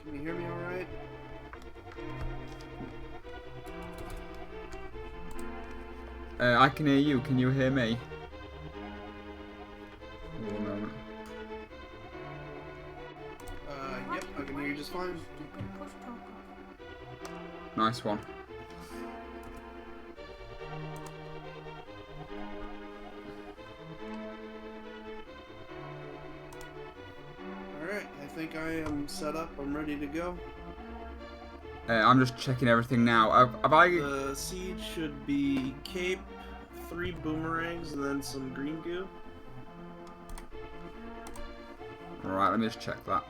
Can you hear me all right? I can hear you. Can you hear me? One moment. Yep, I can hear you just fine. Nice one. Alright, I think I am set up. I'm ready to go. I'm just checking everything now. Have I... The seed should be cape, 3 boomerangs, and then some green goo. Alright, let me just check that.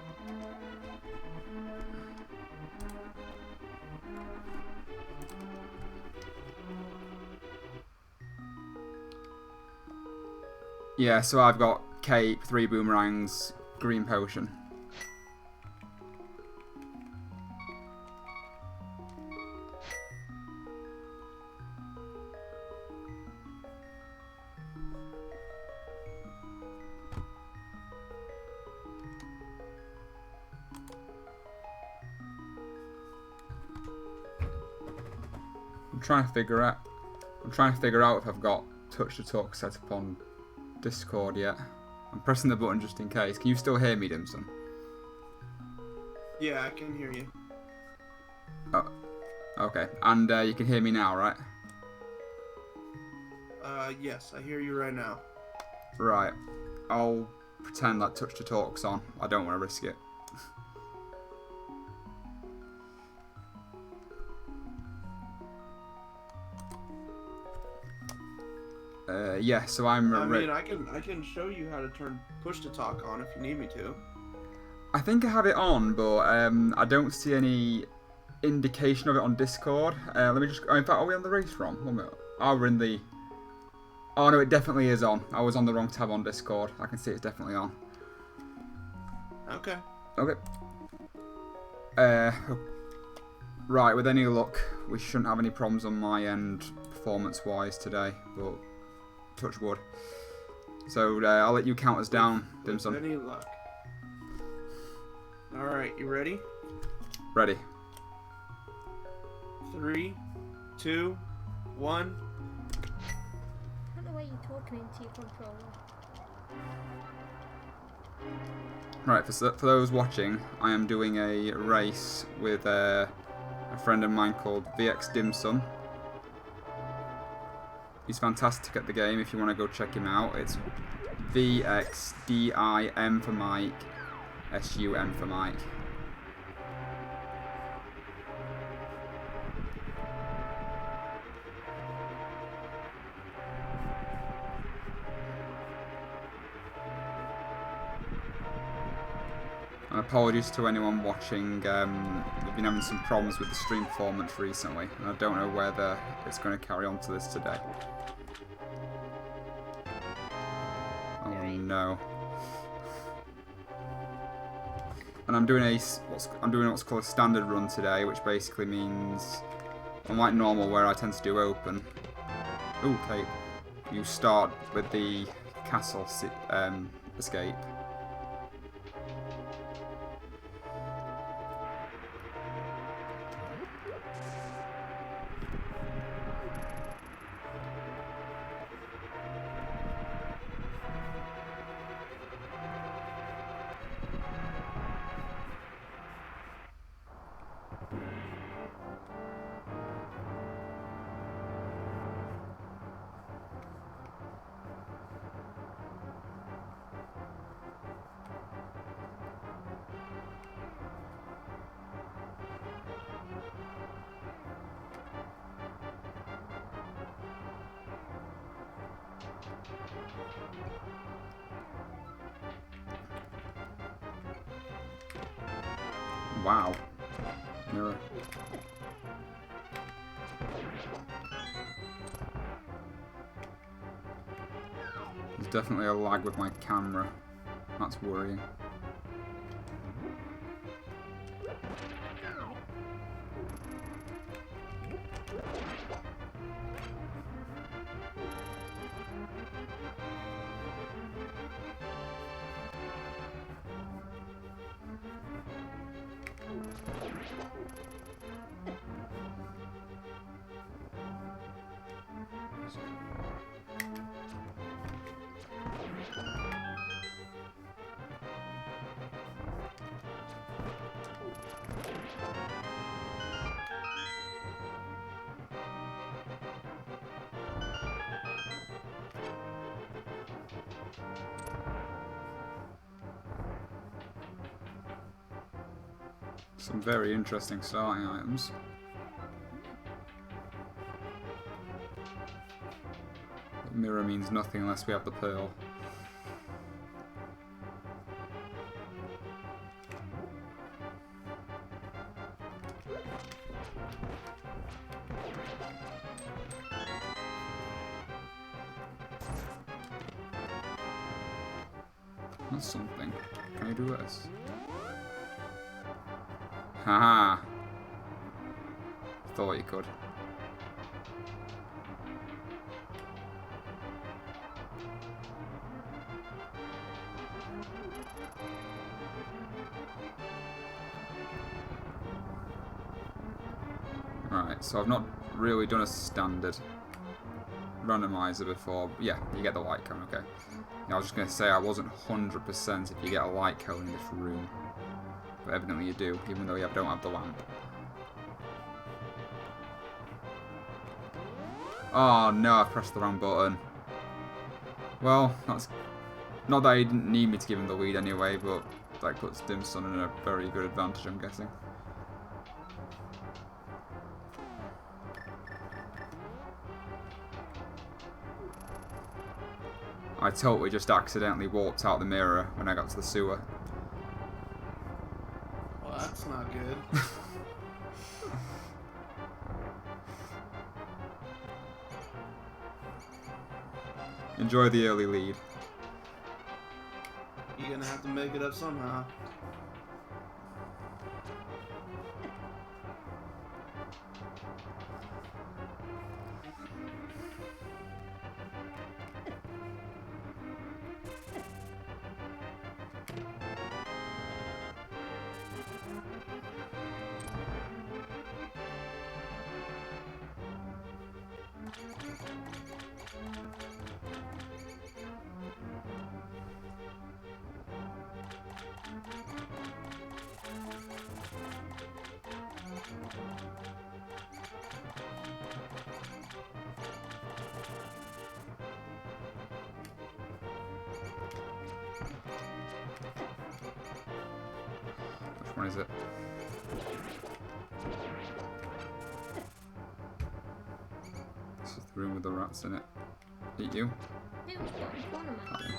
Yeah, so I've got cape, 3 boomerangs, green potion. I'm trying to figure out if I've got touch to talk set up on Discord yet. I'm pressing the button just in case. Can you still hear me, Dimson? Yeah, I can hear you. Oh, okay. And you can hear me now, right? Yes, I hear you right now. Right. I'll pretend that touch to talk's on. I don't want to risk it. Yeah, so I mean, I can show you how to turn push to talk on if you need me to. I think I have it on, but I don't see any indication of it on Discord. Let me just... in fact, are we on the race ROM? 1 minute. Oh, we're in the... Oh, no, it definitely is on. I was on the wrong tab on Discord. I can see it's definitely on. Okay. Okay. Right, with any luck, we shouldn't have any problems on my end, performance-wise, today, but... touch wood. So I'll let you count us down, Dimson. With any luck. Alright, you ready? Ready. 3, 2, 1. I don't know why you're talking into your controller. Right, for those watching, I am doing a race with a friend of mine called VX Dimsum. He's fantastic at the game if you want to go check him out. It's VXDIM for Mike, SUM for Mike. And apologies to anyone watching, we've been having some problems with the stream performance recently, and I don't know whether it's going to carry on to this today. Oh no. And I'm doing what's called a standard run today, which basically means, unlike normal where I tend to do open, okay, you start with the castle escape. Wow. Mirror. There's definitely a lag with my camera. That's worrying. Some very interesting starting items. The mirror means nothing unless we have the pearl. That's something. Can I do this? Haha! Thought you could. Right, so I've not really done a standard randomizer before. Yeah, you get the light cone, okay. Yeah, I was just going to say I wasn't 100% if you get a light cone in this room. But evidently you do, even though you don't have the lamp. Oh no, I pressed the wrong button. Well, that's... Not that he didn't need me to give him the lead anyway, but that puts Dimson in a very good advantage, I'm guessing. I totally just accidentally walked out the mirror when I got to the sewer. Well, that's not good. Enjoy the early lead. You're gonna have to make it up somehow. Which one is it? This is the room with the rats in it. Eat you? It was bottom corner, man.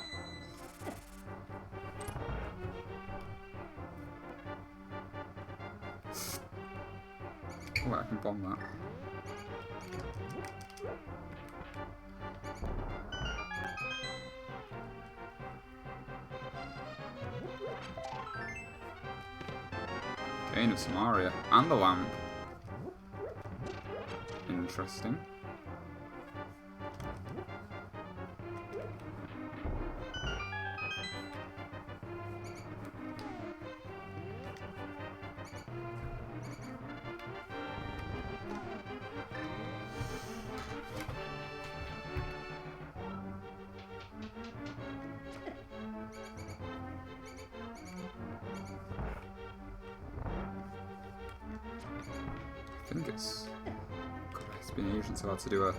Oh, I can bomb that. Gain of some aria. And the lamp. Interesting. I think it's... God, it's been ages since I've had to do a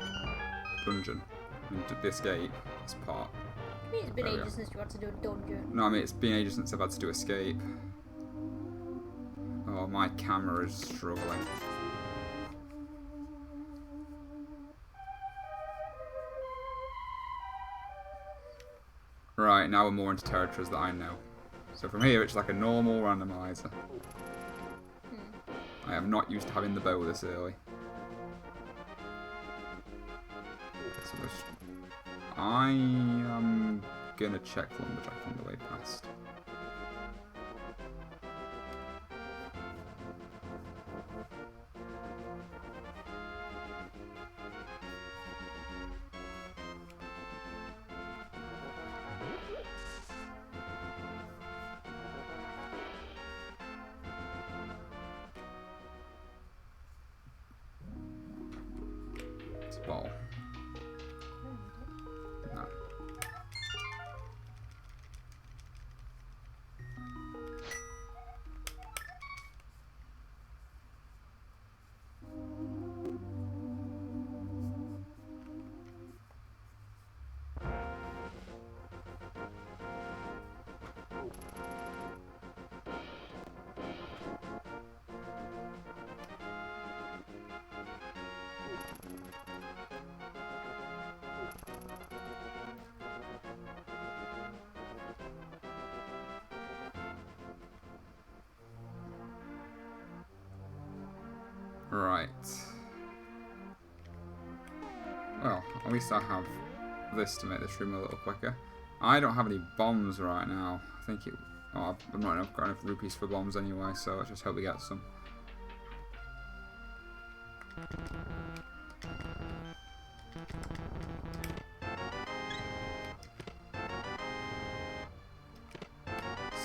dungeon. I mean, the escape, this part. I mean, it's been There we ages are. since you had to do a dungeon. No, I mean, it's been ages since I've had to do escape. Oh, my camera is struggling. Right, now we're more into territories that I know. So from here, it's like a normal randomizer. I am not used to having the bow this early. So I am gonna check Lumberjack on the way past. ball? No. Right. Well, at least I have this to make this room a little quicker. I don't have any bombs right now. I think it... Oh, I've not got enough rupees for bombs anyway, so let's just hope we get some.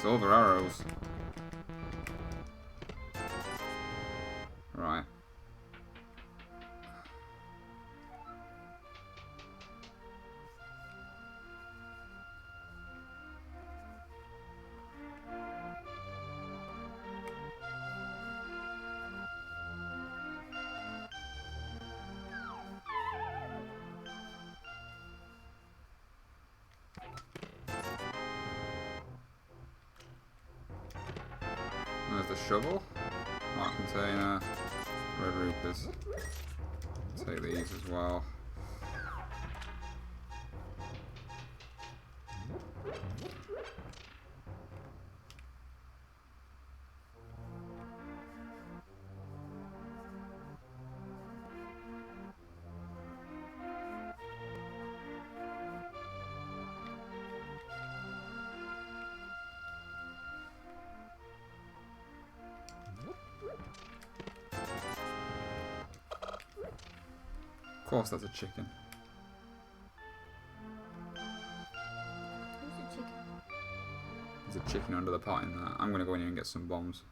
Silver arrows. Right. There's the shovel. Mark container. Red rupees. Take these as well. Of course, that's a chicken. Who's the chicken? There's a chicken under the pot in there. I'm gonna go in here and get some bombs.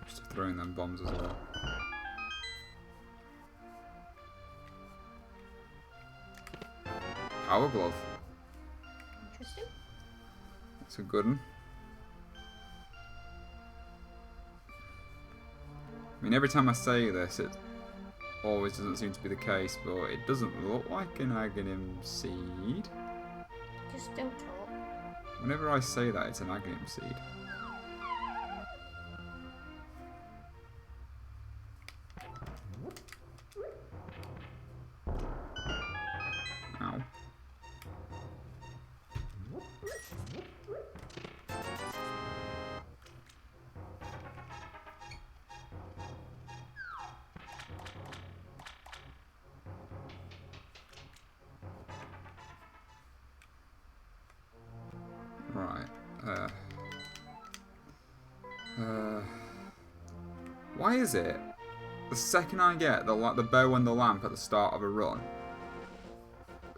Just throwing them bombs as well. Power glove. Interesting. That's a good one. I mean, every time I say this, it always doesn't seem to be the case, but it doesn't look like an Aghanim seed. Just don't talk. Whenever I say that, it's an Aghanim seed. Ow. Right. Why is it the second I get the bow and the lamp at the start of a run,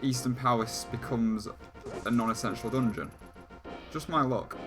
Eastern Palace becomes a non-essential dungeon? Just my luck.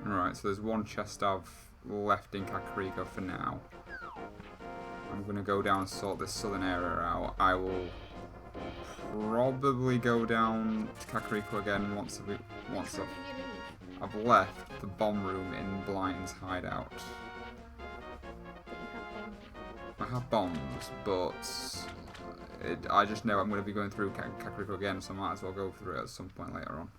Right, so there's one chest I've left in Kakariko for now. I'm going to go down and sort this southern area out. I will probably go down to Kakariko again once Which one did you leave? I've left the bomb room in Blyton's hideout. But you have bombs. I have bombs, but I just know I'm going to be going through Kakariko again, so I might as well go through it at some point later on.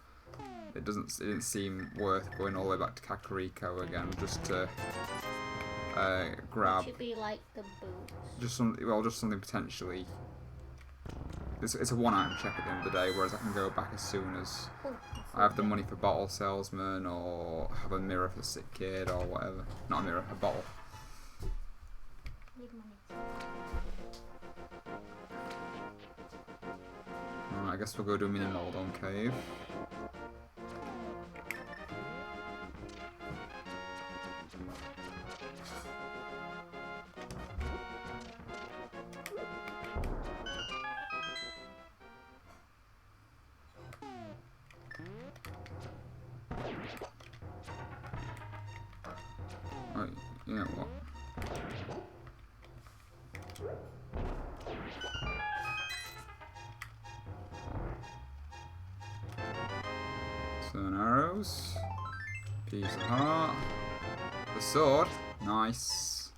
It didn't seem worth going all the way back to Kakariko again just to grab. It should be like the boots. Just something potentially. It's a one-item check at the end of the day, whereas I can go back as soon as Oh, I have the money for bottle salesman or have a mirror for sick kid or whatever. Not a mirror, a bottle. need money. Alright, I guess we'll go do Mininoldon Cave. Right, you know what? Sun arrows. Piece of heart. The sword. Nice.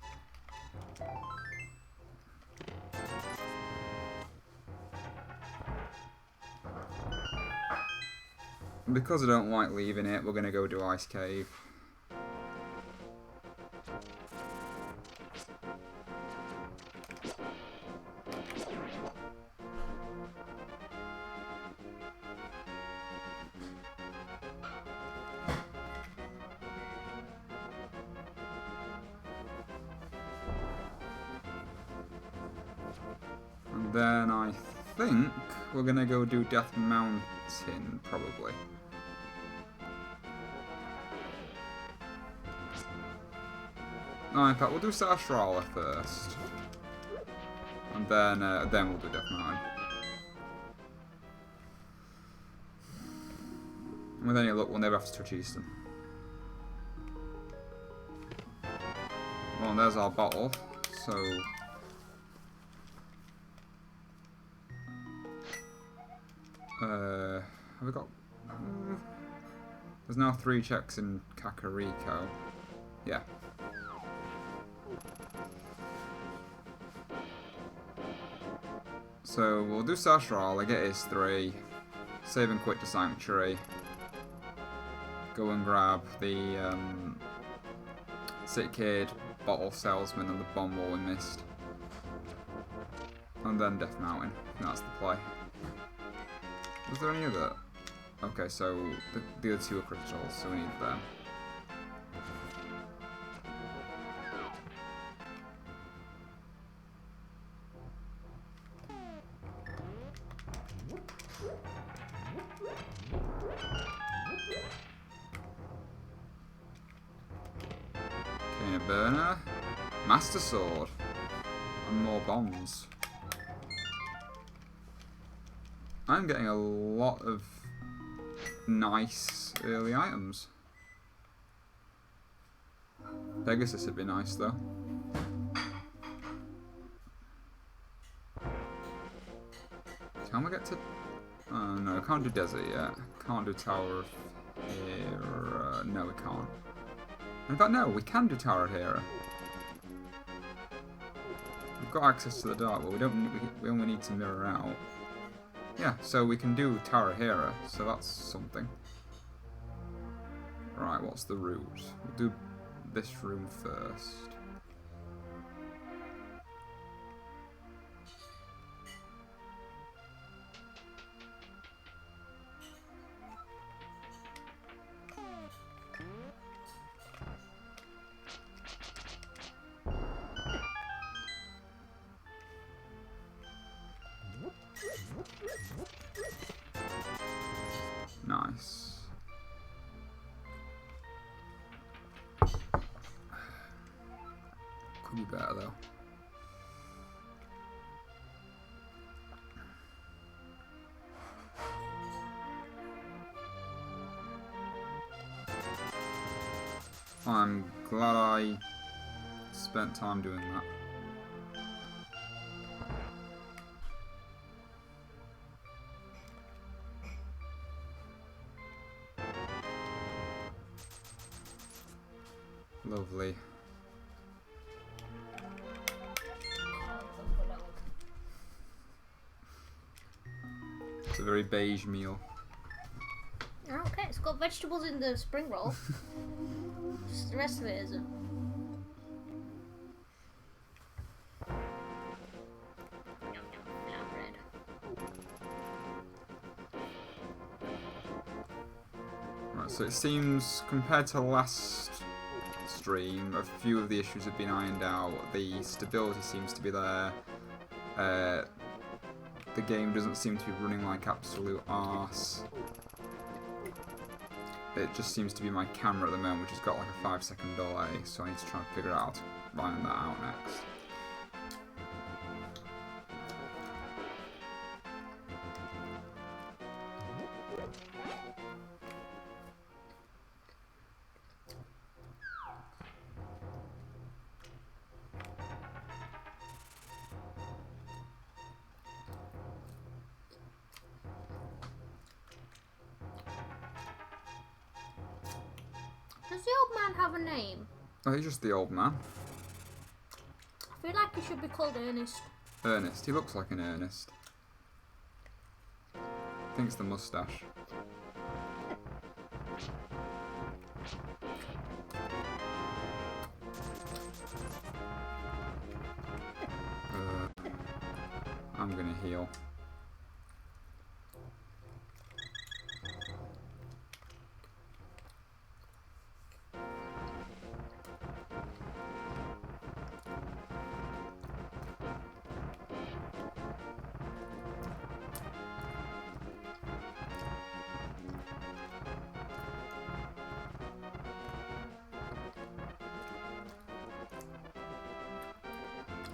And because I don't like leaving it, we're gonna go do Ice Cave. And then I think we're gonna go do Death Mountain, probably. No, in fact, we'll do Sarstrala first. And then we'll do Death Mountain. And with any luck, we'll never have to touch Easton. Well, and there's our bottle, so... have we got... there's now 3 checks in Kakariko. Yeah. So we'll do Sashral, get his 3, save and quit to Sanctuary, go and grab the Sick Kid, Bottle Salesman and the Bomb Wall we missed. And then Death Mountain, that's the play. Was there any other? Okay, so the other 2 are crystals, so we need them. Cane of Burner, Master Sword, and more bombs. I'm getting a lot of nice early items. Pegasus would be nice though. Can we get to... no, can't do Desert yet. Can't do Tower of Hera. No, we can't. In fact, no, we can do Tower of Hera. We've got access to the Dark, but we only need to mirror out. Yeah, so we can do Tower of Hera, so that's something. Right, what's the route? We'll do this room first. Nice. Could be better though. I'm glad I spent time doing that. Lovely. It's a very beige meal. Okay, it's got vegetables in the spring roll. Just the rest of it isn't. Right, so it seems, compared to last stream, a few of the issues have been ironed out. The stability seems to be there. The game doesn't seem to be running like absolute arse. It just seems to be my camera at the moment, which has got like a 5-second delay, so I need to try and figure out how to iron that out next. Does the old man have a name? Oh, he's just the old man. I feel like he should be called Ernest. Ernest. He looks like an Ernest. I think it's the moustache. I'm gonna heal.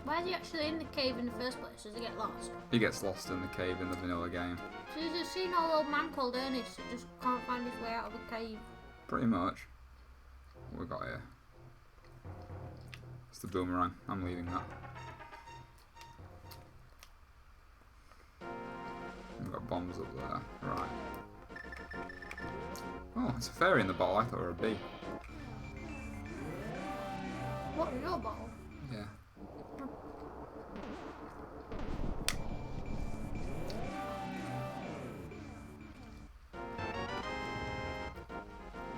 Why is he actually in the cave in the first place? Does he get lost? He gets lost in the cave in the vanilla game. So he's a seen old man called Ernest who just can't find his way out of the cave. Pretty much. What we got here? It's the boomerang. I'm leaving that. We've got bombs up there. Right. Oh, it's a fairy in the bottle. I thought it were a bee. What, your bottle? Yeah.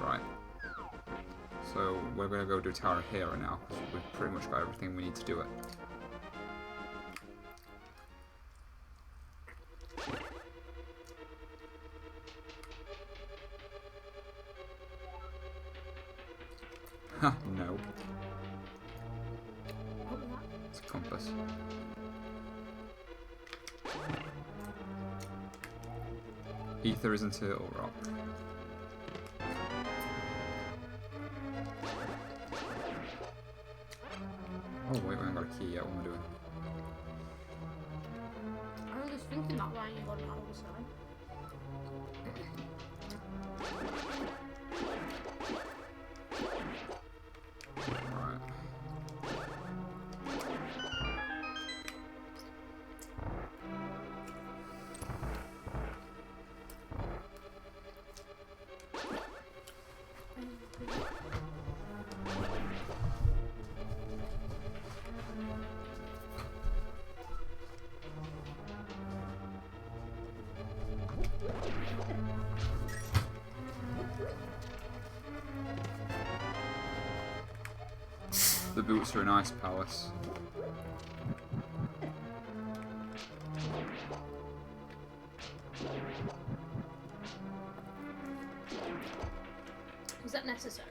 Right. So we're going to go do Tower of Hero now, because we've pretty much got everything we need to do it. Ha, no. What was that? It's a compass. Ether is in Turtle Rock. Oh wait, we haven't got a key yet. What am I doing? I was just thinking that why you got it out of the side. Right. The boots are an ice palace. Was that necessary?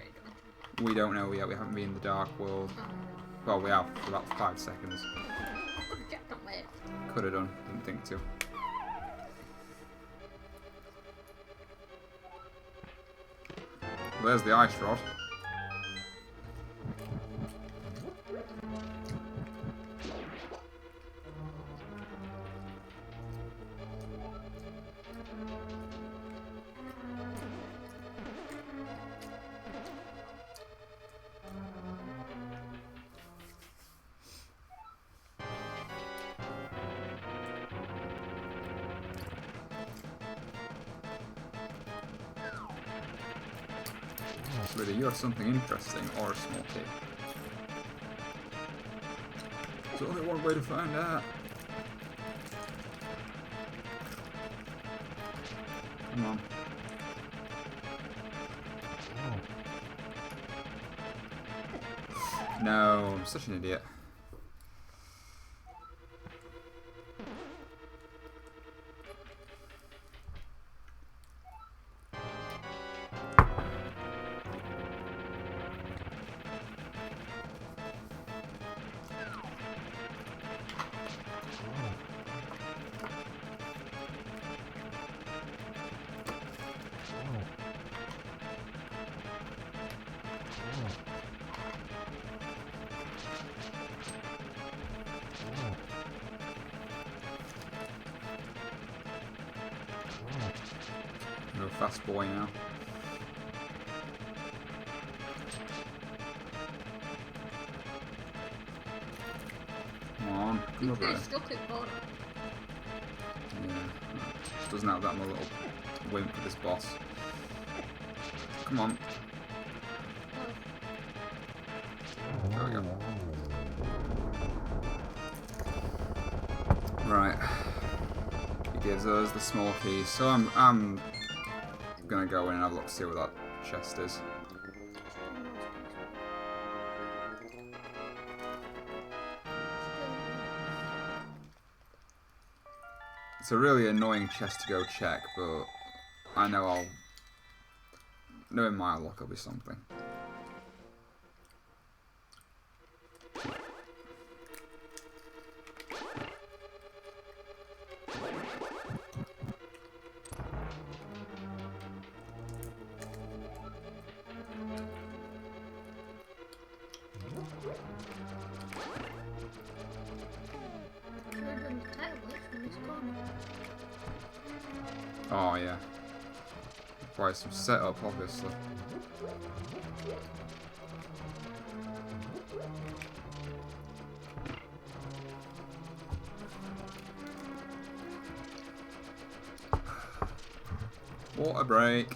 We don't know yet. We haven't been in the dark world. Well, we have for about 5 seconds. I could have checked that way. Could have done. Didn't think to. Well, there's the ice rod. So either you have something interesting or a small key. There's only one way to find out. Come on. No, I'm such an idiot. No fast boy now. Come on, come over there. Stuck at corner. Yeah, doesn't have that little wimp for this boss. Come on. There we go. Right. He gives us the small keys, so I'm gonna go in and have a look, see what that chest is. It's a really annoying chest to go check, but I know knowing my luck, it'll be something. Oh yeah. Requires some setup, obviously. Water break.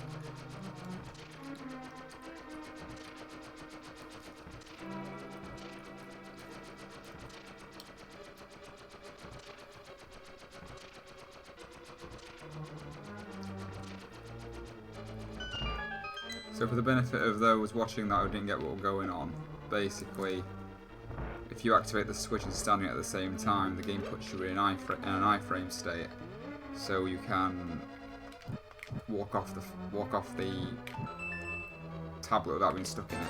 So for the benefit of those watching that who didn't get what was going on, basically, if you activate the switch and standing at the same time, the game puts you in an iframe state, so you can walk off the tablet without being stuck in it.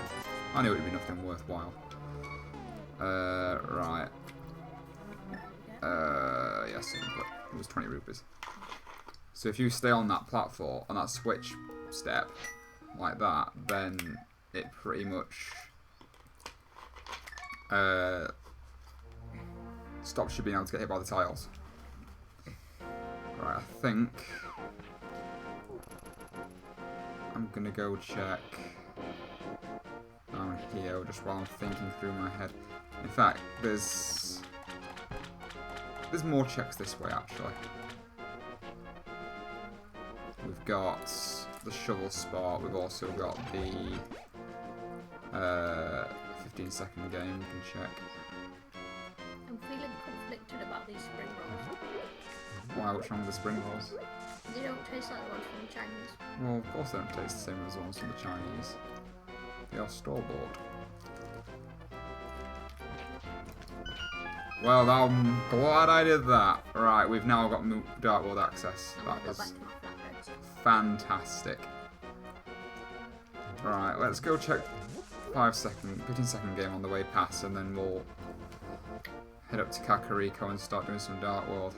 I knew it would be nothing worthwhile. Right. Yes, it was 20 rupees. So if you stay on that platform, on that switch step, like that, then it pretty much stops you being able to get hit by the tiles. Right, I think I'm gonna go check down here just while I'm thinking through my head. In fact, there's more checks this way actually. We've got the shovel spot, we've also got the 15-second game you can check. I'm feeling conflicted about these spring rolls. Why, what's wrong with the spring rolls? They don't taste like the ones from the Chinese. Well, of course they don't taste the same as the ones from the Chinese. They are store-bought. Well, I'm glad I did that. Right, we've now got Dark World access. That is fantastic. Right, let's go check 15-second game on the way past, and then we'll head up to Kakariko and start doing some Dark World.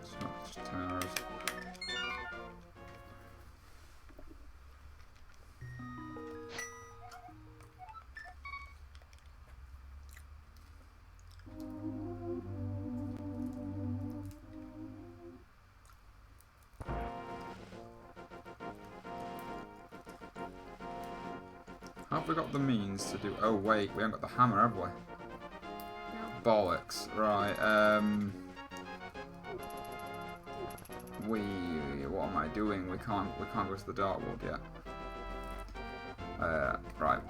It's not just 10 hours. Have we got the means to do... Oh wait, we haven't got the hammer, have we? No. bollocks. Right, what am I doing? We can't go to the Dark World yet. Right.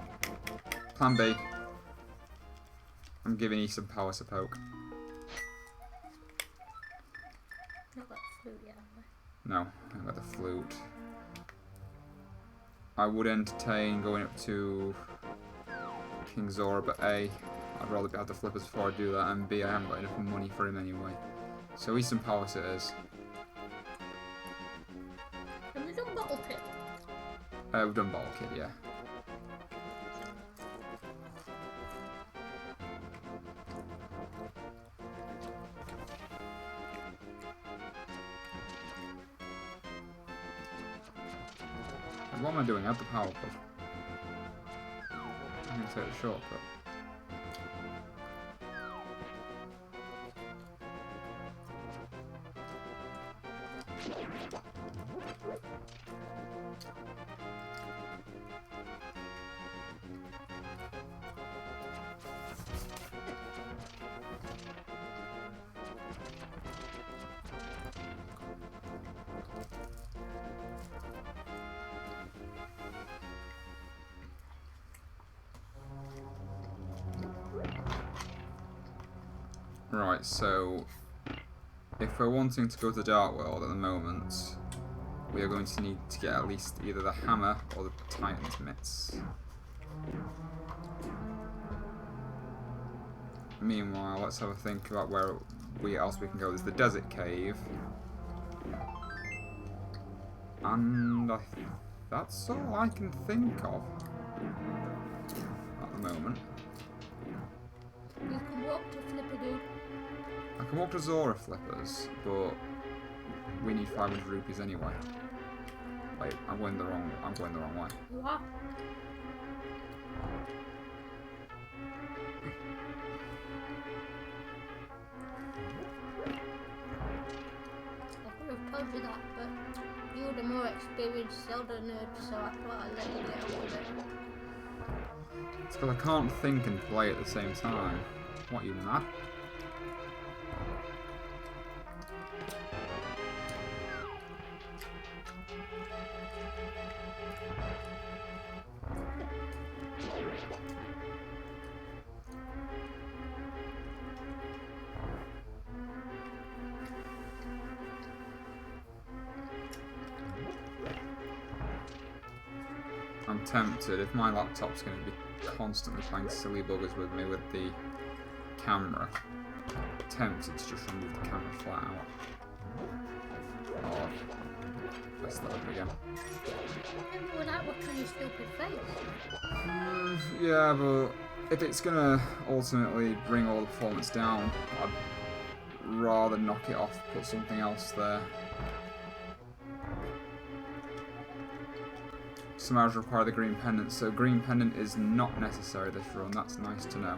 Plan B. I'm giving you some power to poke. Not got the flute yet, have we? No, I haven't got the flute. I would entertain going up to King Zora, but A, I'd rather have the flippers before I do that, and B, I haven't got enough money for him anyway. So he's some power sitters. Have we done Bottle Pit? We've done Bottle Kid, yeah. And what am I doing? Add the power puff. I'm going to take the shortcut. Right, so if we're wanting to go to the Dark World at the moment, we are going to need to get at least either the hammer or the Titan's mitts. Meanwhile, let's have a think about where else we can go. There's the Desert Cave. And that's all I can think of at the moment. You can walk to Flipperoo. I can walk to Zora Flippers, but we need 500 rupees anyway. Wait, I'm going the wrong way. You are? I could have told you that, but you're the more experienced Zelda nerd, so I thought I'd let you get on with it. It's because I can't think and play at the same time. What, you mad? I'm tempted, if my laptop's going to be constantly playing silly buggers with me with the camera, tempted to just remove the camera flat out. Or mess that up again. Without watching your stupid face. Yeah, but if it's going to ultimately bring all the performance down, I'd rather knock it off, put something else there. Some hours require the green pendant, so green pendant is not necessary this run, that's nice to know.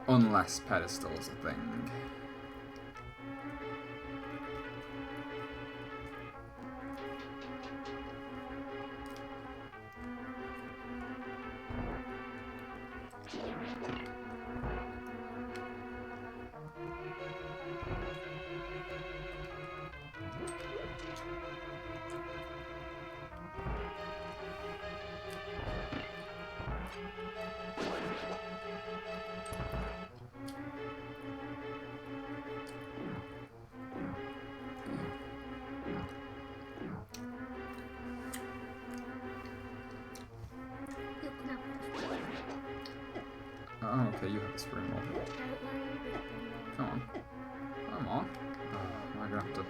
Unless pedestal's a thing. Oh, okay, you have the spring roll. Come on. Come on. Oh, am I gonna have to...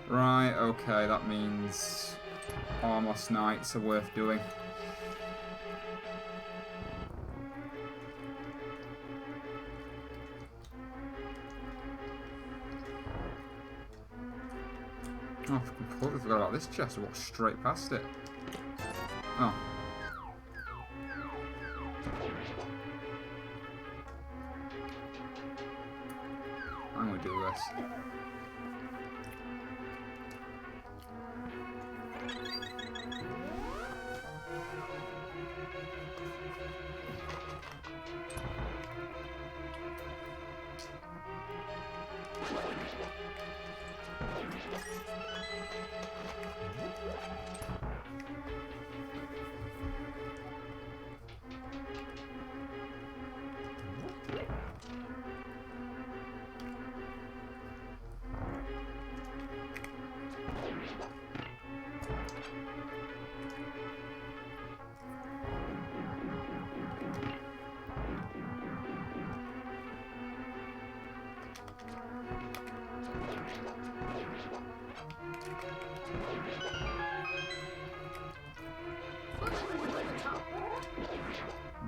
Right, okay, that means Armless Knights are worth doing. Oh, I completely forgot about this chest. I walked straight past it. Oh.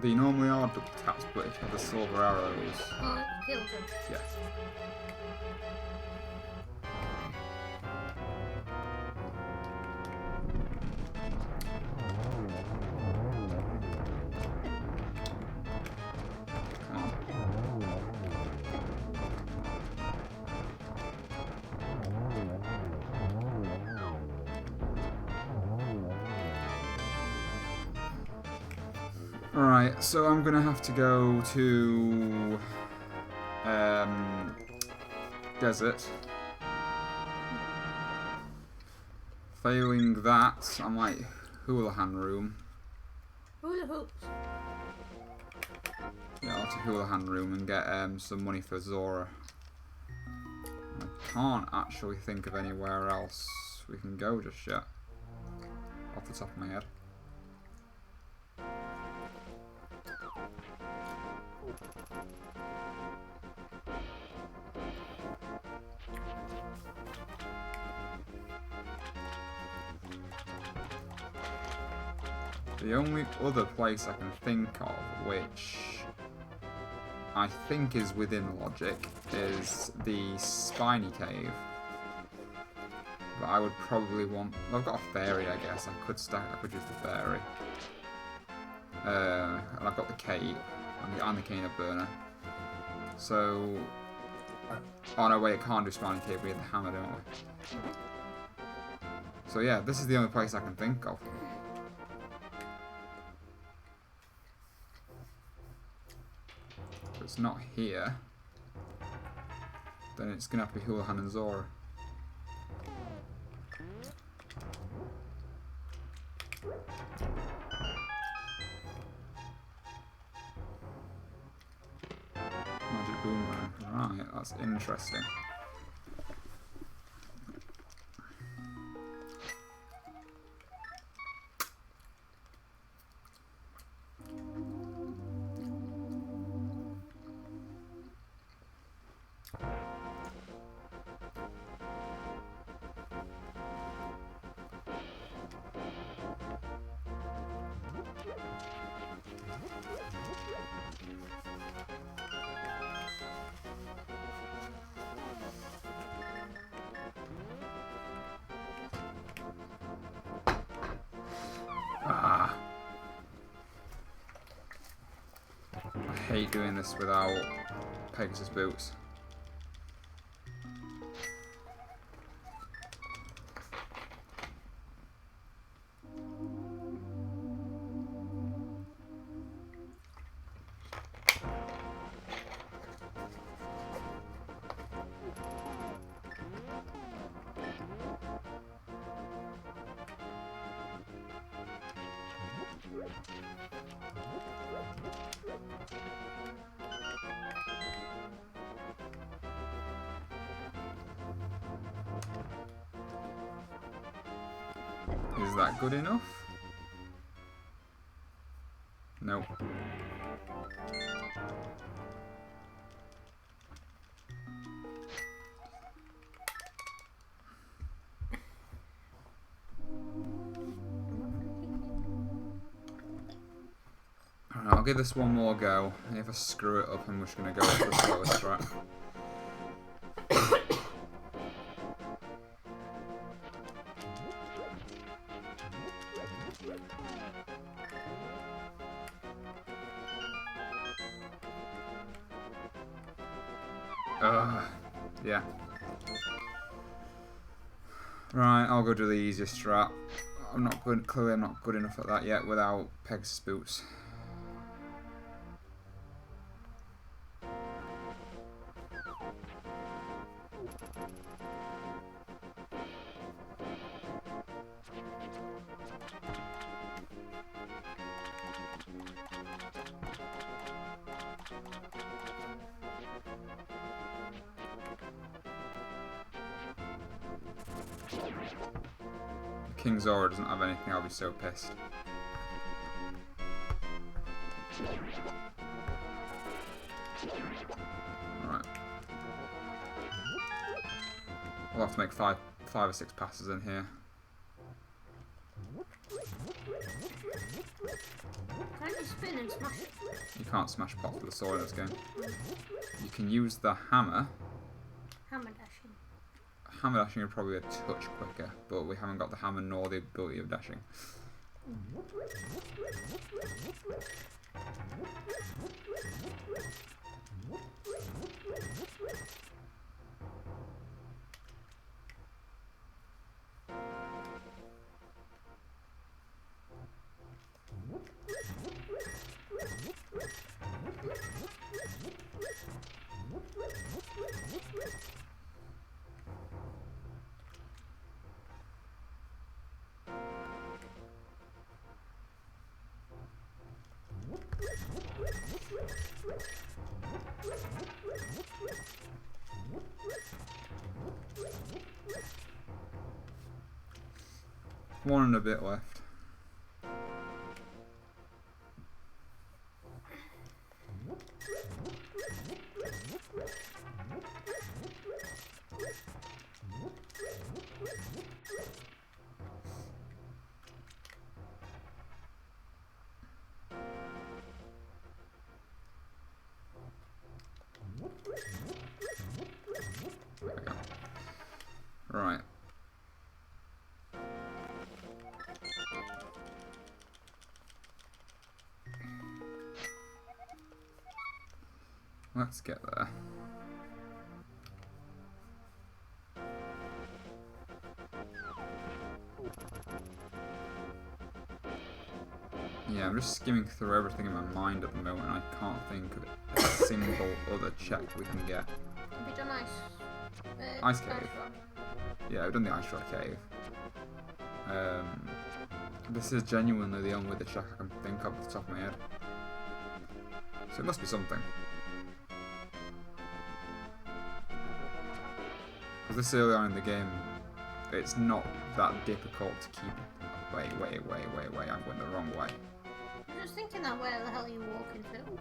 They normally are double taps, but if you have the silver arrows... Oh, it kills him. Yeah. Come on. Alright, so I'm gonna have to go to desert. Failing that, I might Houlihan room. Hula hoops. Yeah, I'll have to Houlihan room and get some money for Zora. I can't actually think of anywhere else we can go just yet. Off the top of my head. The only other place I can think of, which I think is within logic, is the Spiny Cave. But I would probably want... Well, I've got a fairy, I guess. I could use the fairy. And I've got the cape and the cane of burner. So... Oh no, wait, it can't do Spiny Cave. We need the hammer, don't we? So yeah, this is the only place I can think of. If it's not here, then it's gonna have to be Houlihan and Zora. Magic boomerang, right, that's interesting. Ah. I hate doing this without Pegasus boots. Is that good enough? Nope. Alright, I'll give this one more go. If I screw it up, I'm just going to go for the slowest track. Yeah. Right, I'll go do the easiest strat. I'm not good. Clearly, I'm not good enough at that yet without Pegasus boots. King Zora doesn't have anything, I'll be so pissed. Alright. We'll have to make five or six passes in here. Can't you spin and smash it? You can't smash pots with a sword in this game. You can use the hammer. Hammer dashing. Hammer dashing is probably a touch quicker, but we haven't got the hammer nor the ability of dashing. One and a bit left. Right. Let's get there. Yeah, I'm just skimming through everything in my mind at the moment. I can't think of a single other check we can get. Have you done Ice cave. Yeah, we've done the Ice Rock Cave. This is genuinely the only other check I can think of off the top of my head. So it must be something. Because this early on in the game, it's not that difficult to keep... Wait, I'm going the wrong way. I'm just thinking that where the hell are you walking through?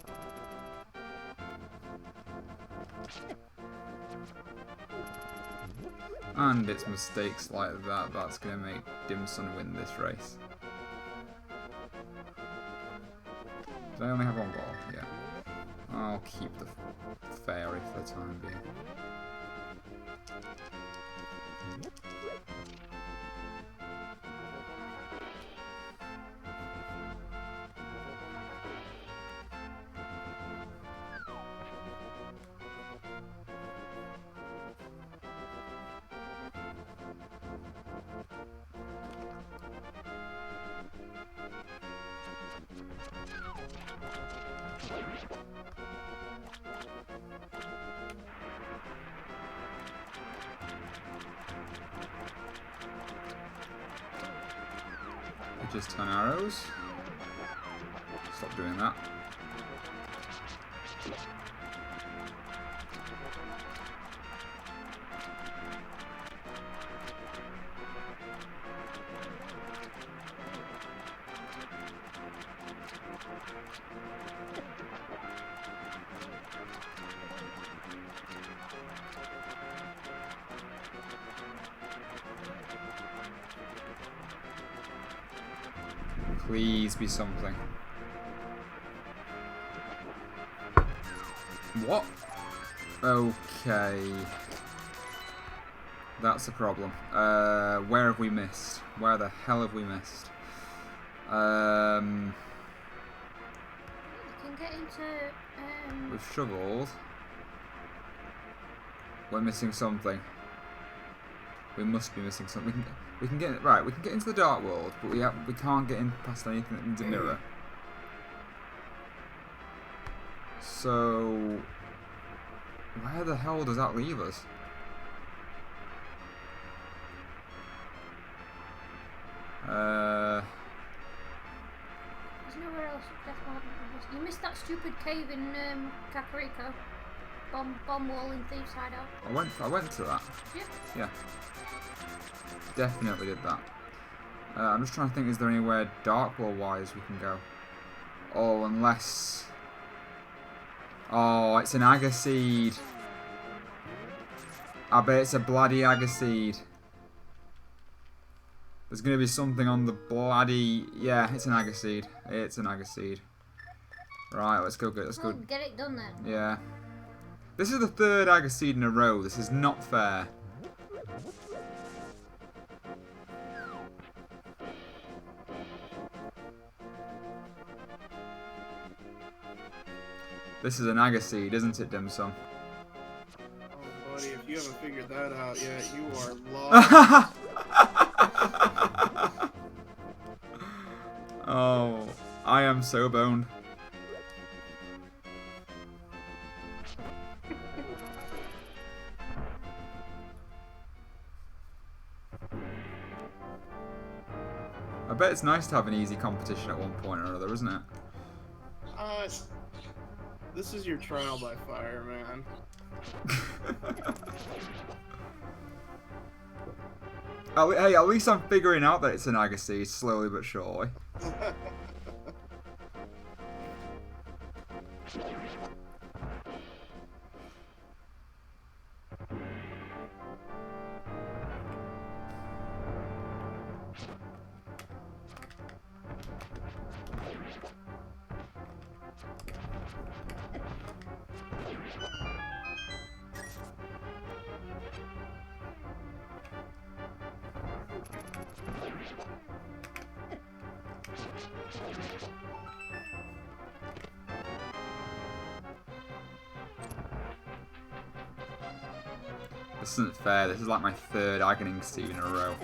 And it's mistakes like that that's going to make Dimson win this race. Did I only have one ball? Yeah. I'll keep the fairy for the time being. Just 10 arrows. Stop doing that. Please be something. What? Okay. That's a problem. Where have we missed? Where the hell have we missed? You can get into... We've struggled. We're missing something. We must be missing something. We can get right. We can get into the dark world, but we can't get in past anything that needs a mirror. So where the hell does that leave us? There's nowhere else. You missed that stupid cave in Kakariko. Bomb wall in Thieves' Hideout. I went to that. Yeah. Yeah. Definitely did that. I'm just trying to think, is there anywhere Dark World wise we can go? Oh, unless... Oh, it's an Agaseed. I bet it's a bloody Agaseed. There's going to be something on the bloody... Yeah, it's an Agaseed. It's an Agaseed. Right, let's go. Let's go. Get it done then. Yeah. This is the third Agaseed in a row. This is not fair. This is an Agaseed, isn't it, Dim Sum? Oh, buddy, if you haven't figured that out yet, you are lost. Oh, I am so boned. I bet it's nice to have an easy competition at one point or another, isn't it? This is your trial by fire, man. Hey, at least I'm figuring out that it's an Agassiz slowly but surely. This isn't fair. This is like my third Aghaning Seed in a row.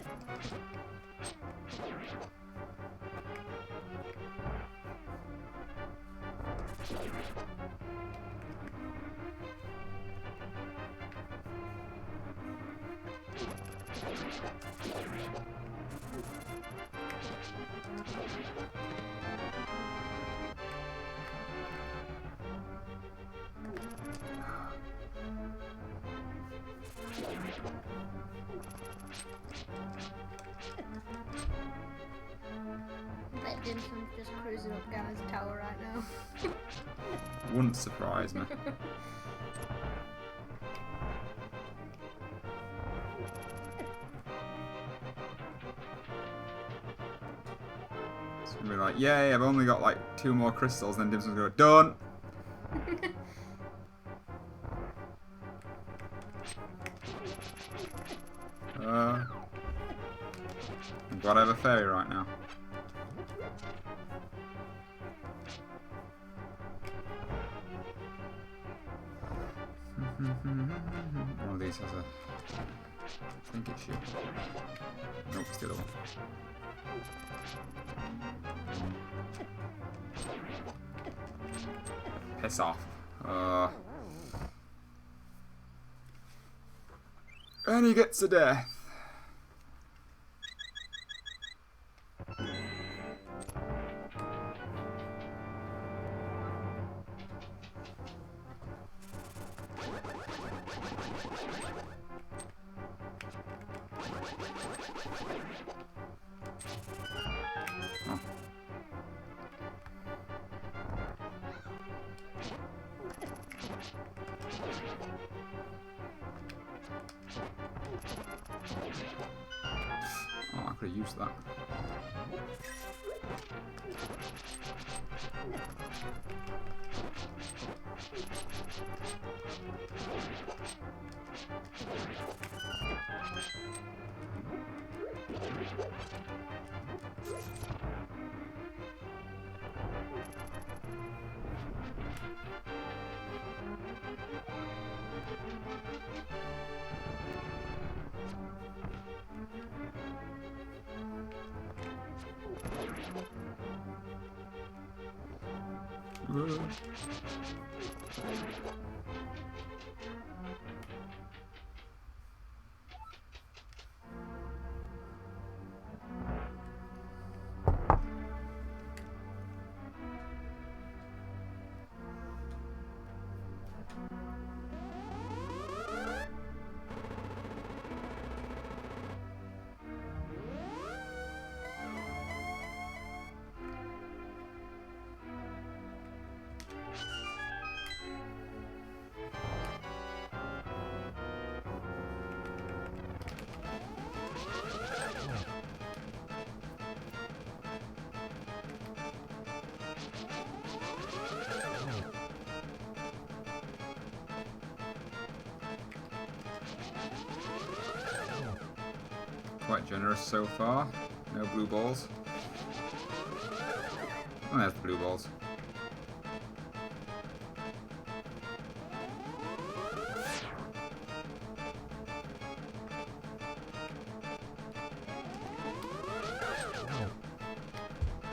I bet Dimsum's just cruising up Ganon's tower right now. Wouldn't surprise me. It's gonna be like, yay, I've only got like 2 more crystals, then Dimsum's gonna go, done! I'm glad I have a fairy right now. One of these has a... I think it should. Nope, it's the other one. Piss off. And he gets a death. Oh. Oh, I could have used that. quite generous so far. No blue balls. Oh, there's the blue balls.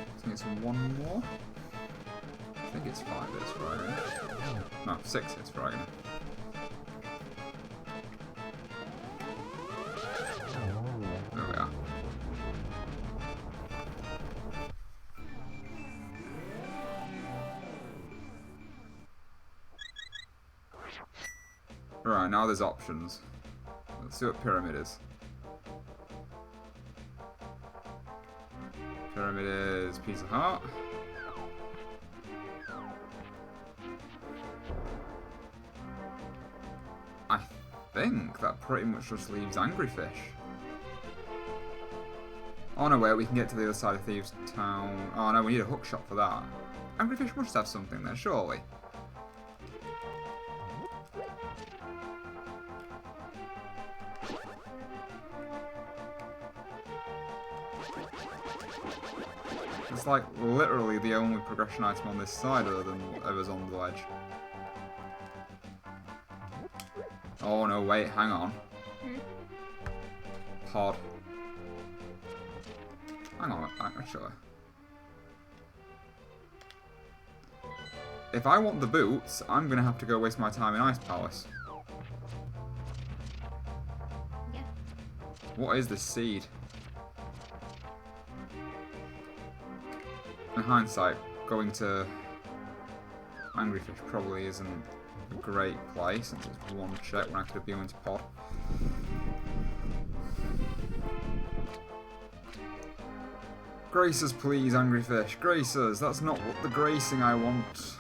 I think it's one more. I think it's 5 hits for Agony. No, 6 hits for Agony. There we are. Right, now there's options. Let's see what pyramid is. Pyramid is piece of heart. I think that pretty much just leaves Angry Fish. Oh no, wait, we can get to the other side of Thieves' Town. Oh no, we need a hook shot for that. Angry Fish must have something there, surely. It's like literally the only progression item on this side other than whatever's on the ledge. Oh no, wait, hang on. Pod. Hang on, actually. If I want the boots, I'm gonna have to go waste my time in Ice Palace. Yeah. What is this seed? In hindsight, going to Angry Fish probably isn't a great play since it's one check when I could have been into Pod. Grace us, please, Angry Fish. Grace us. That's not what the gracing I want.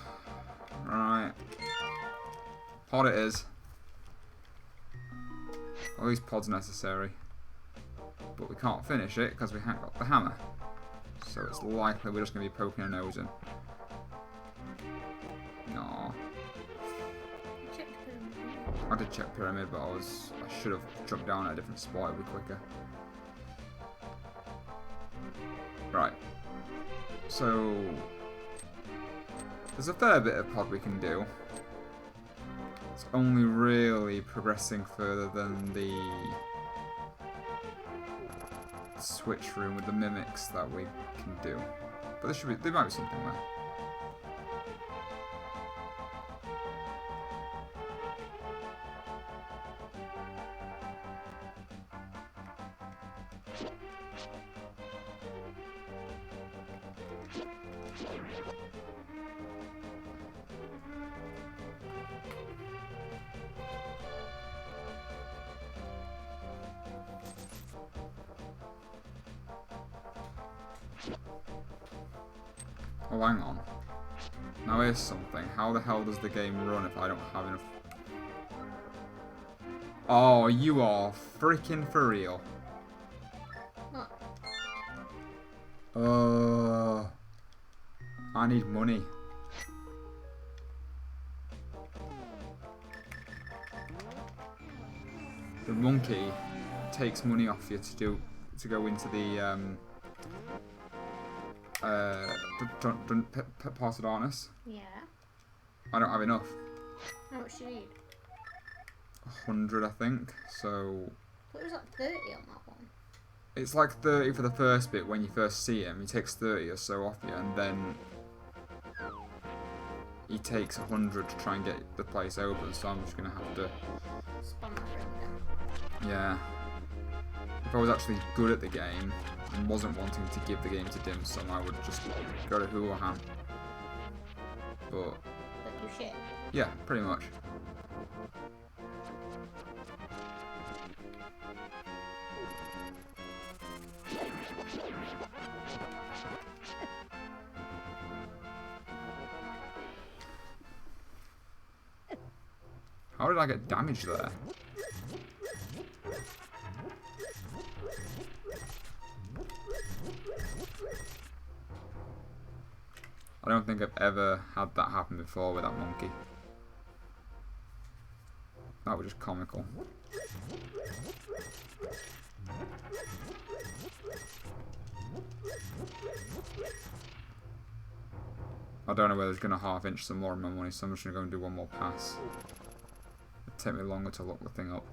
Right. Pod it is. At least Pod's necessary. But we can't finish it because we haven't got the hammer. So it's likely we're just going to be poking our nose in. No. I did check pyramid, but I should have jumped down at a different spot. It'd be quicker. Right. So there's a fair bit of pod we can do. It's only really progressing further than the switch room with the mimics that we can do. But there might be something there. Oh, hang on. Now here's something. How the hell does the game run if I don't have enough... Oh, you are freaking for real. What? I need money. The monkey takes money off you to go into the part of darkness. Yeah. I don't have enough. How much do you need? 100, I think. So What was that 30 on that one? it's like 30 for the first bit when you first see him. He takes 30 or so off you, and then he takes 100 to try and get the place open. So I'm just gonna have to. Spam that ring down. Yeah. If I was actually good at the game and wasn't wanting to give the game to Dim Sum, I would just go to Houlihan. But But you shit. yeah, pretty much. How did I get damaged there? I don't think I've ever had that happen before with that monkey. That was just comical. I don't know whether it's going to half-inch some more of my money, so I'm just going to go and do one more pass. It'll take me longer to look the thing up.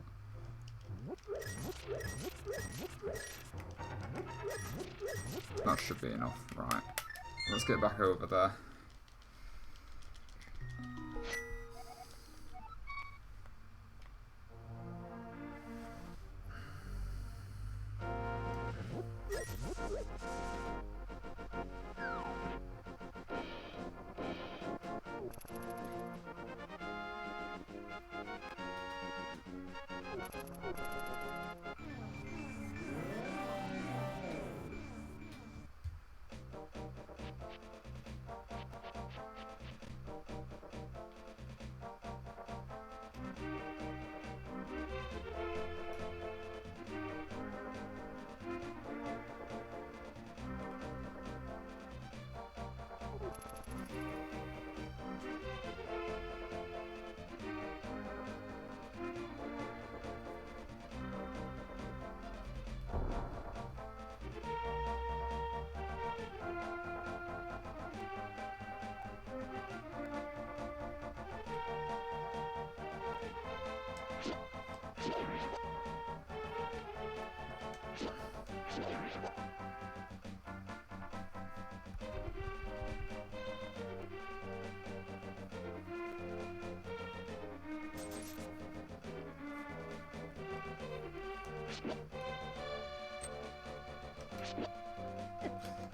That should be enough, right. Let's get back over there.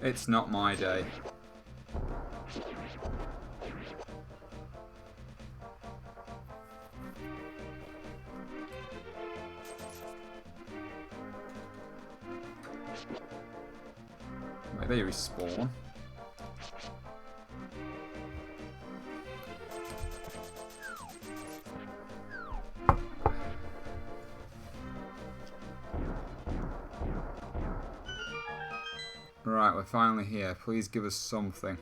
It's not my day. Wait, they respawn. Right, we're finally here. Please give us something.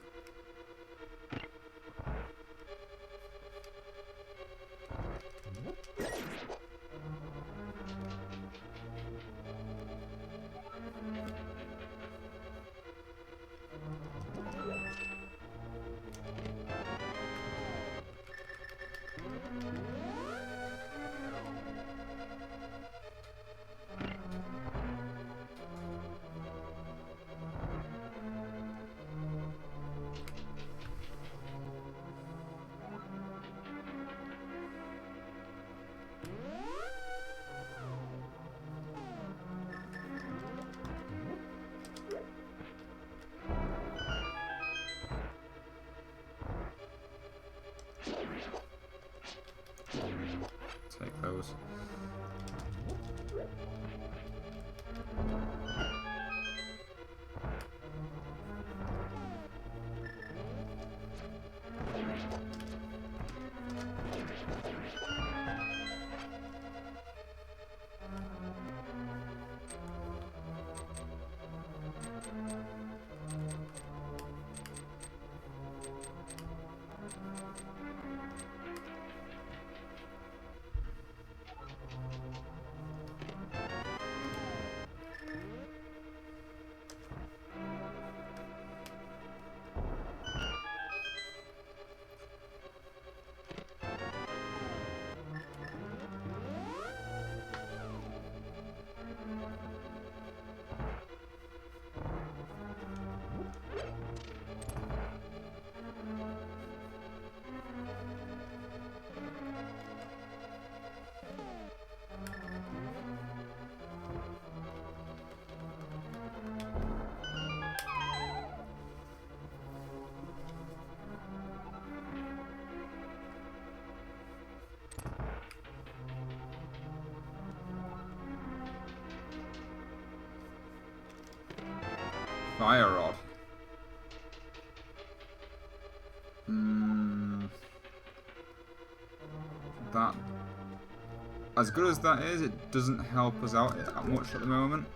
Take those. Fire rod. That, as good as that is, it doesn't help us out that much at the moment.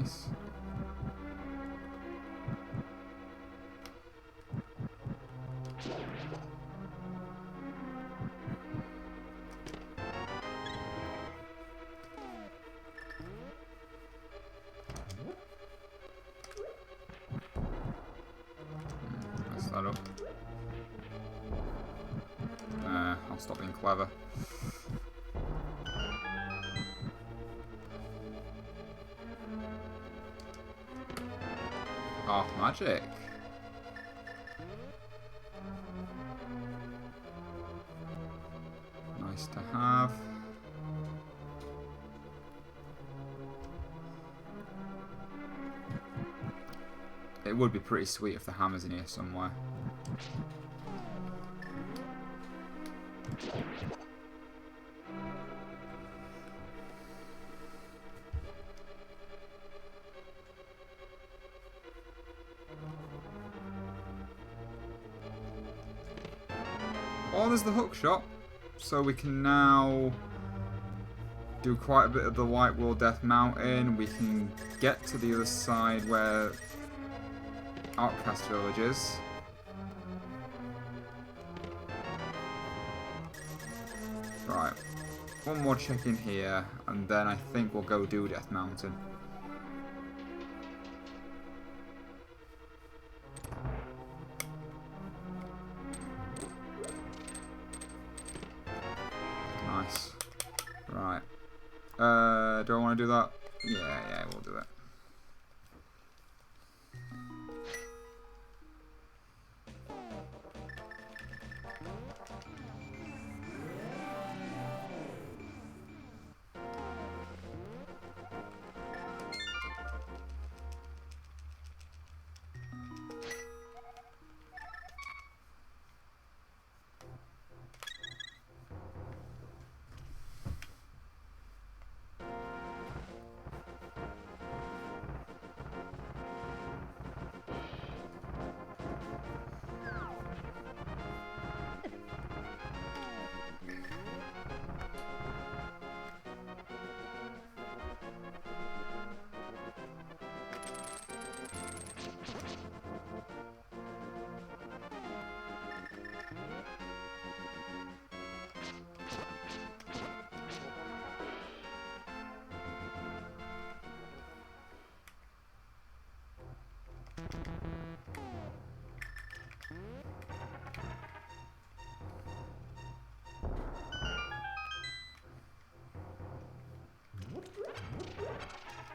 Nice. Mess that up. I'll stop being clever. Oh, magic. Nice to have. It would be pretty sweet if the hammer's in here somewhere. Oh, there's the hook shot. So we can now do quite a bit of the White Wall Death Mountain. We can get to the other side where Outcast Village is. Right. One more check in here, and then I think we'll go do Death Mountain. Nice. Right. Do I want to do that? Yeah, we'll do it.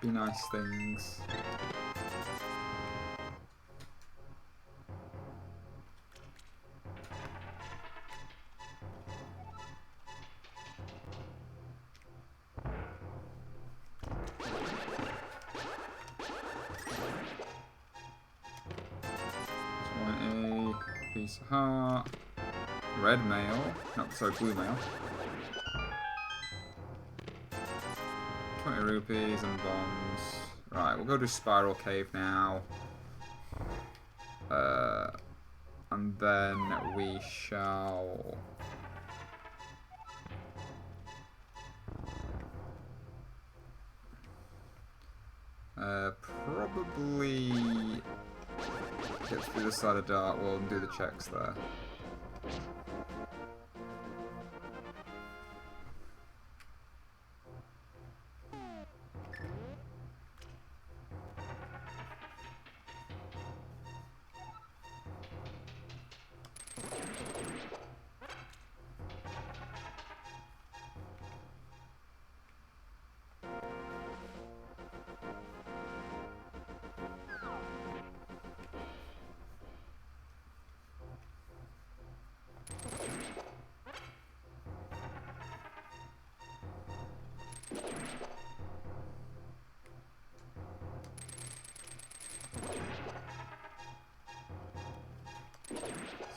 Be nice things. Piece of heart. Red mail. No, sorry, blue mail. 20 rupees and bombs. Right, we'll go to Spiral Cave now. And then we shall... probably get through the side of Dark World and do the checks there.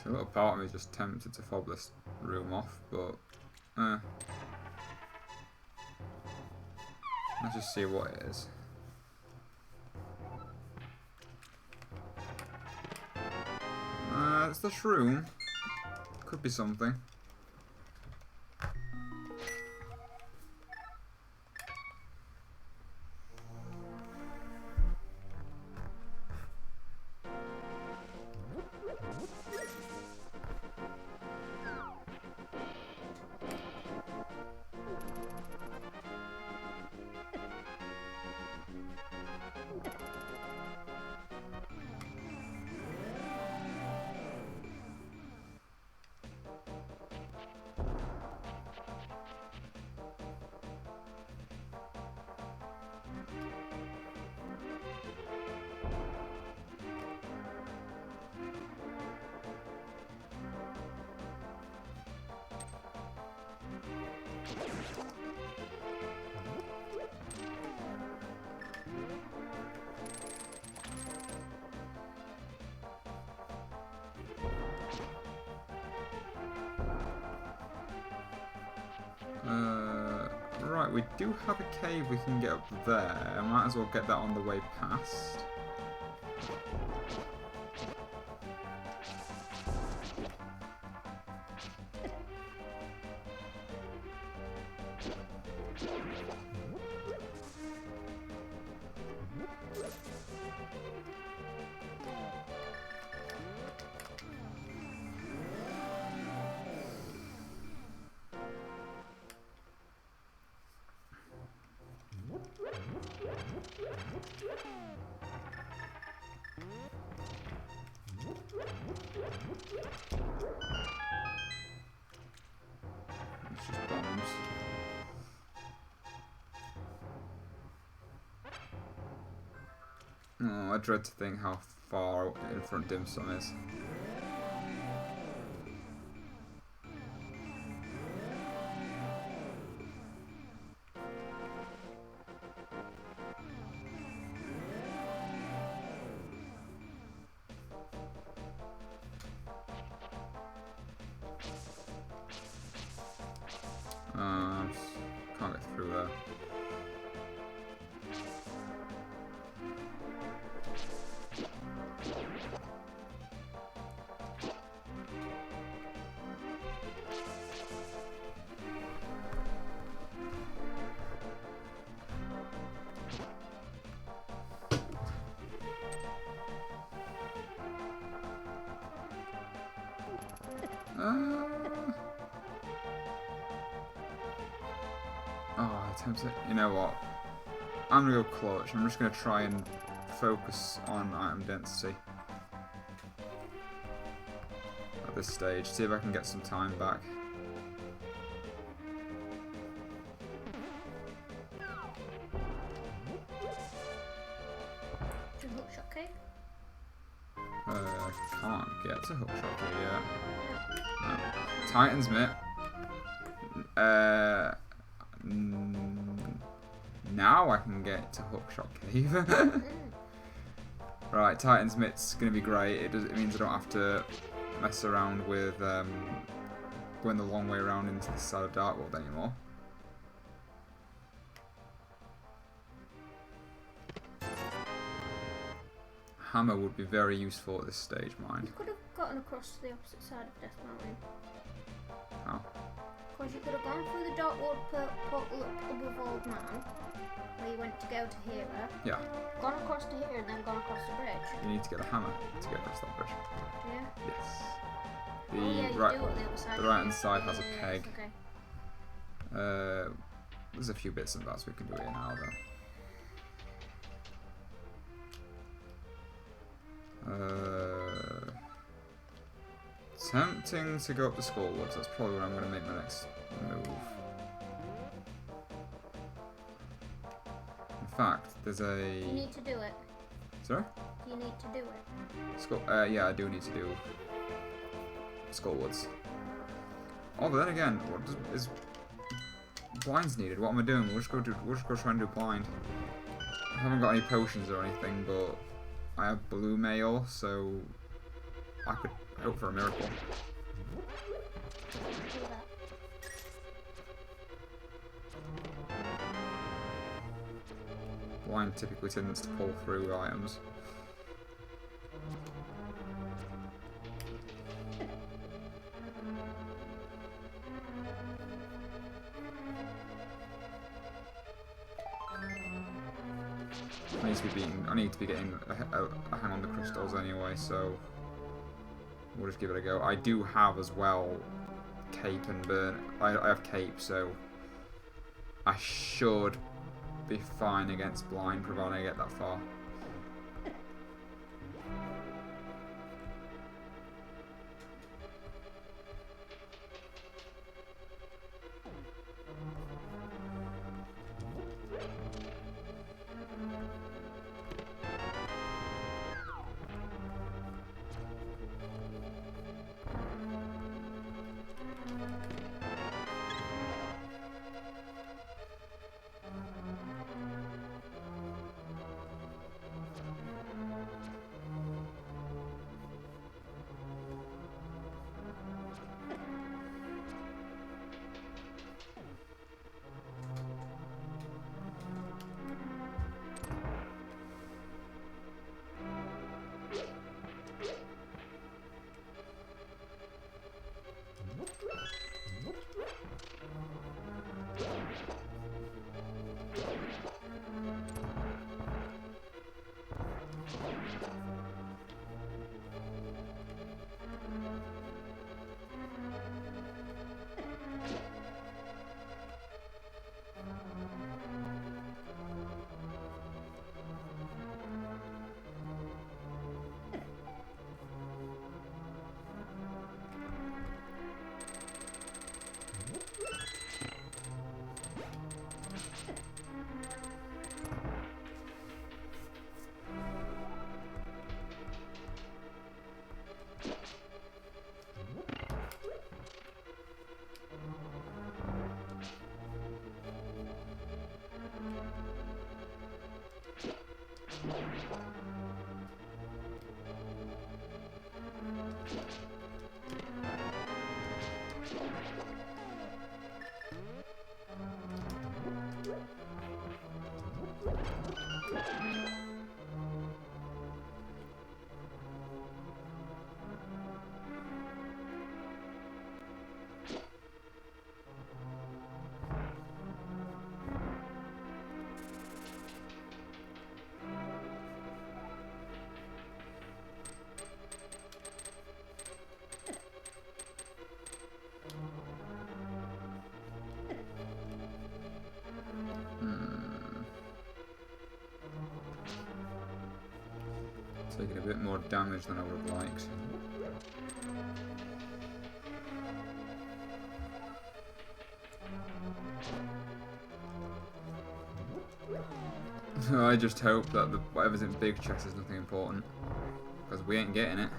So a little part of me is just tempted to fob this room off, but let's just see what it is. It's the shroom. Could be something. We do have a cave we can get up there. I might as well get that on the way past. It's just bombs. Oh, I dread to think how far in front Dim Sum is. Can't get through there. Oh, attempts it. You know what? I'm gonna go clutch. I'm just gonna try and focus on item density at this stage. See if I can get some time back. Hookshot cave? Can't get to hookshot cave yet. No. Titan's Mitt. Now I can get to Hookshot Cave. Right, Titan's Mitt's gonna be great. It means I don't have to mess around with going the long way around into the side of Dark World anymore. Hammer would be very useful at this stage, mind. You could have gotten across to the opposite side of Death Mountain. How? Because you could have gone through the Dark World portal up above Old Man, where you went to go to Hera. Yeah. Gone across to here and then gone across the bridge. You need to get a hammer to get across that bridge. Yeah. Yes. The Oh, yeah, you right, do on the other side. the don't right you? hand side has a Yes, peg. Okay. There's a few bits and bats we can do here now, though. Tempting to go up the Skullwoods. That's probably where I'm going to make my next move. In fact, there's a... You need to do it. Sorry? You need to do it. Yeah, I do need to do Skullwoods. Oh, but then again, is blinds needed? What am I doing? We'll just go try and do blind. I haven't got any potions or anything, but I have blue mail, so I could hope for a miracle. Do that. Blind typically tends to pull through items. I need to be getting a hang on the crystals anyway, so we'll just give it a go. I do have as well cape and burn. I have cape, so I should be fine against blind, provided I get that far. Taking a bit more damage than I would have liked. I just hope that whatever's in big chest is nothing important, because we ain't getting it.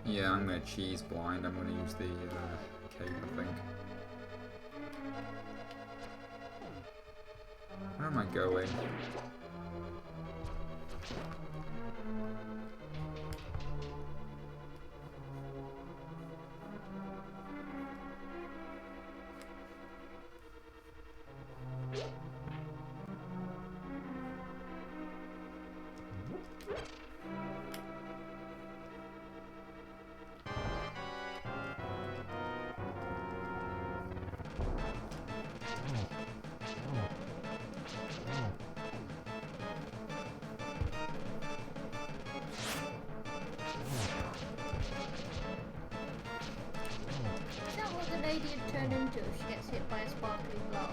Yeah, I'm going to cheese blind. I'm going to use the cape, I think. Where am I going? Turn into if she gets hit by a sparkly blob?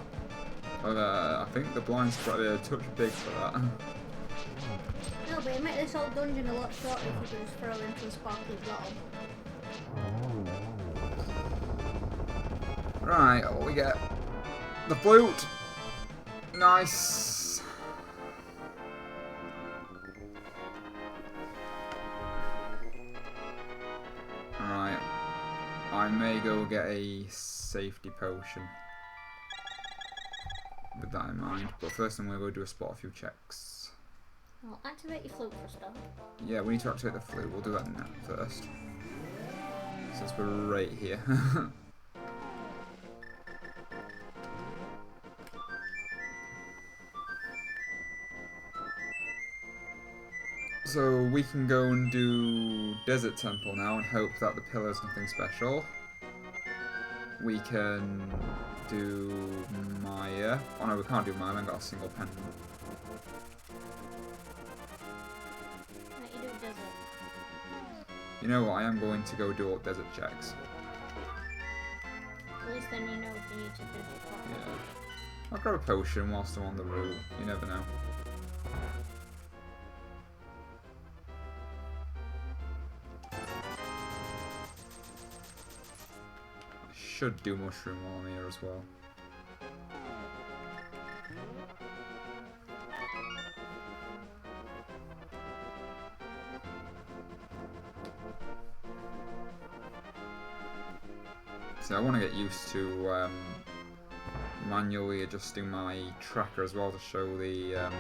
I think the blind's probably a touch big for that. No, but it makes this whole dungeon a lot shorter if you can just throw into a sparkly blob. Right, what we get? The flute! Nice! Alright. I may go get a safety potion with that in mind, but first I'm going to go do a spot a few checks. Well, activate your flute for a start. Yeah, we need to activate the flute. We'll do that now first, since we're right here. So we can go and do Desert Temple now and hope that the pillar's nothing special. We can do Maya. Oh no, we can't do Maya, I haven't got a single pendant. Right, you do desert. You know what, I am going to go do all desert checks. At least then you know if you need to finish it properly. Yeah. I'll grab a potion whilst I'm on the route, you never know. Should do mushroom while I'm here as well. See, I want to get used to manually adjusting my tracker as well to show the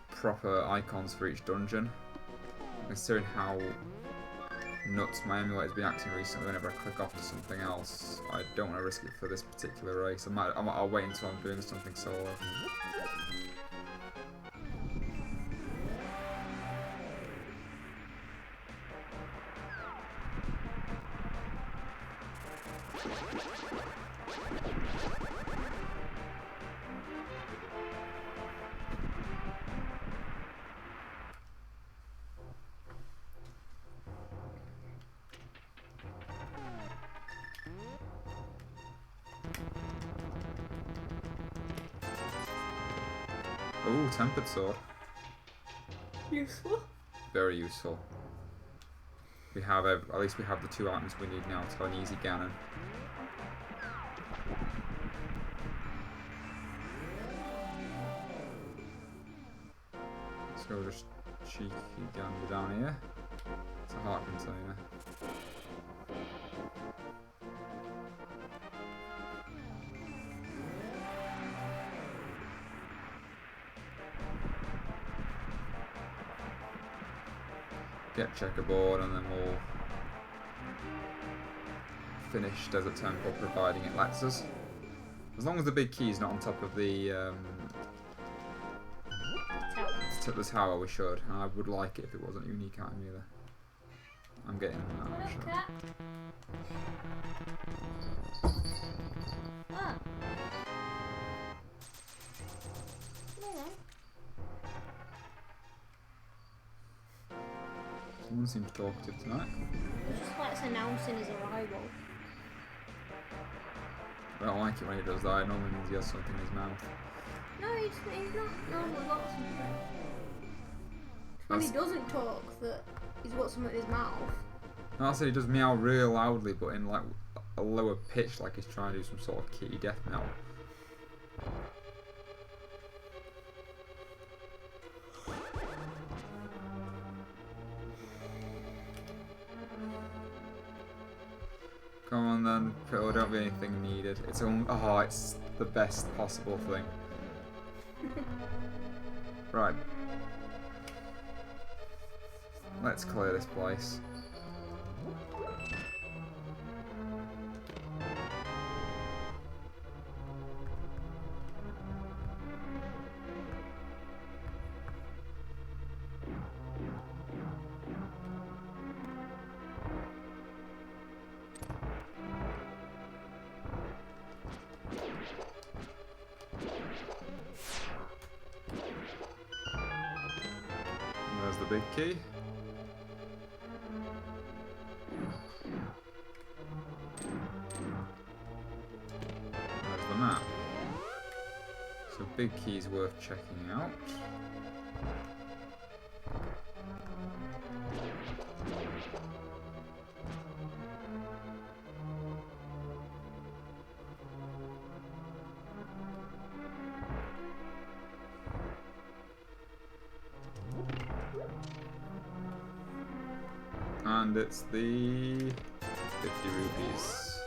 proper icons for each dungeon. Considering how nuts my emulator's been acting recently whenever I click off to something else, I don't want to risk it for this particular race. I'll wait until I'm doing something solo. Ooh, tempered sword. Useful. Very useful. We have at least we have the 2 items we need now to have an easy Ganon. Let's go just cheeky gander down here. It's a heart container. Get checkerboard and then we'll finish Desert Temple providing it lets us. As long as the big key's not on top of the tower we should. And I would like it if it wasn't a unique item either. I'm getting that. What up, Sure. cat? Ah. Hello. Someone seems talkative tonight. He just likes announcing his arrival. I don't like it when he does that. It normally means he has something in his mouth. No, he's not normally got something. It's when he doesn't talk that he's got something in his mouth. No, I said he does meow real loudly, but in like a lower pitch, like he's trying to do some sort of kitty death meow. Come on then, Phil, don't be anything needed. It's it's the best possible thing. Right. Let's clear this place. There's the big key. There's the map. So big key's worth checking out. And it's the 50 rupees.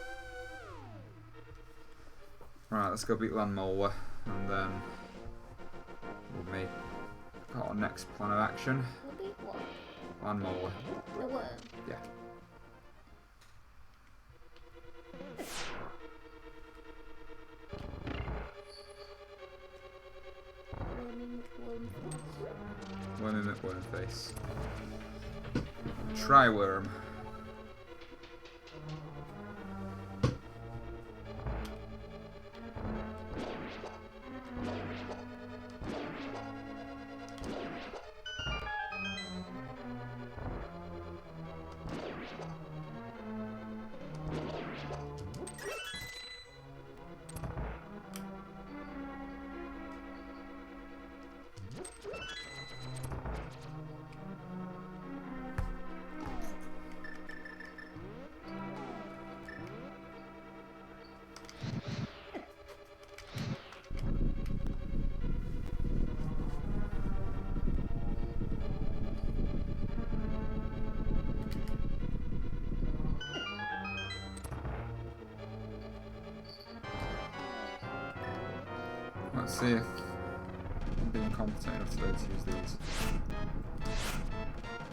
Right, let's go beat Landmola, and then we'll make our next plan of action. We'll beat what? Landmola. The worm. Yeah. Worming McWormface. Try-worm. Let's see if I'm being competent enough today to use these.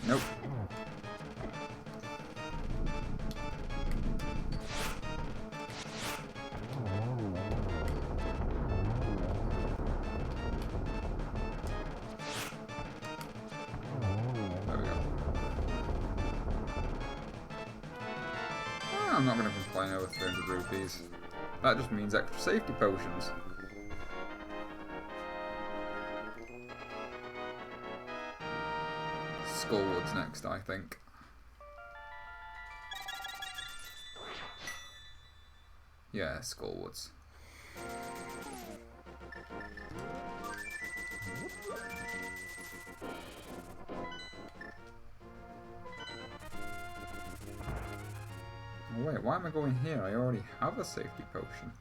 Nope. There we go. I'm not going to complain over 300 rupees. That just means extra safety potions. Skullwoods next, I think. Yeah, Skullwoods. Oh, wait, why am I going here? I already have a safety potion.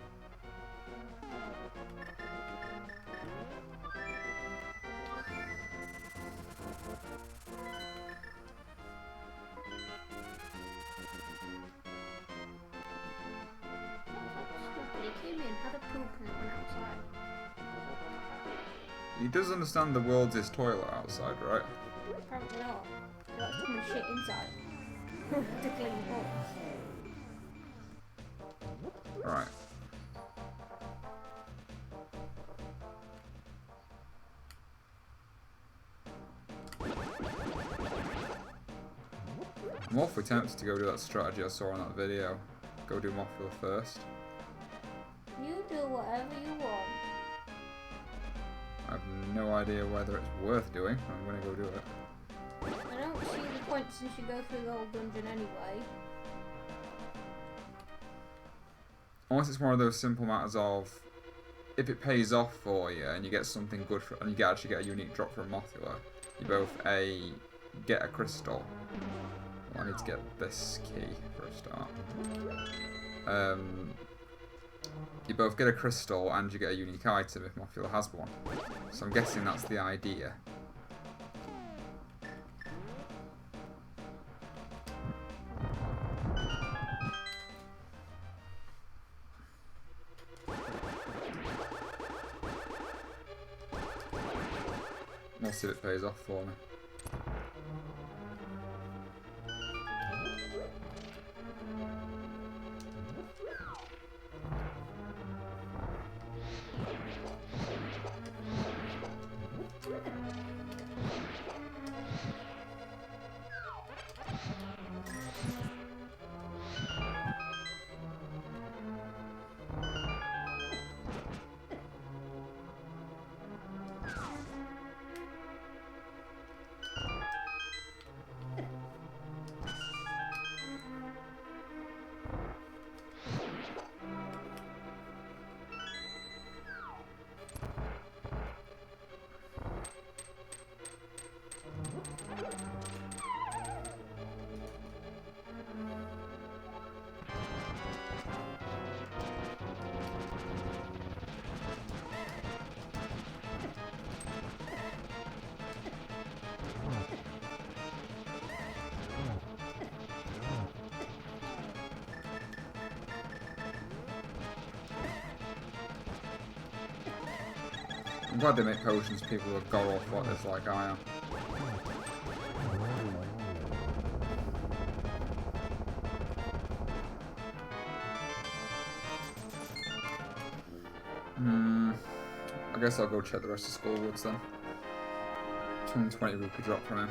He does understand the world's his toilet outside, right? Apparently not. So that's coming shit inside. To clean balls. Right. I'm awfully tempted to go do that strategy I saw in that video. Go do Mothula first. You do whatever you want. I have no idea whether it's worth doing. I'm gonna go do it. I don't see the point since you go through the whole dungeon anyway. Unless it's one of those simple matters of, if it pays off for you and you get something good for, and you actually get a unique drop from Mothula, you both get a crystal. Well, I need to get this key for a start. You both get a crystal and you get a unique item if Mothula has one. So I'm guessing that's the idea. We'll see if it pays off for me. I'm glad they make potions people who are god awful at this like I am. I guess I'll go check the rest of Skullwoods then. 220 rupee drop from him.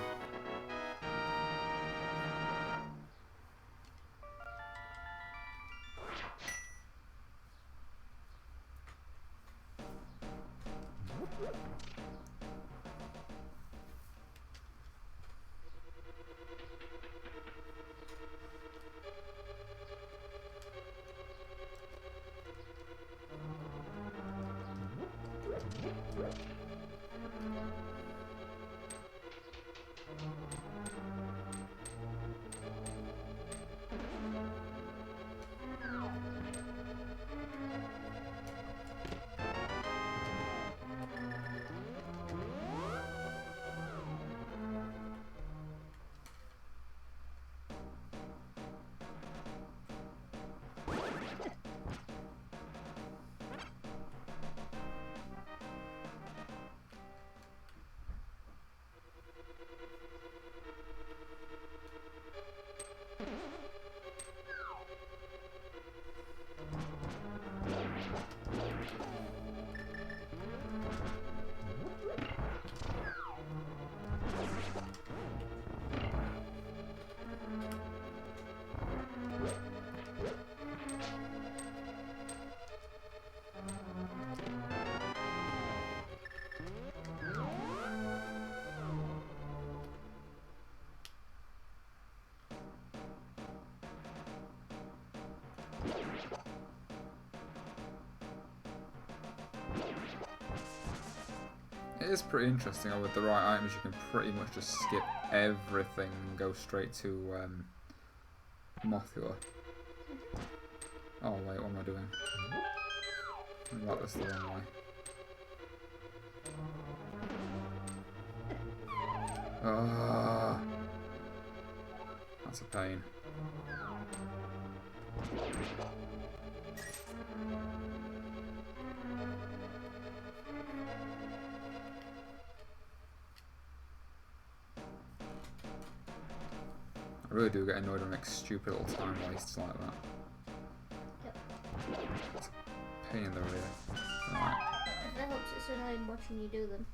It is pretty interesting how with the right items you can pretty much just skip everything and go straight to Mothula. Oh wait, what am I doing? I got this the wrong way. Ah, that's a pain. I really do get annoyed when I make stupid little time wastes like that. Yep. It's a pain in the rear. Right. If that helps, it's annoying watching you do them.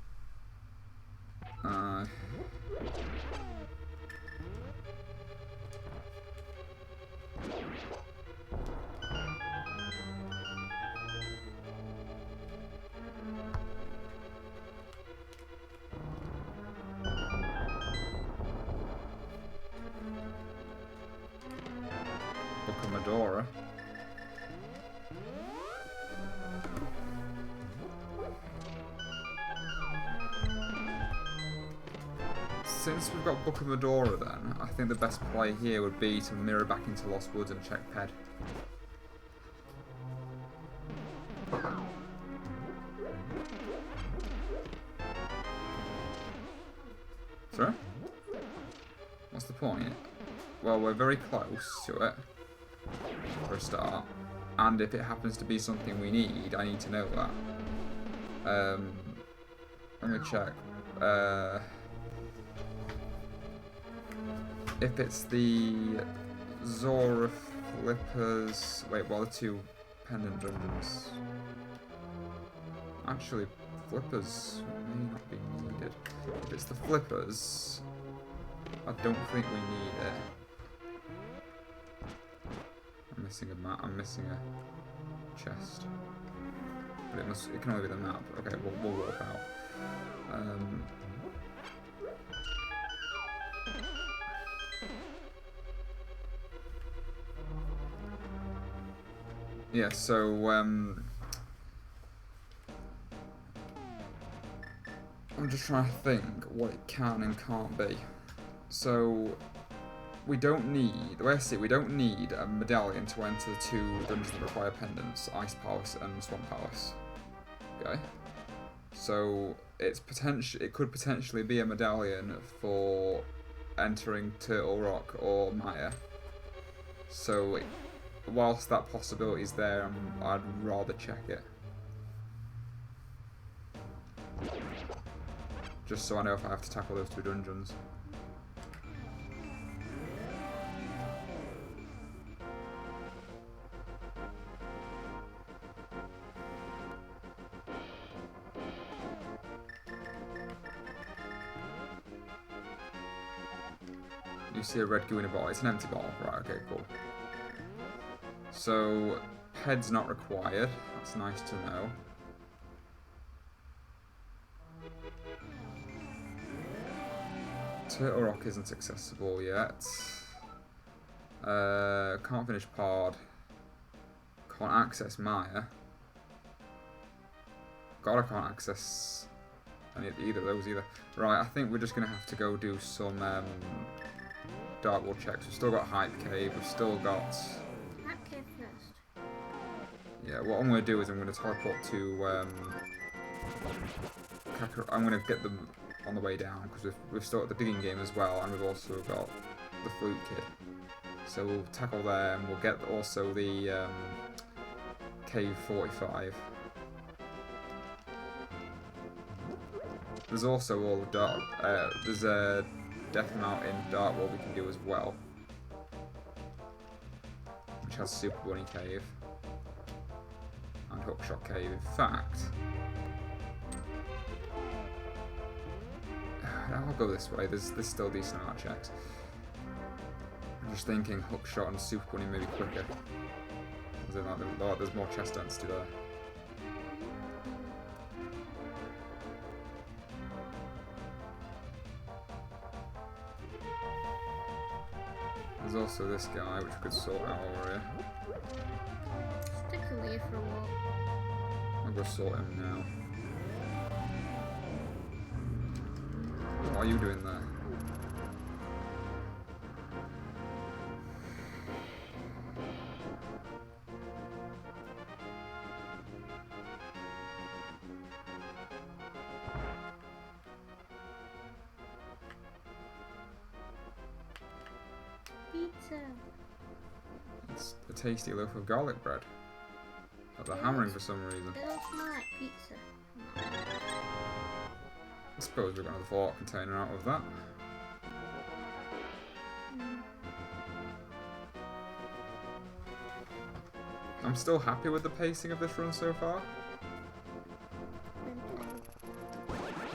Book of Medora. Since we've got Book of Medora then, I think the best play here would be to mirror back into Lost Woods and check Ped. Sorry? What's the point? Well, we're very close to it, for a start, and if it happens to be something we need, I need to know that. Let me check. If it's the Zora Flippers... Wait, what are the two pendant dungeons? Actually, Flippers may not be needed. If it's the Flippers, I don't think we need it. I'm missing a map. I'm missing a chest. But it can only be the map. Okay, we'll walk out. Yeah, so I'm just trying to think what it can and can't be. So we don't need, the way I see it, we don't need a medallion to enter the two dungeons that require pendants, Ice Palace and Swamp Palace. Okay. So it could potentially be a medallion for entering Turtle Rock or Maya. So whilst that possibility is there, I'd rather check it. Just so I know if I have to tackle those two dungeons. You see a red goo in a ball. It's an empty ball. Right, okay, cool. So, head's not required. That's nice to know. Turtle Rock isn't accessible yet. Can't finish Pod. Can't access Maya. God, I can't access either of those either. Right, I think we're just going to have to go do some Dark World checks. We've still got Hype Cave. We've still got... Hype Cave first. Yeah, what I'm going to do is I'm going to teleport to... I'm going to get them on the way down, because we've still got the digging game as well, and we've also got the flute kid. So we'll tackle them. We'll get also the Cave 45. There's also all the dark. There's a Death Mountain Dark World we can do as well, which has Super Bunny Cave and Hookshot Cave. In fact, I'll go this way. There's still a decent amount of checks. I'm just thinking Hookshot and Super Bunny maybe quicker. There's more chest density there. There's also this guy, which we could sort out over here. Stick away for a while. I'll go sort him now. What are you doing there? Pizza. It's a tasty loaf of garlic bread. But they're hammering for some reason. It looks more like pizza. I suppose we're going to have the Fallout container out of that. I'm still happy with the pacing of this run so far.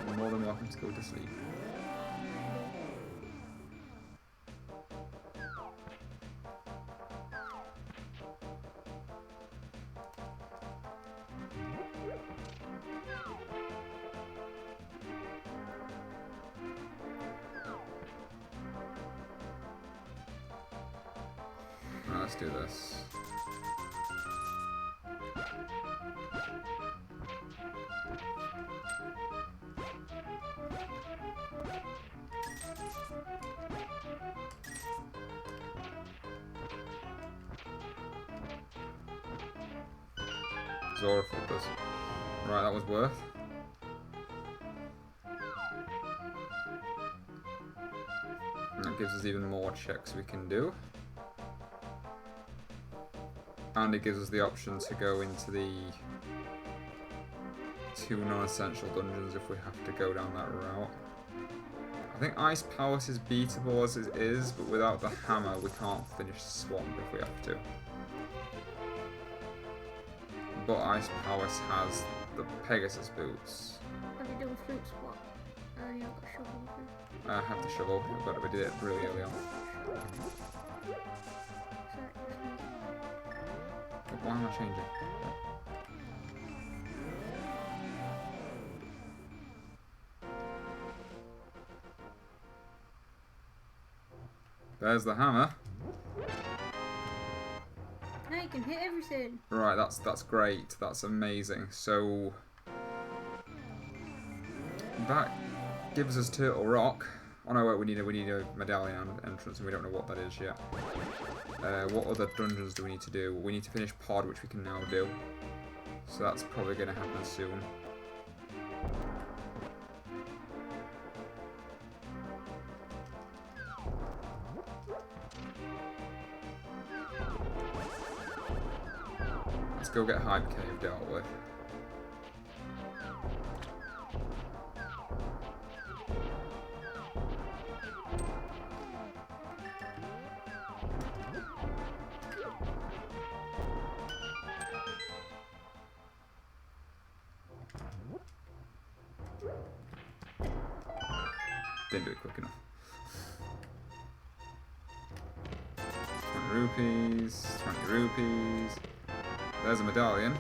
You're more than welcome to go to sleep. let's do this. Zora flippers. Right, that was worth. And that gives us even more checks we can do. And it gives us the option to go into the 2 non-essential dungeons if we have to go down that route. I think Ice Palace is beatable as it is, but without the hammer we can't finish Swamp if we have to. But Ice Palace has the Pegasus boots. Have you done fruit spot? You got shovel. I have the shovel, but we did it really early on. Why am I changing? There's the hammer. Now you can hit everything. Right, that's great. That's amazing. So that gives us Turtle Rock. Oh no, wait, we need a medallion entrance, and we don't know what that is yet. What other dungeons do we need to do? We need to finish Pod, which we can now do. So that's probably going to happen soon. Let's go get Hype Cave dealt with. Didn't do it quick enough. 20 rupees, 20 rupees. There's a medallion.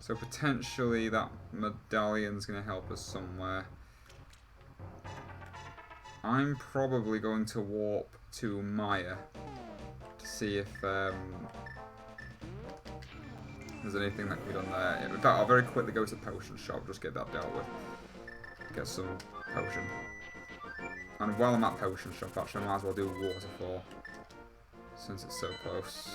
So potentially that medallion's going to help us somewhere. I'm probably going to warp to Maya to see if there's anything that can be done there. In fact, I'll very quickly go to the potion shop, just get that dealt with. Get some potion. And while I'm at potion shop, actually, I might as well do waterfall, since it's so close.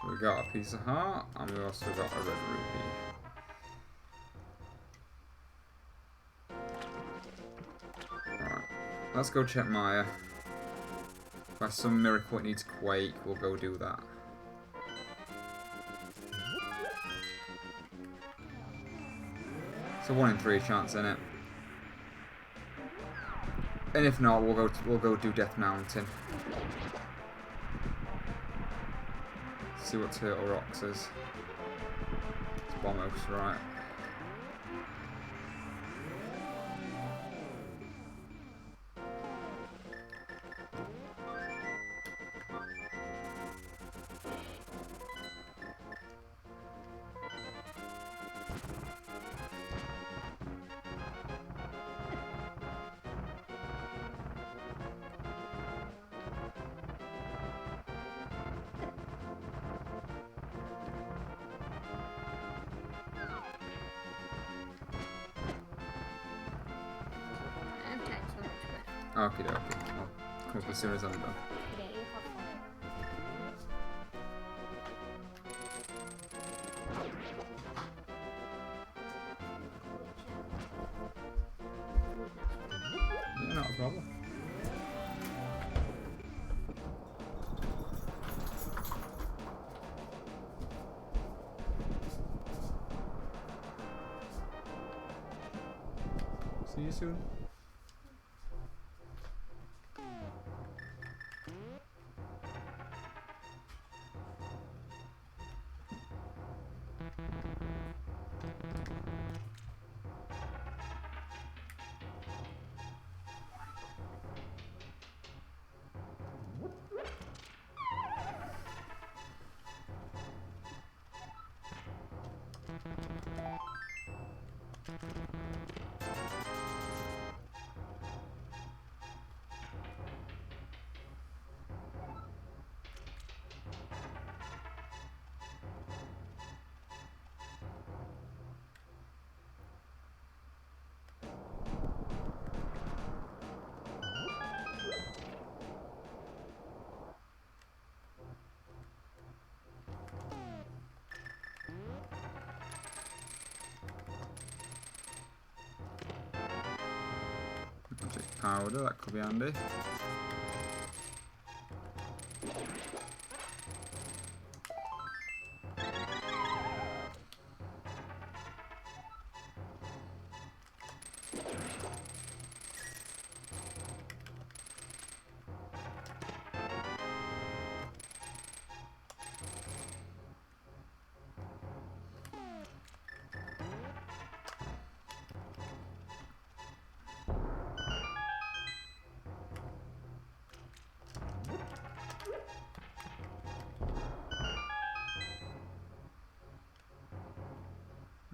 So we got a piece of heart, and we also got a red rupee. Alright, let's go check Maya. If by some miracle it needs Quake, we'll go do that. It's a 1 in 3 chance, isn't it? And if not, we'll go do Death Mountain. See what Turtle Rocks is. It's Bombos, right. Okie dokie. I'll come up as soon as I'm done. Yeah, you have fun. Yeah, not a problem. See you soon. Magic powder, that could be handy.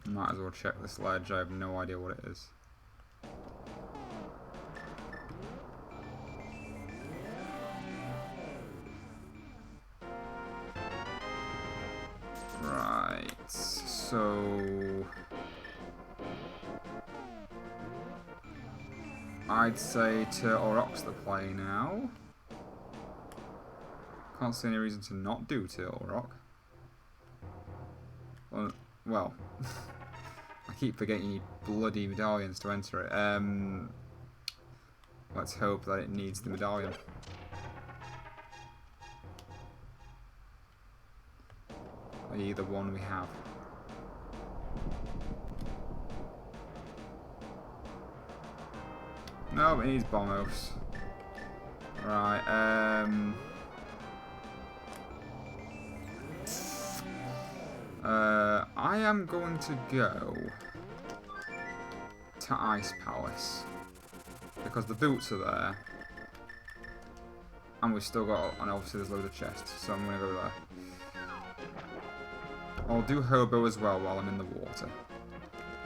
Might as well check this ledge, I have no idea what it is. Right, so I'd say Turtle Rock's the play now. Can't see any reason to not do Turtle Rock. Well, I keep forgetting you need bloody medallions to enter it. Let's hope that it needs the medallion. Either one we have. No, it needs Bombos. Right, I am going to go to Ice Palace because the boots are there and we've still got, and obviously there's loads of chests, so I'm going to go there. I'll do Hobo as well while I'm in the water.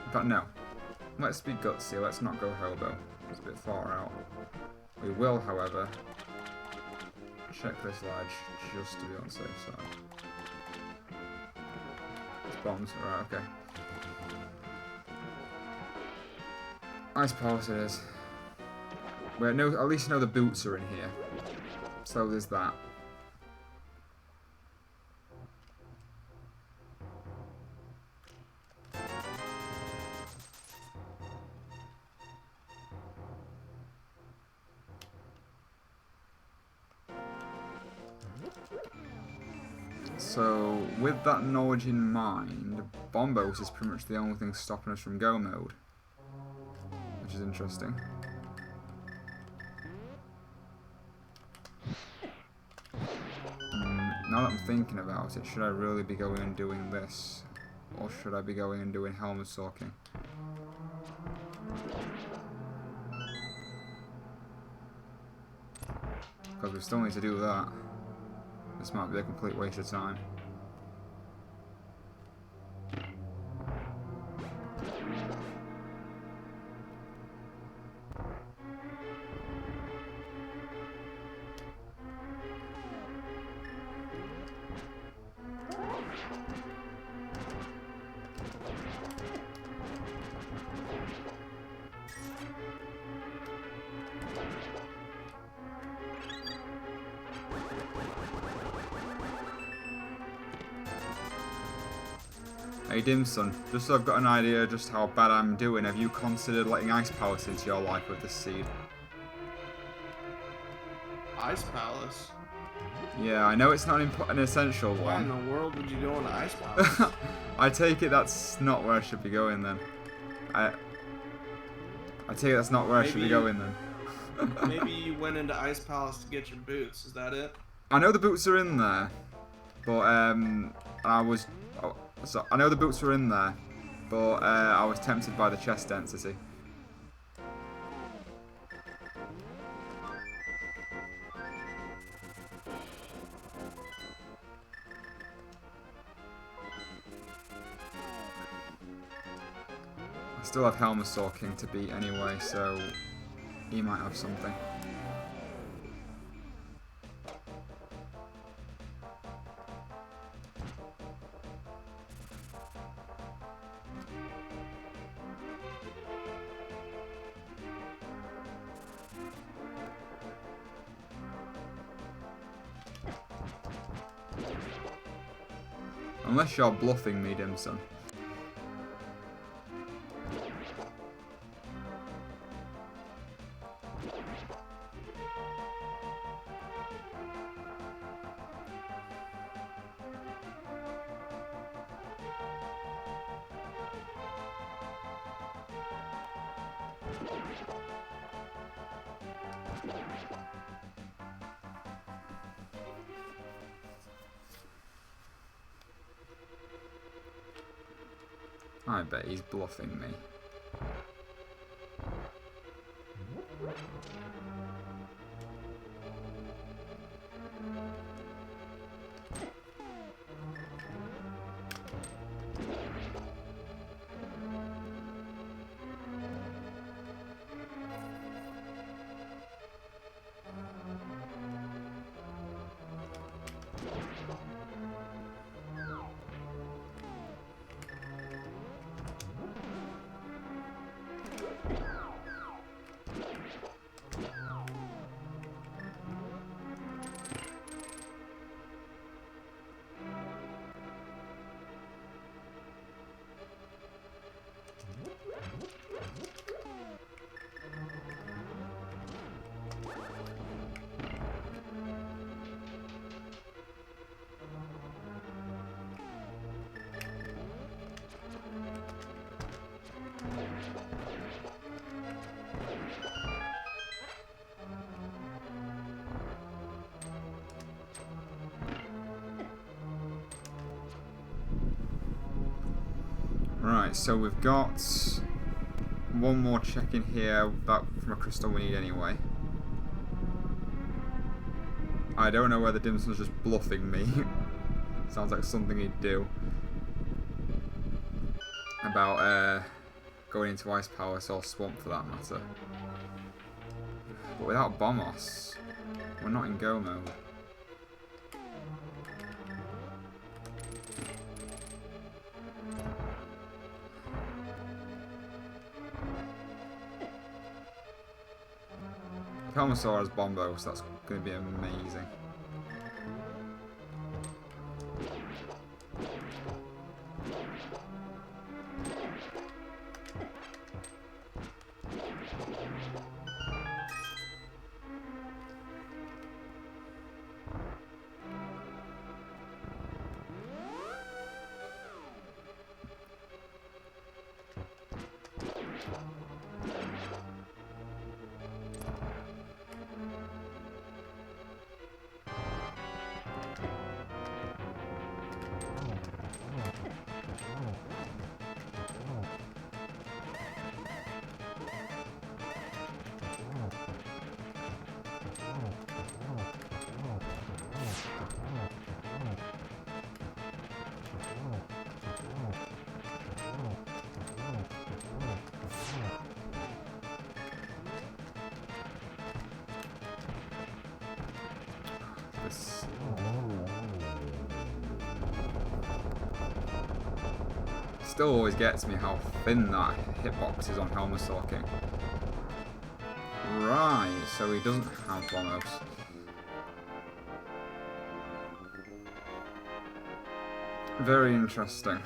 In fact, no. Let's be gutsy, let's not go Hobo. It's a bit far out. We will, however, check this ledge just to be on the safe side. Bombs, right, okay. Ice Palace it is. Wait, no, at least know the boots are in here. So there's that. So, with that knowledge in mind, Bombos is pretty much the only thing stopping us from go mode. Which is interesting. Now that I'm thinking about it, should I really be going and doing this? Or should I be going and doing helmet soaking? Because we still need to do that. This might be a complete waste of time. Hey Dimson, just so I've got an idea just how bad I'm doing, have you considered letting Ice Palace into your life with this seed? Ice Palace? Yeah, I know it's not an essential one. Why in the world would you go into Ice Palace? I take it that's not where I should be going then. I take it that's not where I should be going then. Maybe you went into Ice Palace to get your boots. Is that it? I know the boots are in there, but I know the boots were in there, but I was tempted by the chest density. I still have Helmasaur King to beat anyway, so he might have something. Unless you're bluffing me, Dimson. I bet he's bluffing me. Right, so we've got one more check in here that from a crystal we need anyway. I don't know whether Dimson's just bluffing me. Sounds like something he'd do. About going into Ice Palace or Swamp for that matter. But without Bombos, we're not in go mode. If Helmasaur has Bombos, that's going to be amazing. This still always gets me how thin that hitbox is on Helmasaur King. Right, so he doesn't have Bombos. Very interesting.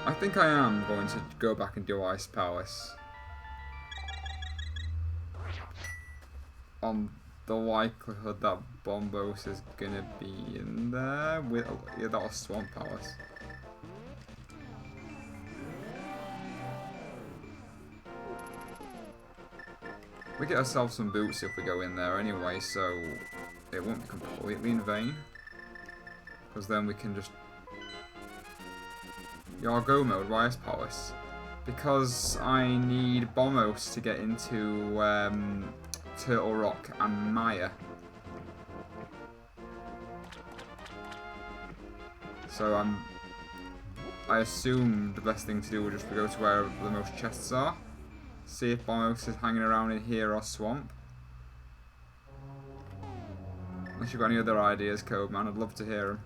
I think I am going to go back and do Ice Palace. On the likelihood that Bombos is gonna be in there with that Swamp Palace. We get ourselves some boots if we go in there anyway, so it won't be completely in vain. Because then we can just... Your go mode, why is Police? Because I need Bombos to get into Turtle Rock and Maya. So I assume the best thing to do would just be go to where the most chests are. See if Bombos is hanging around in here or Swamp. Unless you've got any other ideas, Code Man, I'd love to hear them.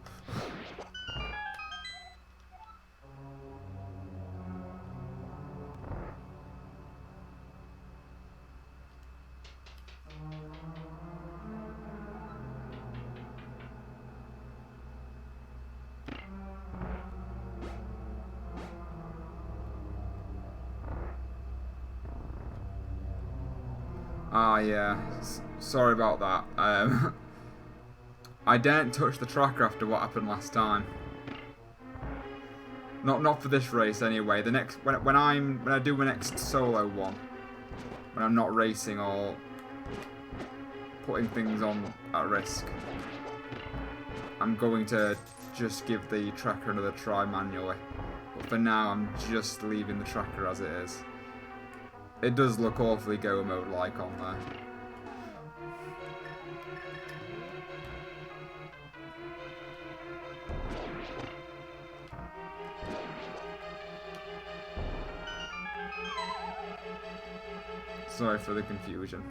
Ah, yeah. Sorry about that. I daren't touch the tracker after what happened last time. Not for this race anyway. The next when I do my next solo one, when I'm not racing or putting things on at risk, I'm going to just give the tracker another try manually. But for now, I'm just leaving the tracker as it is. It does look awfully go mode like on there. Sorry for the confusion.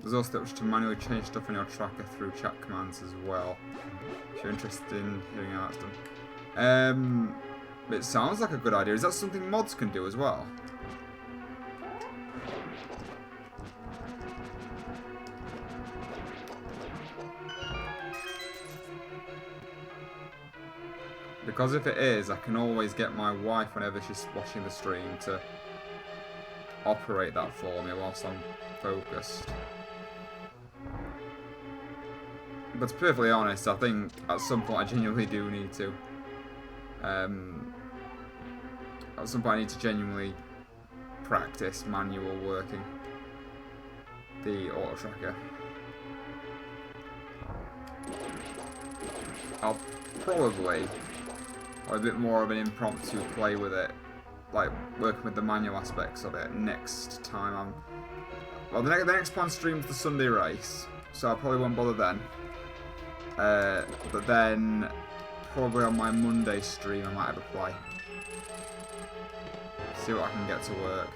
There's also the option to manually change stuff on your tracker through chat commands as well, if you're interested in hearing how that's done. It sounds like a good idea. Is that something mods can do as well? Because if it is, I can always get my wife whenever she's watching the stream to operate that for me whilst I'm focused. But to be perfectly honest, I think at some point I genuinely do need to. At some point I need to genuinely practice manual working the auto tracker. I'll probably have a bit more of an impromptu play with it, like working with the manual aspects of it next time well, the next planned stream is the Sunday race, so I probably won't bother then. But then, probably on my Monday stream, I might have a play. See what I can get to work.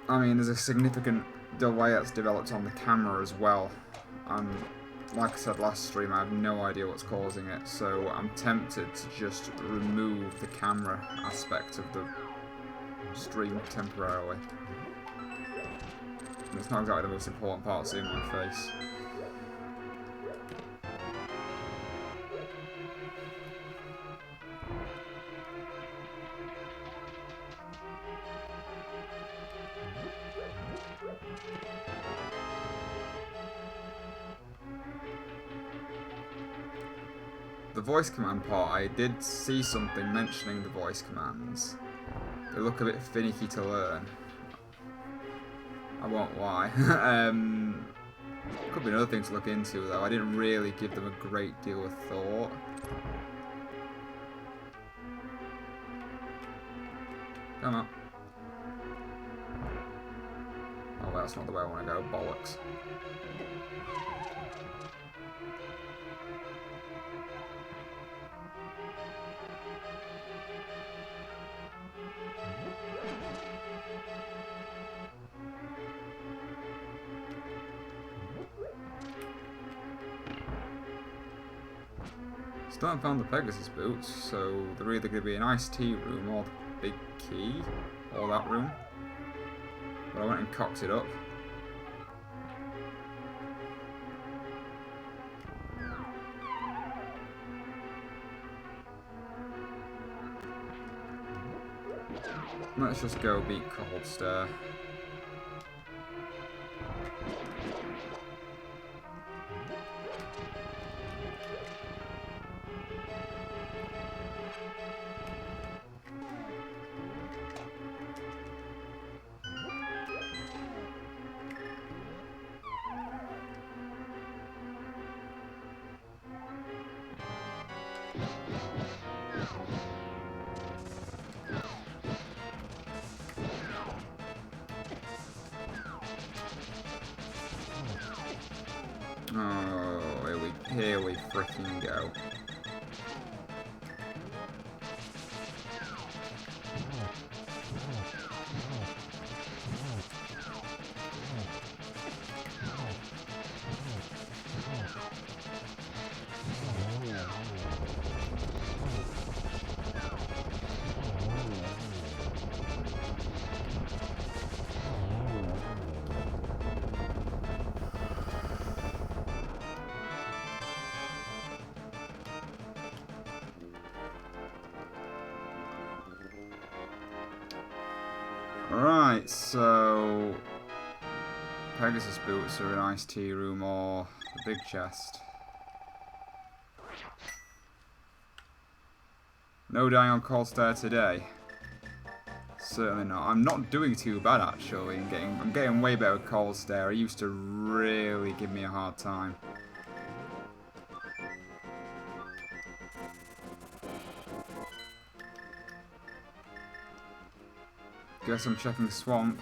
I mean, there's a significant delay that's developed on the camera as well. And like I said last stream, I have no idea what's causing it, so I'm tempted to just remove the camera aspect of the stream temporarily. And it's not exactly the most important part, seeing my face. The voice command part, I did see something mentioning the voice commands. They look a bit finicky to learn. I won't lie. Could be another thing to look into though. I didn't really give them a great deal of thought. Come on. Oh well. that's not the way I want to go. Bollocks. Still haven't found the Pegasus boots, so they're either going to be an iced tea room or the big key, or that room. But I went and cocked it up. Let's just go beat Cold Stare. Oh, here we frickin' go. Right, so Pegasus boots are an iced tea room or the big chest. No dying on Cold Stare today. Certainly not. I'm not doing too bad actually. I'm getting way better with Cold Stare. It used to really give me a hard time. Guess I'm checking Swamp.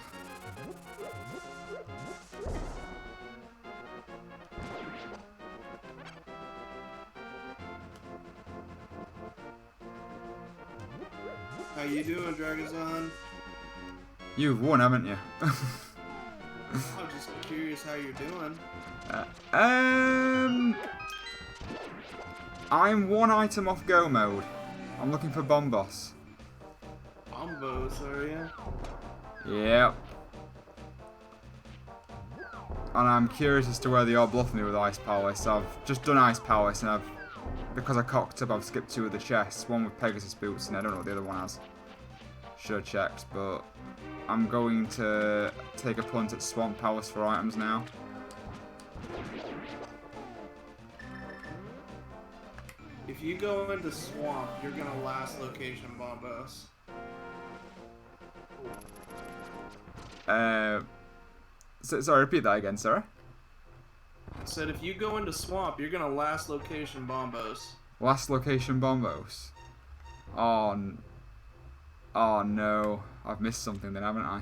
How you doing, Dragazon? You've won, haven't you? I'm just curious how you're doing. I'm one item off go mode. I'm looking for Bomb Boss. Bombos, are you? Yep. And I'm curious as to whether you're bluffing me with Ice Palace. I've just done Ice Palace and because I cocked up, I've skipped two of the chests. One with Pegasus boots and I don't know what the other one has. Should have checked, but I'm going to take a punt at Swamp Palace for items now. If you go into Swamp, you're gonna last location Bombos. Sorry, repeat that again, sorry. I said if you go into Swamp, you're gonna last location Bombos. Last location Bombos. Oh no, I've missed something then, haven't I?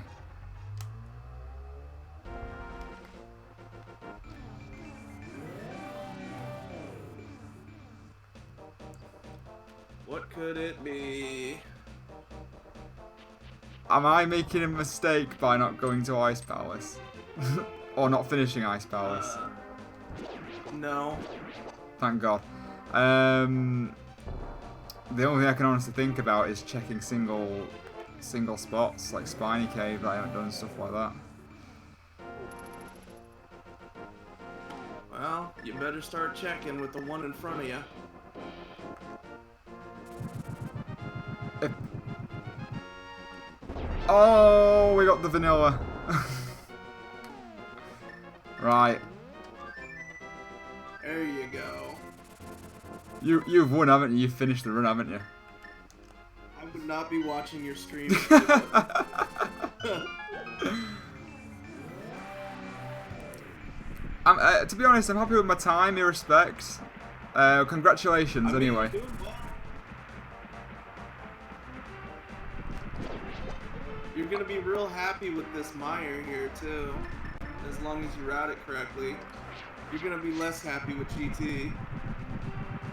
What could it be? Am I making a mistake by not going to Ice Palace? Or not finishing Ice Palace? No. Thank God. The only thing I can honestly think about is checking single spots, like Spiny Cave that I haven't done and stuff like that. Well, you better start checking with the one in front of you. Oh, we got the vanilla. Right. There you go. You've won, haven't you? You've finished the run, haven't you? I would not be watching your stream. To be honest, I'm happy with my time, irrespect. Congratulations, anyway. You're doing well. You're gonna be real happy with this mire here too. as long as you route it correctly. You're gonna be less happy with GT.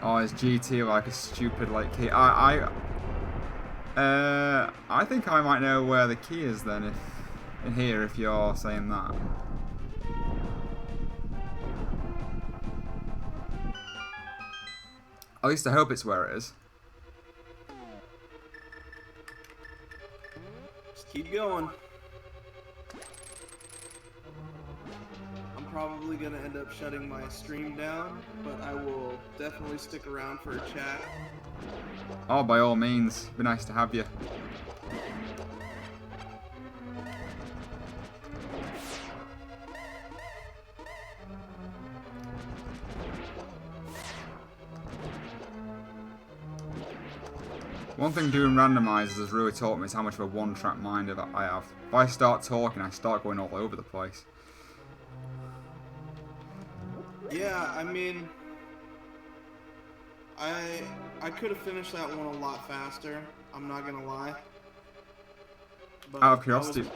Oh, is GT like a stupid like key? I think I might know where the key is then, if in here, if you're saying that. At least I hope it's where it is. Just keep going. I'm probably gonna end up shutting my stream down, but I will definitely stick around for a chat. Oh, by all means, be nice to have you. One thing doing randomizers has really taught me is how much of a one-track mind that I have. If I start talking, I start going all over the place. Yeah, I mean, I could have finished that one a lot faster. I'm not gonna lie. But Out of curiosity,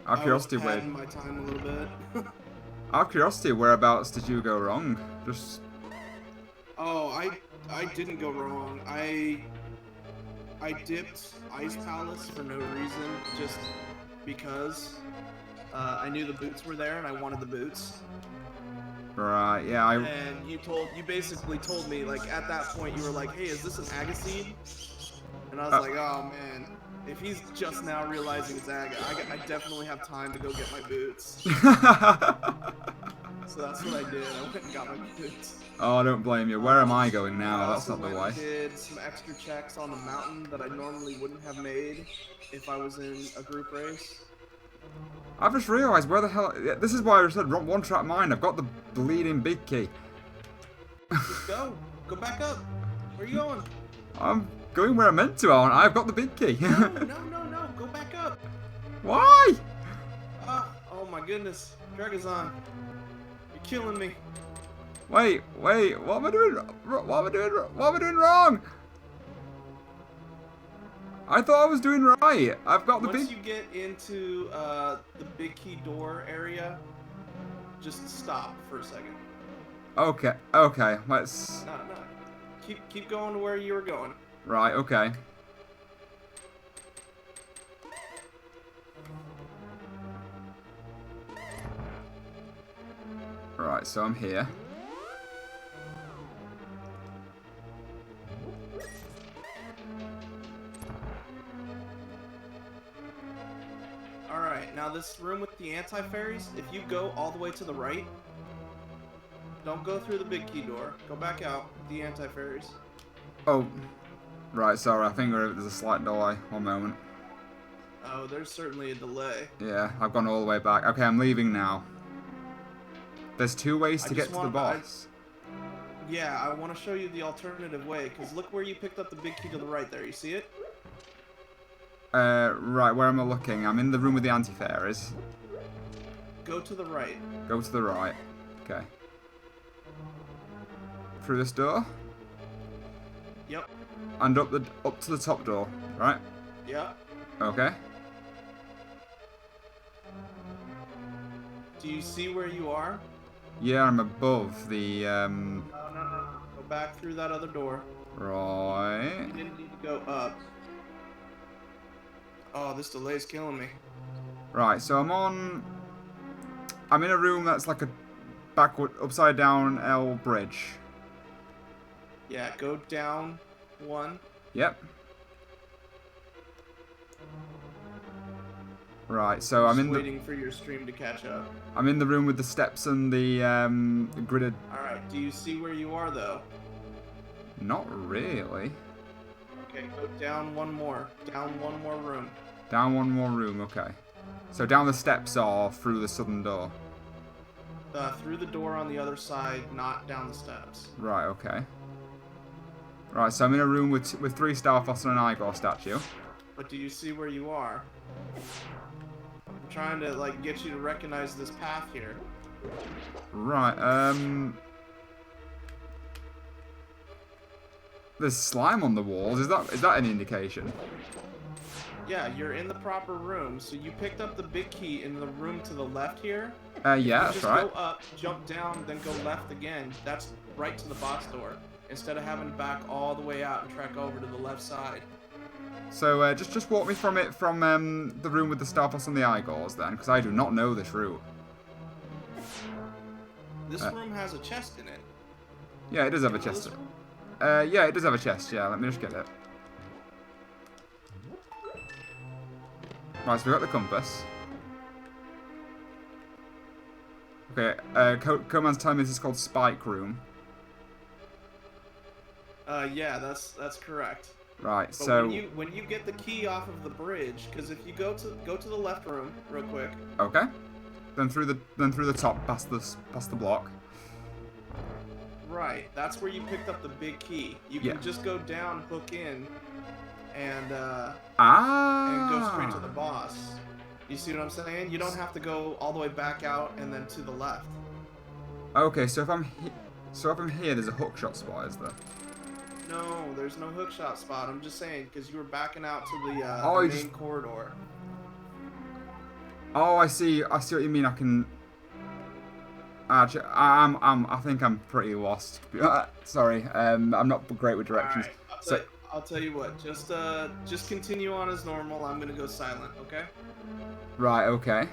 I was padding my time a little bit. Out of curiosity, whereabouts did you go wrong? Just. Oh, I didn't go wrong. I dipped Ice Palace for no reason, just because I knew the boots were there and I wanted the boots. Right, yeah, And you basically told me, like, at that point you were like, hey, is this an Agaseed? And I was like, oh man, if he's just now realizing it's Aga, I definitely have time to go get my boots. So that's what I did. I went and got my boots. Oh, I don't blame you. Where am I going now? That's not the way. I did some extra checks on the mountain that I normally wouldn't have made if I was in a group race. I've just realised where the hell. This is why I said one track mind. I've got the bleeding big key. Just go. Go back up. Where are you going? I'm going where I meant to, aren't I? I've got the big key. No. Go back up. Why? Oh my goodness. Dragazon. You're killing me. Wait. What am I doing? What am I doing wrong? I thought I was doing right. I've got the Once big. you get into the big key door area, just stop for a second. Okay. Let's. No. Keep going to where you were going. Right. Okay. Right. So I'm here. Alright, now this room with the anti-fairies, if you go all the way to the right, don't go through the big key door. Go back out with the anti-fairies. Oh. Right. Sorry. I think there's a slight delay. One moment. Oh, there's certainly a delay. Yeah. I've gone all the way back. Okay. I'm leaving now. There's two ways to get to the boss. Yeah, I want to show you the alternative way, because look where you picked up the big key to the right there. You see it? Right, where am I looking? I'm in the room with the anti-fairies. Go to the right. Go to the right. Okay. Through this door? Yep. And up to the top door, right? Yep. Okay. Do you see where you are? Yeah, I'm above the, No. Go back through that other door. Right. You didn't need to go up. Oh, this delay's killing me. Right, so I'm in a room that's like a backward, upside down L bridge. Yeah, go down one. Yep. Right, so I'm in waiting for your stream to catch up. I'm in the room with the steps and the gridded. Alright, do you see where you are though? Not really. Okay, go down one more. Down one more room. Down one more room, okay. So down the steps or through the southern door? Through the door on the other side, not down the steps. Right, okay. Right, so I'm in a room with 3 Starfoss and an Igor statue. But do you see where you are? I'm trying to, like, get you to recognize this path here. Right, there's slime on the walls. Is that any indication? Yeah, you're in the proper room. So you picked up the big key in the room to the left here. Yeah, You that's just right. go up, jump down, then go left again. That's right to the boss door. Instead of having to back all the way out and trek over to the left side. So just walk me from the room with the Star Plus and the Igors then, because I do not know this route. This room has a chest in it. Yeah, it does have a chest. Yeah, it does have a chest. Yeah, let me just get it. Right, so we got the compass. Okay, Coman's telling me this is called Spike Room. Yeah, that's correct. Right, But so when you get the key off of the bridge, because if you go to the left room real quick. okay, then through the top, past the block. Right, that's where you picked up the big key. You can just go down, hook in, and go straight to the boss. You see what I'm saying? You don't have to go all the way back out and then to the left. Okay, so if I'm here, there's a hookshot spot, is there? No, there's no hookshot spot. I'm just saying because you were backing out to the main corridor. Oh, I see. I see what you mean. I can. Actually, I think I'm pretty lost. Sorry, I'm not great with directions. All right, I'll tell you what. Just continue on as normal. I'm gonna go silent. Okay. Right. Okay.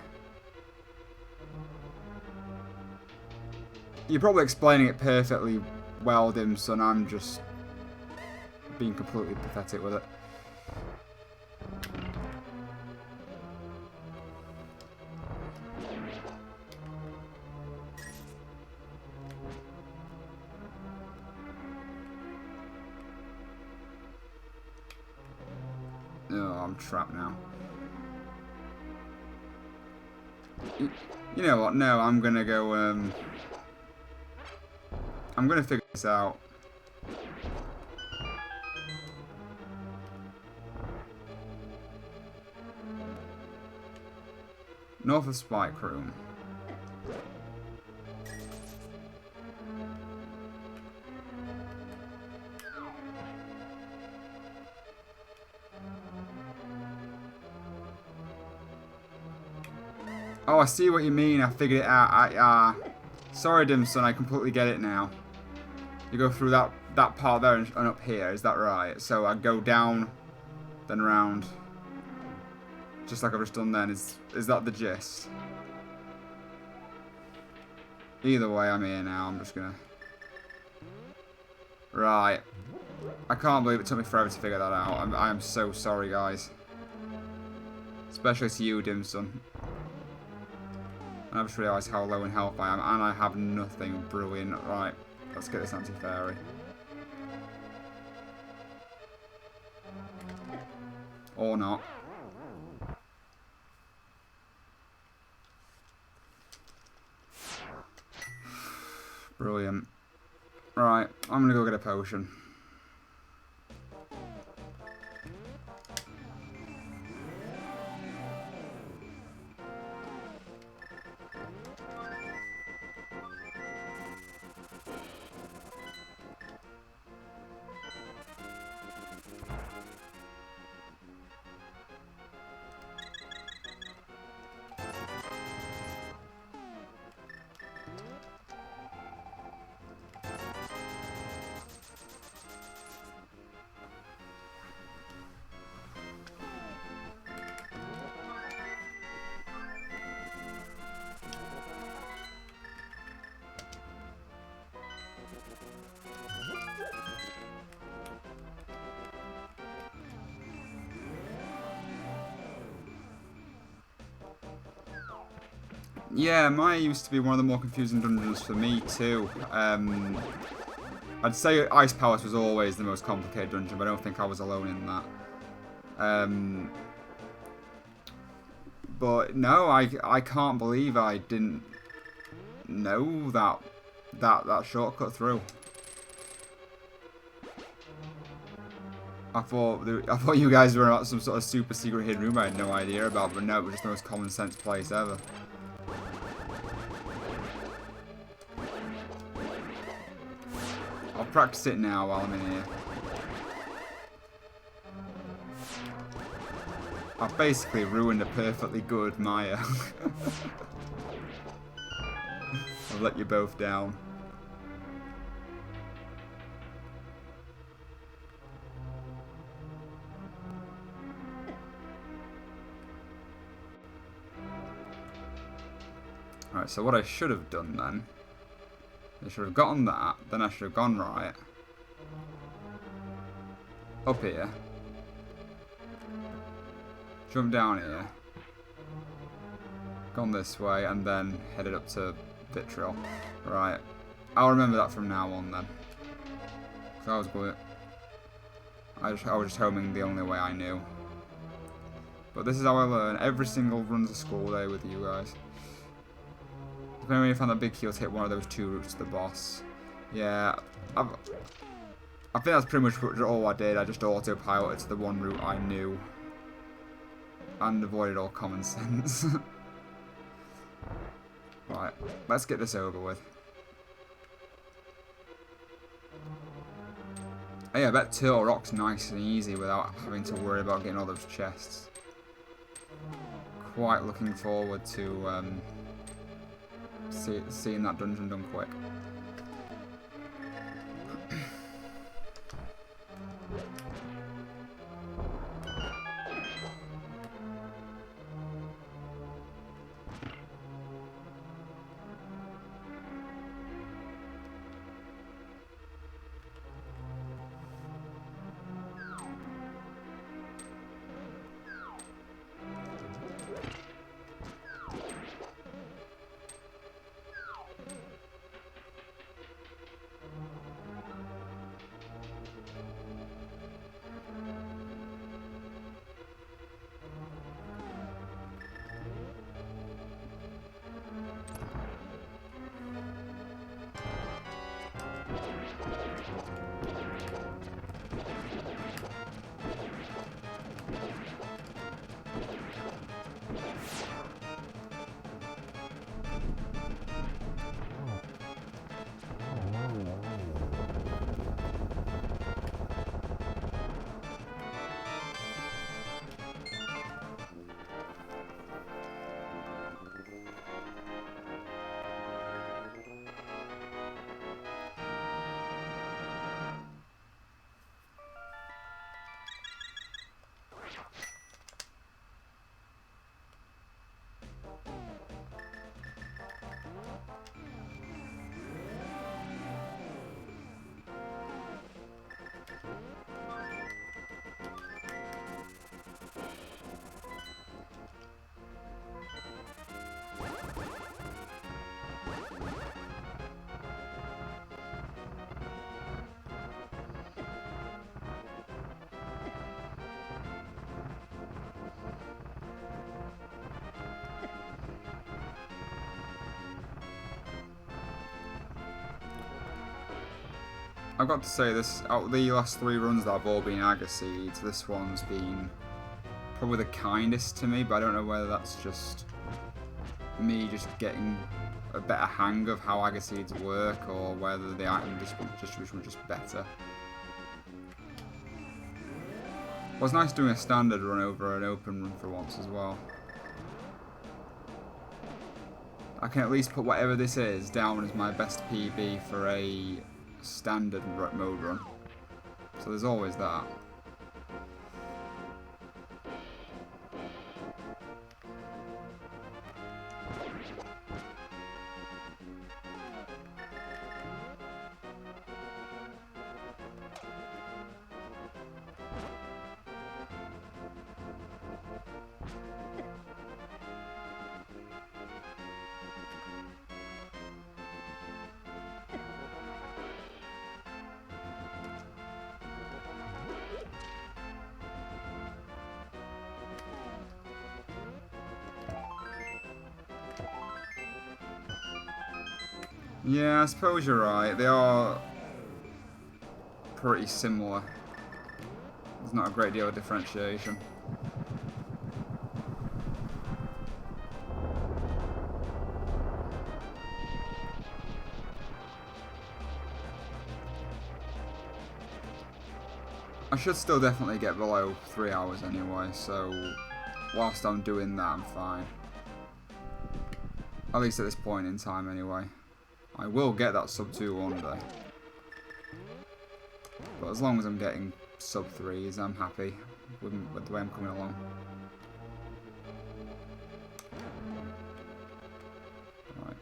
You're probably explaining it perfectly well, Dimson. I'm just being completely pathetic with it. Oh, I'm trapped now. You know what? No, I'm gonna go, I'm gonna figure this out. North of Spike Room. Oh, I see what you mean. I figured it out. Sorry, Dimson. I completely get it now. You go through that part there and up here. Is that right? So I go down, then round, just like I've just done then. Is that the gist? Either way, I'm here now. I'm just gonna. Right. I can't believe it took me forever to figure that out. I am so sorry, guys. Especially to you, Dimson. And I've just realised how low in health I am, and I have nothing. Brilliant. Right, let's get this anti-fairy. Or not. Brilliant. Right, I'm gonna go get a potion. Yeah, mine used to be one of the more confusing dungeons for me too. I'd say Ice Palace was always the most complicated dungeon, but I don't think I was alone in that. But no, I can't believe I didn't know that shortcut through. I thought you guys were at some sort of super secret hidden room I had no idea about, but no, it was just the most common sense place ever. I'll practice it now while I'm in here. I've basically ruined a perfectly good Maya. I've let you both down. Alright, so what I should have done then, I should have gotten that, then I should have gone right up here, jump down here, gone this way, and then headed up to Vitriol. Right, I'll remember that from now on then. So I was going, I was just homing the only way I knew. But this is how I learn every single run to school day with you guys. Depending on you find that big key, you'll take one of those 2 routes to the boss. Yeah, I think that's pretty much all I did. I just autopiloted to the one route I knew. And avoided all common sense. Right, let's get this over with. Oh yeah, I bet Turtle Rock's nice and easy without having to worry about getting all those chests. Quite looking forward to seeing that dungeon done quick. I've got to say, this out of the last 3 runs that have all been Agar Seeds, this one's been probably the kindest to me, but I don't know whether that's just me just getting a better hang of how Agar Seeds work, or whether the item distribution was just better. It was nice doing a standard run over an open run for once as well. I can at least put whatever this is down as my best PB for a standard mode run. So there's always that. Yeah, I suppose you're right. They are pretty similar. There's not a great deal of differentiation. I should still definitely get below 3 hours anyway, so whilst I'm doing that, I'm fine. At least at this point in time, anyway. I will get that sub 2 one day. But as long as I'm getting sub 3s, I'm happy with the way I'm coming along. Right.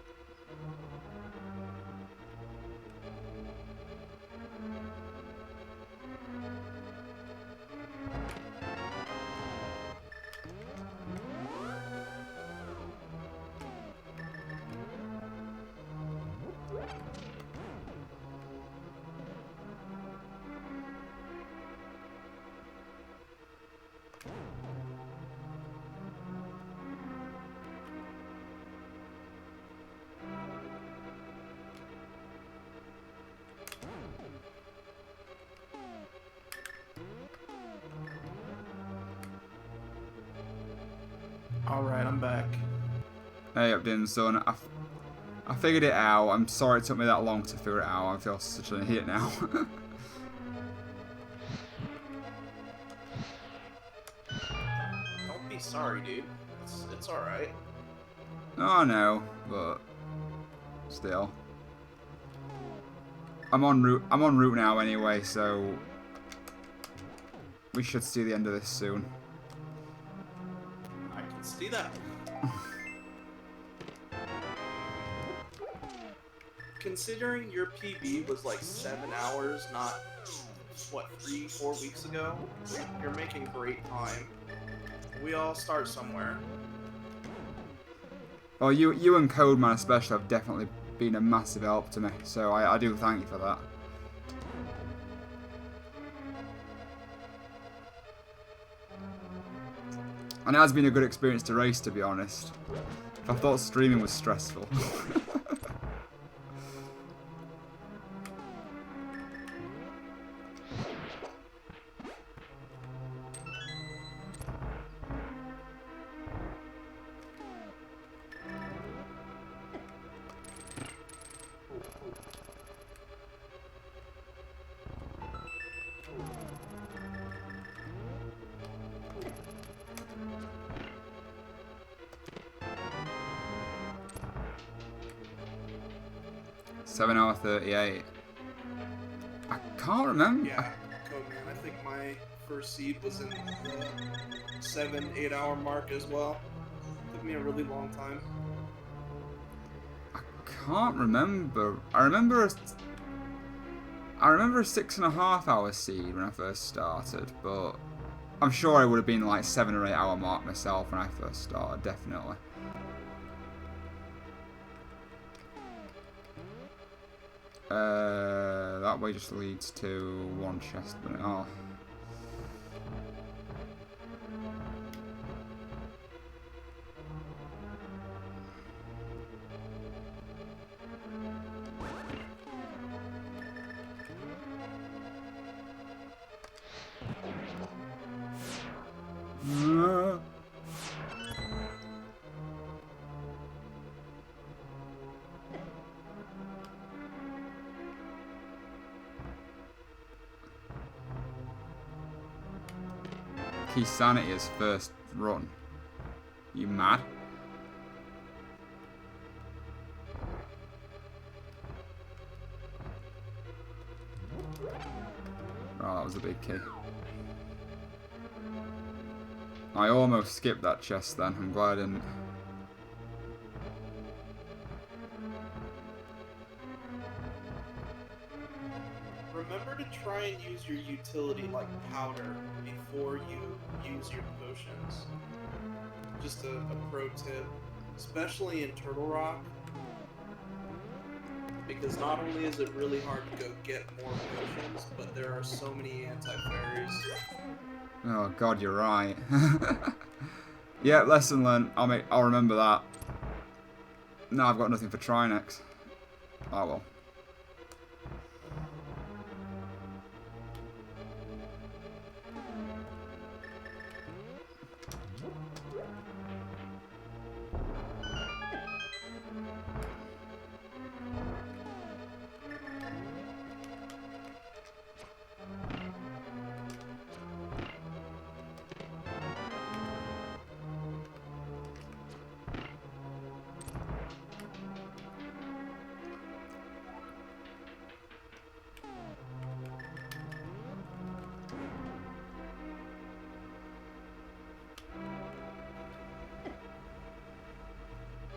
Alright, I'm back. Hey up, Dim son. I figured it out. I'm sorry it took me that long to figure it out. I feel such an idiot now. Don't be sorry, dude. It's alright. Oh no, but still. I'm en route now anyway, so we should see the end of this soon. I can see that. Considering your PB was like 7 hours, not, what, 3-4 weeks ago, you're making great time. We all start somewhere. Well, you and Codeman especially have definitely been a massive help to me, so I do thank you for that. And it has been a good experience to race, to be honest. I thought streaming was stressful. Seven hour 38. I can't remember. Yeah, Codeman, I think my first seed was in the 7-8 hour mark as well. Took me a really long time. I can't remember. I remember a 6.5 hour seed when I first started, but I'm sure I would have been like 7 or 8 hour mark myself when I first started, definitely. That way just leads to one chest, but oh. Key sanity is first run. You mad? Oh, that was a big key. I almost skipped that chest then. I'm glad I didn't. Remember to try and use your utility like powder before you use your potions. Just a pro tip, especially in Turtle Rock, because not only is it really hard to go get more potions, but there are so many anti-fairies. Oh god, you're right. Yeah, lesson learned. I'll remember that. No, I've got nothing for Trinex. Oh well.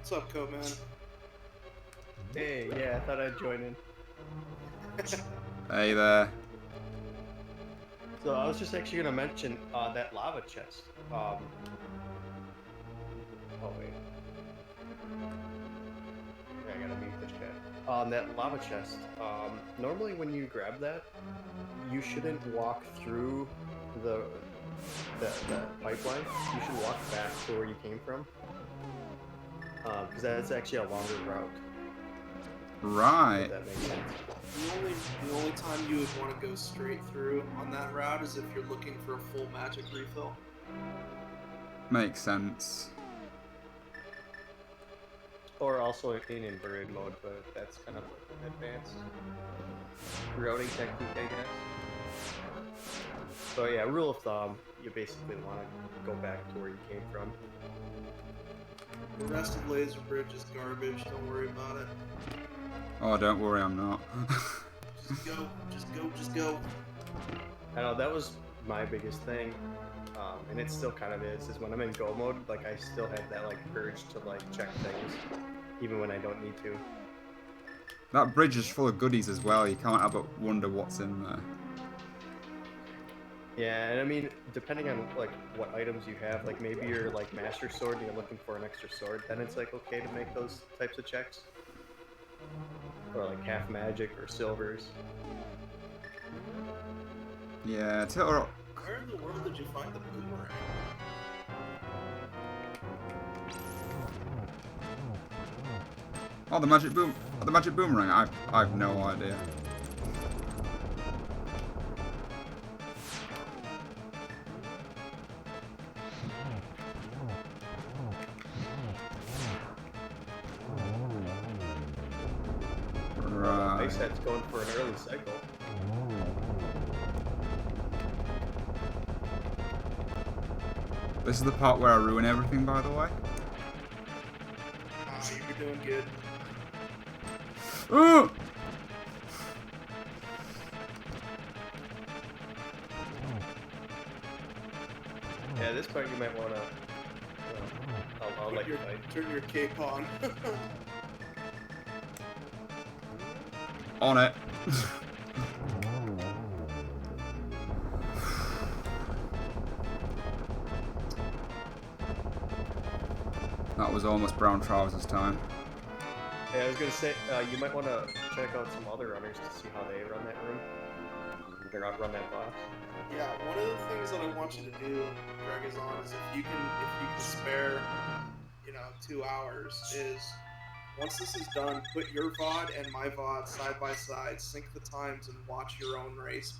What's up, Coat Man? Hey, yeah, I thought I'd join in. Hey there. So I was just actually gonna mention that lava chest. Oh wait. Yeah, I gotta mute the chat. That lava chest. Normally when you grab that, you shouldn't walk through the pipeline. You should walk back to where you came from. Because that's actually a longer route. Right. If that makes sense. The only time you would want to go straight through on that route is if you're looking for a full magic refill. Makes sense. Or also in inverted mode, but that's kind of advanced routing technique, I guess. So yeah, rule of thumb, you basically want to go back to where you came from. The rest of Laser Bridge is garbage, don't worry about it. Oh, don't worry, I'm not. Just go, just go, just go. I know, that was my biggest thing, and it still kind of is when I'm in go mode, like I still have that like urge to like check things, even when I don't need to. That bridge is full of goodies as well, you can't help but wonder what's in there. Yeah, and I mean, depending on like what items you have, like maybe you're like master sword and you're looking for an extra sword, then it's like okay to make those types of checks. Or like half magic or silvers. Yeah, Where in the world did you find the boomerang? Oh, the magic boomerang. I've no idea. Right. Ice Head's going for an early cycle. This is the part where I ruin everything, by the way. You're doing good. Ooh! Yeah, this part you might wanna. I'll let you fight. Turn your cape on. On it. That was almost brown trousers time. Yeah, I was gonna say you might want to check out some other runners to see how they run that room. They're not run that boss. Yeah, one of the things that I want you to do, Dragazon, is if you can spare, 2 hours, is once this is done, put your VOD and my VOD side by side, sync the times, and watch your own race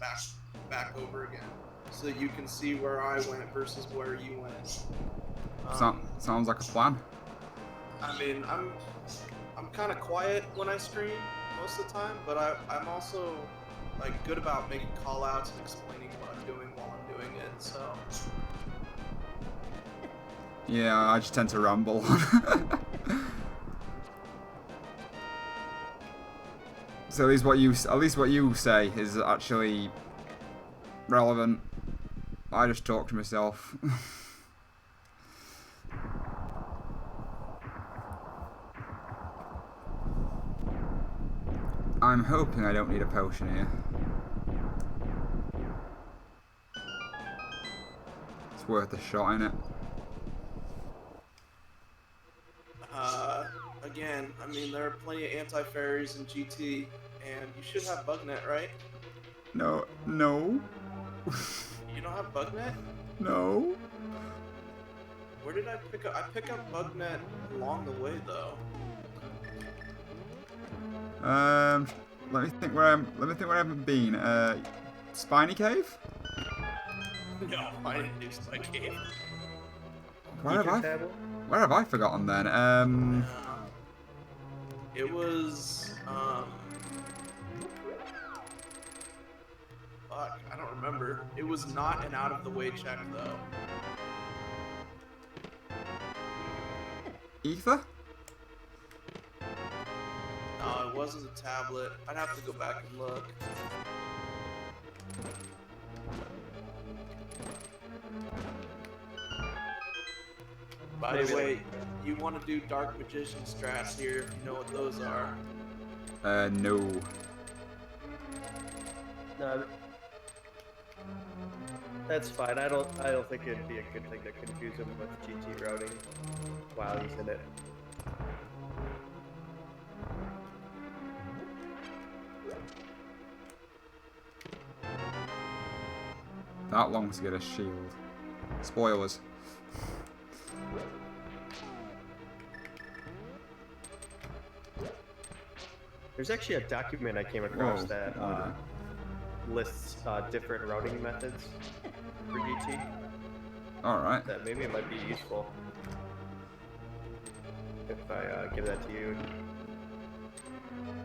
back over again, so that you can see where I went versus where you went. Sounds like a plan. I mean, I'm kind of quiet when I stream most of the time, but I'm also like good about making call outs and explaining what I'm doing while I'm doing it, so. Yeah, I just tend to ramble. So at least what you say is actually relevant. I just talk to myself. I'm hoping I don't need a potion here. It's worth a shot, innit? Again, I mean, there are plenty of anti-fairies in GT, and you should have Bugnet, right? No. You don't have Bugnet? No. Where did I pick up? I pick up Bugnet along the way, though. Let me think where I haven't been. Spiny Cave? No, I didn't do Spy Cave. Where have I forgotten then? It was, fuck, I don't remember. It was not an out-of-the-way check, though. Ether? No, it wasn't a tablet. I'd have to go back and look. By Maybe the way, you want to do Dark Magician strats here if you know what those are. No. No, that's fine. I don't think it'd be a good thing to confuse him with GT routing while he's in it. That long to get a shield. Spoilers. There's actually a document I came across Whoa, that okay. lists different routing methods for GT. Alright. That maybe it might be useful if I give that to you.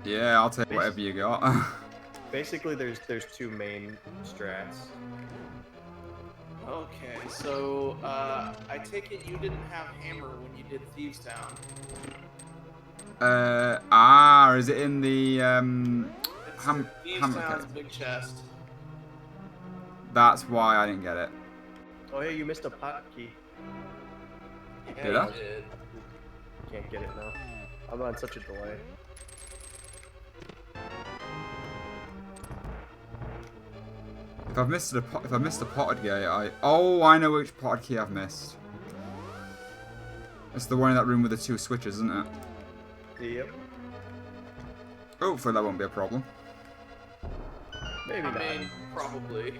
Yeah, I'll take whatever you got. Basically, there's two main strats. Okay, so I take it you didn't have hammer when you did Thieves Town. Is it in the Thieves hammer Town's cave? big chest. That's why I didn't get it. Oh hey, you missed a pot key. Yeah, Did you I? did. Can't get it now. I'm on such a delay. If I've missed a potted gate, I know which potted key I've missed. It's the one in that room with the two switches, isn't it? Yep. Hopefully that won't be a problem. Maybe I not. mean, probably.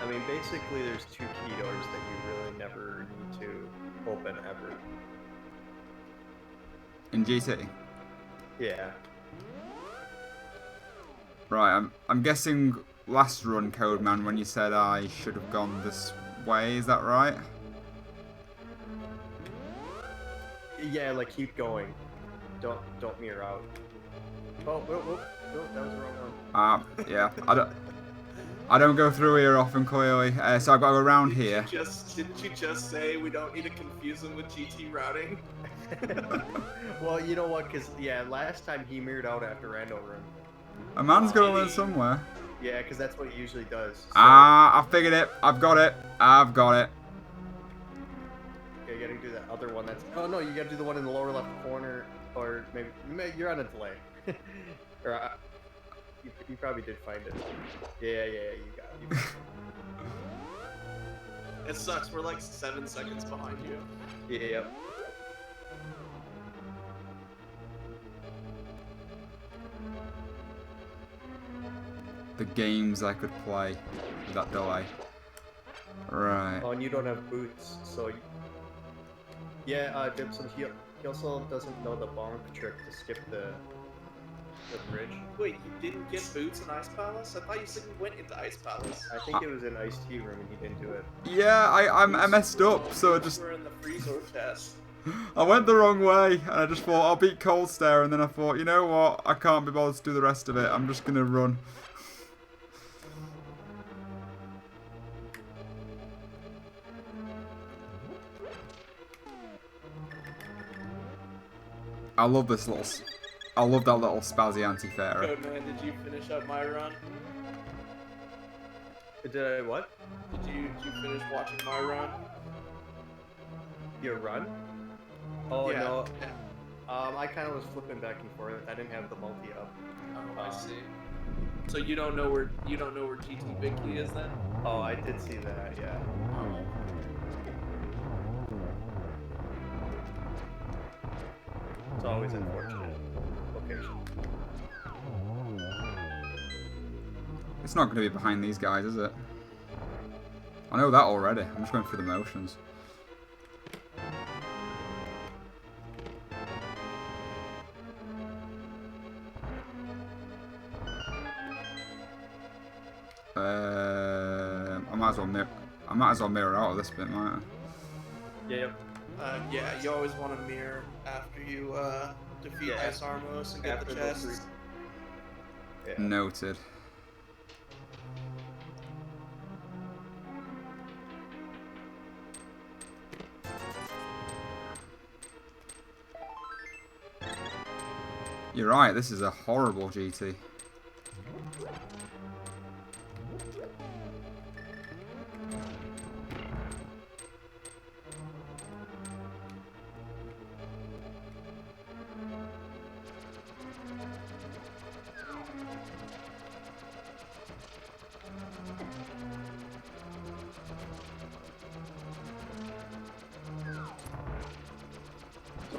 I mean, basically, there's two key doors that you really never need to open ever. In GT. Yeah. Right, I'm guessing last run, Codeman, when you said I should have gone this way, is that right? Yeah, like keep going. Don't mirror out. Oh, whoa, that was the wrong one. Yeah, I don't go through here often, clearly. So I've got to go around here. Didn't you just say we don't need to confuse him with GT routing? Well, you know what? Cause yeah, last time he mirrored out after Rando Run. A man's got to learn somewhere. Yeah, cause that's what he usually does. So, I figured it. I've got it. I've got it. okay, you gotta do that other one. That's. Oh no, you gotta do the one in the lower left corner, or maybe you're on a delay. Or you probably did find it. Yeah, you got it. It sucks. We're like 7 seconds behind you. Yep. The games I could play with that delay. Right. Oh, and you don't have boots, so. Yeah, Dibson, he also doesn't know the bonk trick to skip the bridge. Wait, you didn't get boots in Ice Palace? I thought you said you went into Ice Palace. I think it was in Ice Tea Room and he didn't do it. Yeah, I messed up, so I just We're in the freezer chest. I went the wrong way, and I just thought I'll beat Cold Stare, and then I thought, you know what, I can't be bothered to do the rest of it. I'm just gonna run. I love this little. I love that little spazzy anti-fairy. Codeman, did you finish up my run? Did I what? Did you finish watching my run? Your run? Oh Yeah. no. I kind of was flipping back and forth. I didn't have the multi up. Oh, I see. So you don't know where GT Big Key is then? Oh, I did see that. Yeah. Oh. It's always unfortunate location. It's not going to be behind these guys, is it? I know that already. I'm just going through the motions. I might as well mirror out of this bit, might I? Yep. Yeah, you always want to mirror after you defeat Yeah, Ice Armos and get after the those three. chest. Yeah. Noted. You're right, this is a horrible GT.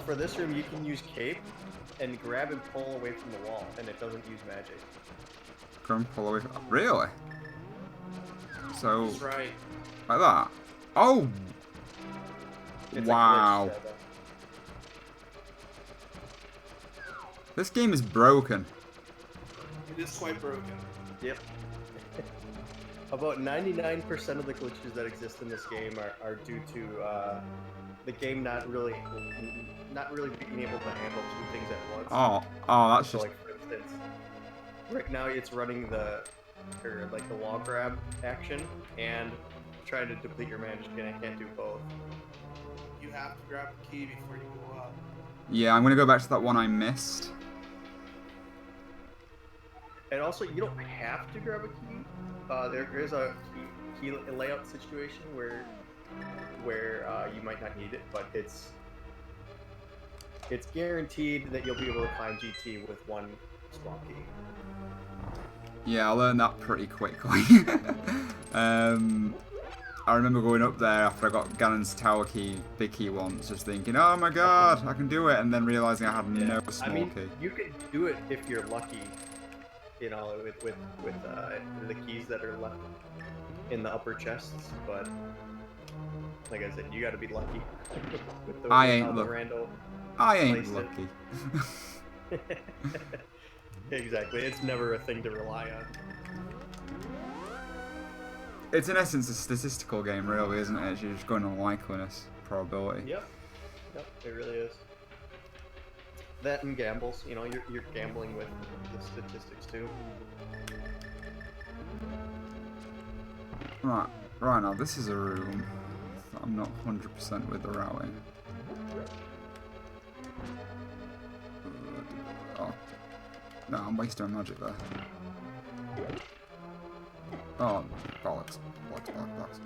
For this room, you can use cape and grab and pull away from the wall, and it doesn't use magic. Come pull away. Really? So, That's right. like that? Oh! It's Wow. A glitch, Zelda. This game is broken. It is quite broken. Yep. About 99% of the glitches that exist in this game are due to the game not really being able to handle two things at once. Oh, that's So, just... like, for instance, right now it's running the wall grab action and trying to deplete your magic, and I can't do both. You have to grab the key before you go up. Yeah, I'm gonna go back to that one I missed. And also, you don't have to grab a key. There is a key layout situation where you might not need it, but it's guaranteed that you'll be able to climb GT with one strong key. Yeah, I learned that pretty quickly. I remember going up there after I got Ganon's tower key, big key once, just thinking, oh my god, I can do it, and then realizing I had no small key. You can do it if you're lucky, you know, with the keys that are left in the upper chests, but like I said, you gotta be lucky. With the, I ain't I ain't placed lucky. Exactly, it's never a thing to rely on. It's in essence a statistical game, really, isn't it? You're just going on likeliness, probability. Yep, it really is. That and gambles, you know, you're gambling with the statistics too. Right now, this is a room that I'm not 100% with the routing. Oh. No, I'm wasting my magic there. Oh, bollocks. Bollocks.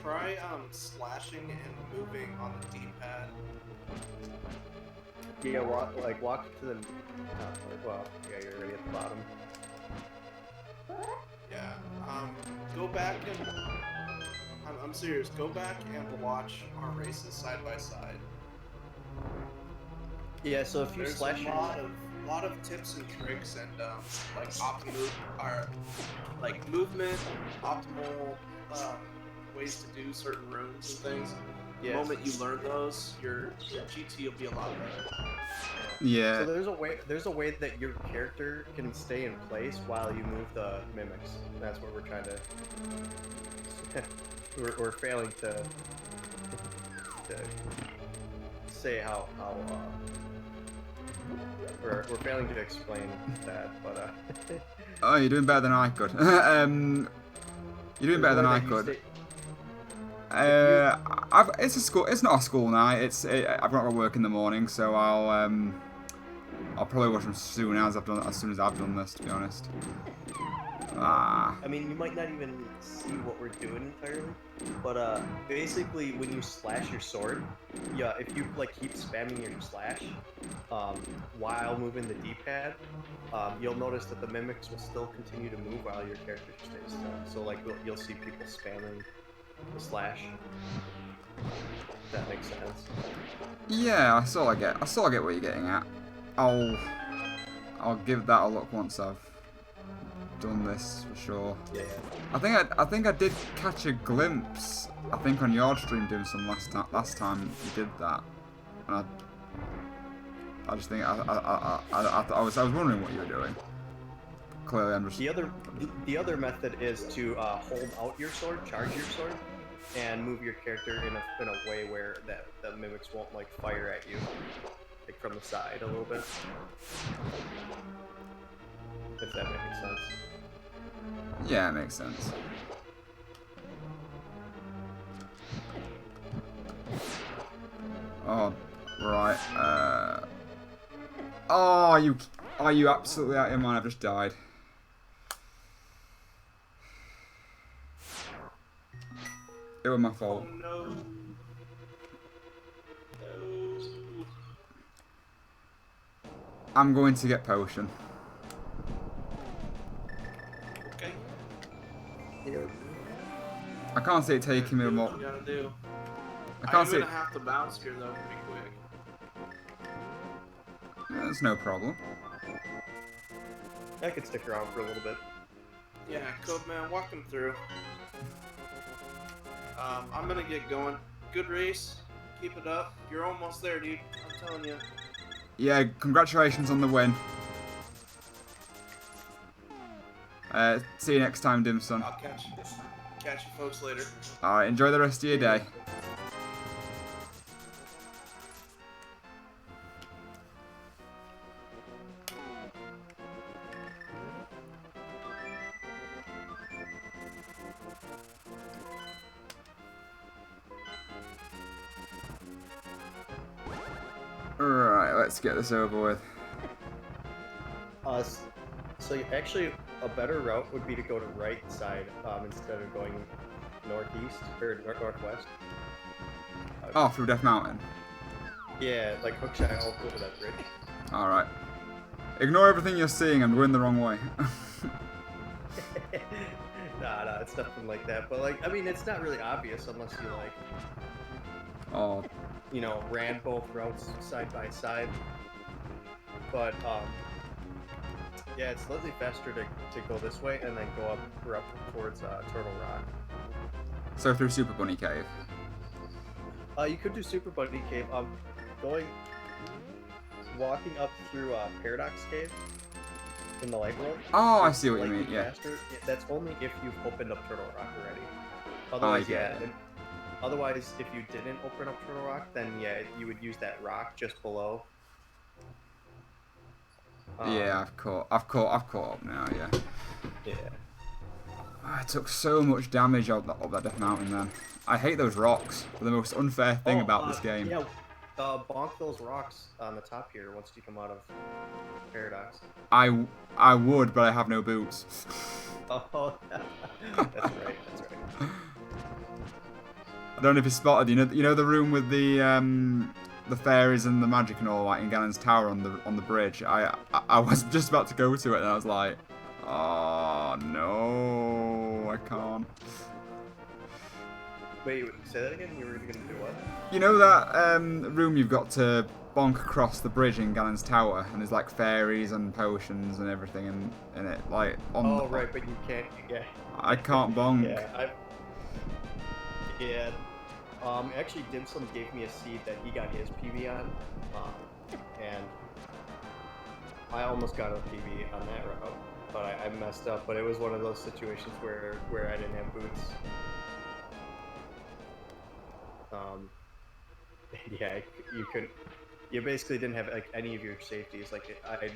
Try slashing and moving on the D-pad. Yeah, walk to the. Well, yeah, you're already at the bottom. Yeah. Go back and I'm serious. Go back and watch our races side by side. Yeah, so if you There's slash a lot of tips and tricks and like movement, optimal ways to do certain runes and things. The Yes. moment you learn those, your GT will be a lot better. Yeah. So there's a way that your character can stay in place while you move the mimics. That's what we're trying to. we're failing to say how we're failing to explain that, but Oh, you're doing better than I could. You're doing better than I could. It's a school. It's not a school night. I've got to work in the morning, so I'll probably watch them as soon as I've done this. To be honest. I mean, you might not even see what we're doing entirely, but basically, when you slash your sword, yeah, if you like keep spamming your slash, while moving the D-pad, you'll notice that the mimics will still continue to move while your character stays still. So like, you'll see people spamming the slash. If that makes sense. Yeah, I sort of get what you're getting at. I'll give that a look once I've done this for sure. Yeah. I think I did catch a glimpse. I think on your stream doing some last time you did that, and I just think I was wondering what you were doing. clearly I'm just... The other method is to hold out your sword, charge your sword, and move your character in a way where the mimics won't like fire at you, like from the side a little bit. If that makes sense. Yeah, it makes sense. Oh, right. Oh, you absolutely out of your mind? I've just died. It was my fault. Oh, no. No. I'm going to get potion. Okay. I can't see it taking me Do more. what you gotta do. I can't see I'm it. gonna have to bounce here though, pretty quick. Yeah, there's no problem. I could stick around for a little bit. Yeah, Code Man, walk him through. I'm gonna get going. Good race. Keep it up. You're almost there, dude. I'm telling you. Yeah, congratulations on the win. See you next time, Dim Son. I'll catch you folks later. Alright, enjoy the rest of your day. Alright, let's get this over with. So actually, a better route would be to go to right side instead of going northeast or northwest. Oh, through Death Mountain. Yeah, like hookshot over that bridge. Alright. Ignore everything you're seeing, I'm going the wrong way. Nah, it's nothing like that. But like, I mean, it's not really obvious unless you like, Oh, you know, ran both routes side by side. But yeah, it's slightly faster to go this way and then go up towards Turtle Rock. so through Super Bunny Cave. You could do Super Bunny Cave. Walking up through Paradox Cave in the light world. Oh, I see what you slightly mean, yeah. faster. That's only if you've opened up Turtle Rock already. Otherwise, get it. Otherwise, if you didn't open up Turtle Rock, then yeah, you would use that rock just below. Yeah, I've caught up now, yeah. Yeah. I took so much damage up that Death Mountain then. I hate those rocks. They're the most unfair thing about this game. Yeah, bonk those rocks on the top here once you come out of Paradox. I would, but I have no boots. Oh, that's right. I don't know if you spotted. You know the room with the fairies and the magic and all, like in Ganon's tower on the bridge. I was just about to go to it and I was like, oh no, I can't. Wait, say that again? You were gonna do what? You know that room you've got to bonk across the bridge in Ganon's tower, and there's like fairies and potions and everything in it, like on. Oh right, but you can't. Yeah. I can't bonk. Yeah. Actually, Dimsum gave me a seed that he got his PB on, and I almost got a PB on that route, but I messed up. But it was one of those situations where I didn't have boots. Yeah, you couldn't. You basically didn't have like any of your safeties. Like I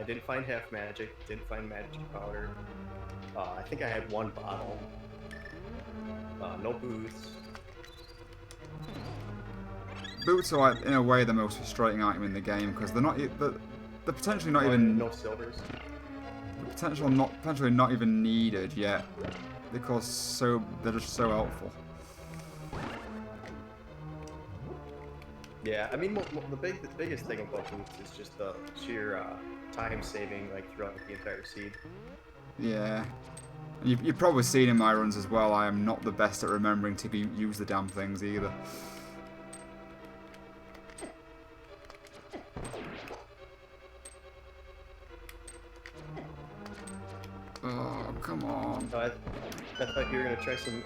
didn't find half magic, didn't find magic powder. I think I had one bottle. No boots. Boots are, like, in a way, the most frustrating item in the game because they're potentially not even. No silvers. Potentially not even needed yet because they're just so helpful. Yeah, I mean, the biggest thing about boots is just the sheer time saving, like throughout the entire seed. Yeah. You've probably seen in my runs as well, I am not the best at remembering to use the damn things either. Oh, come on. I thought you were going to try some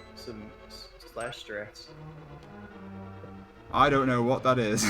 slash strats. I don't know what that is.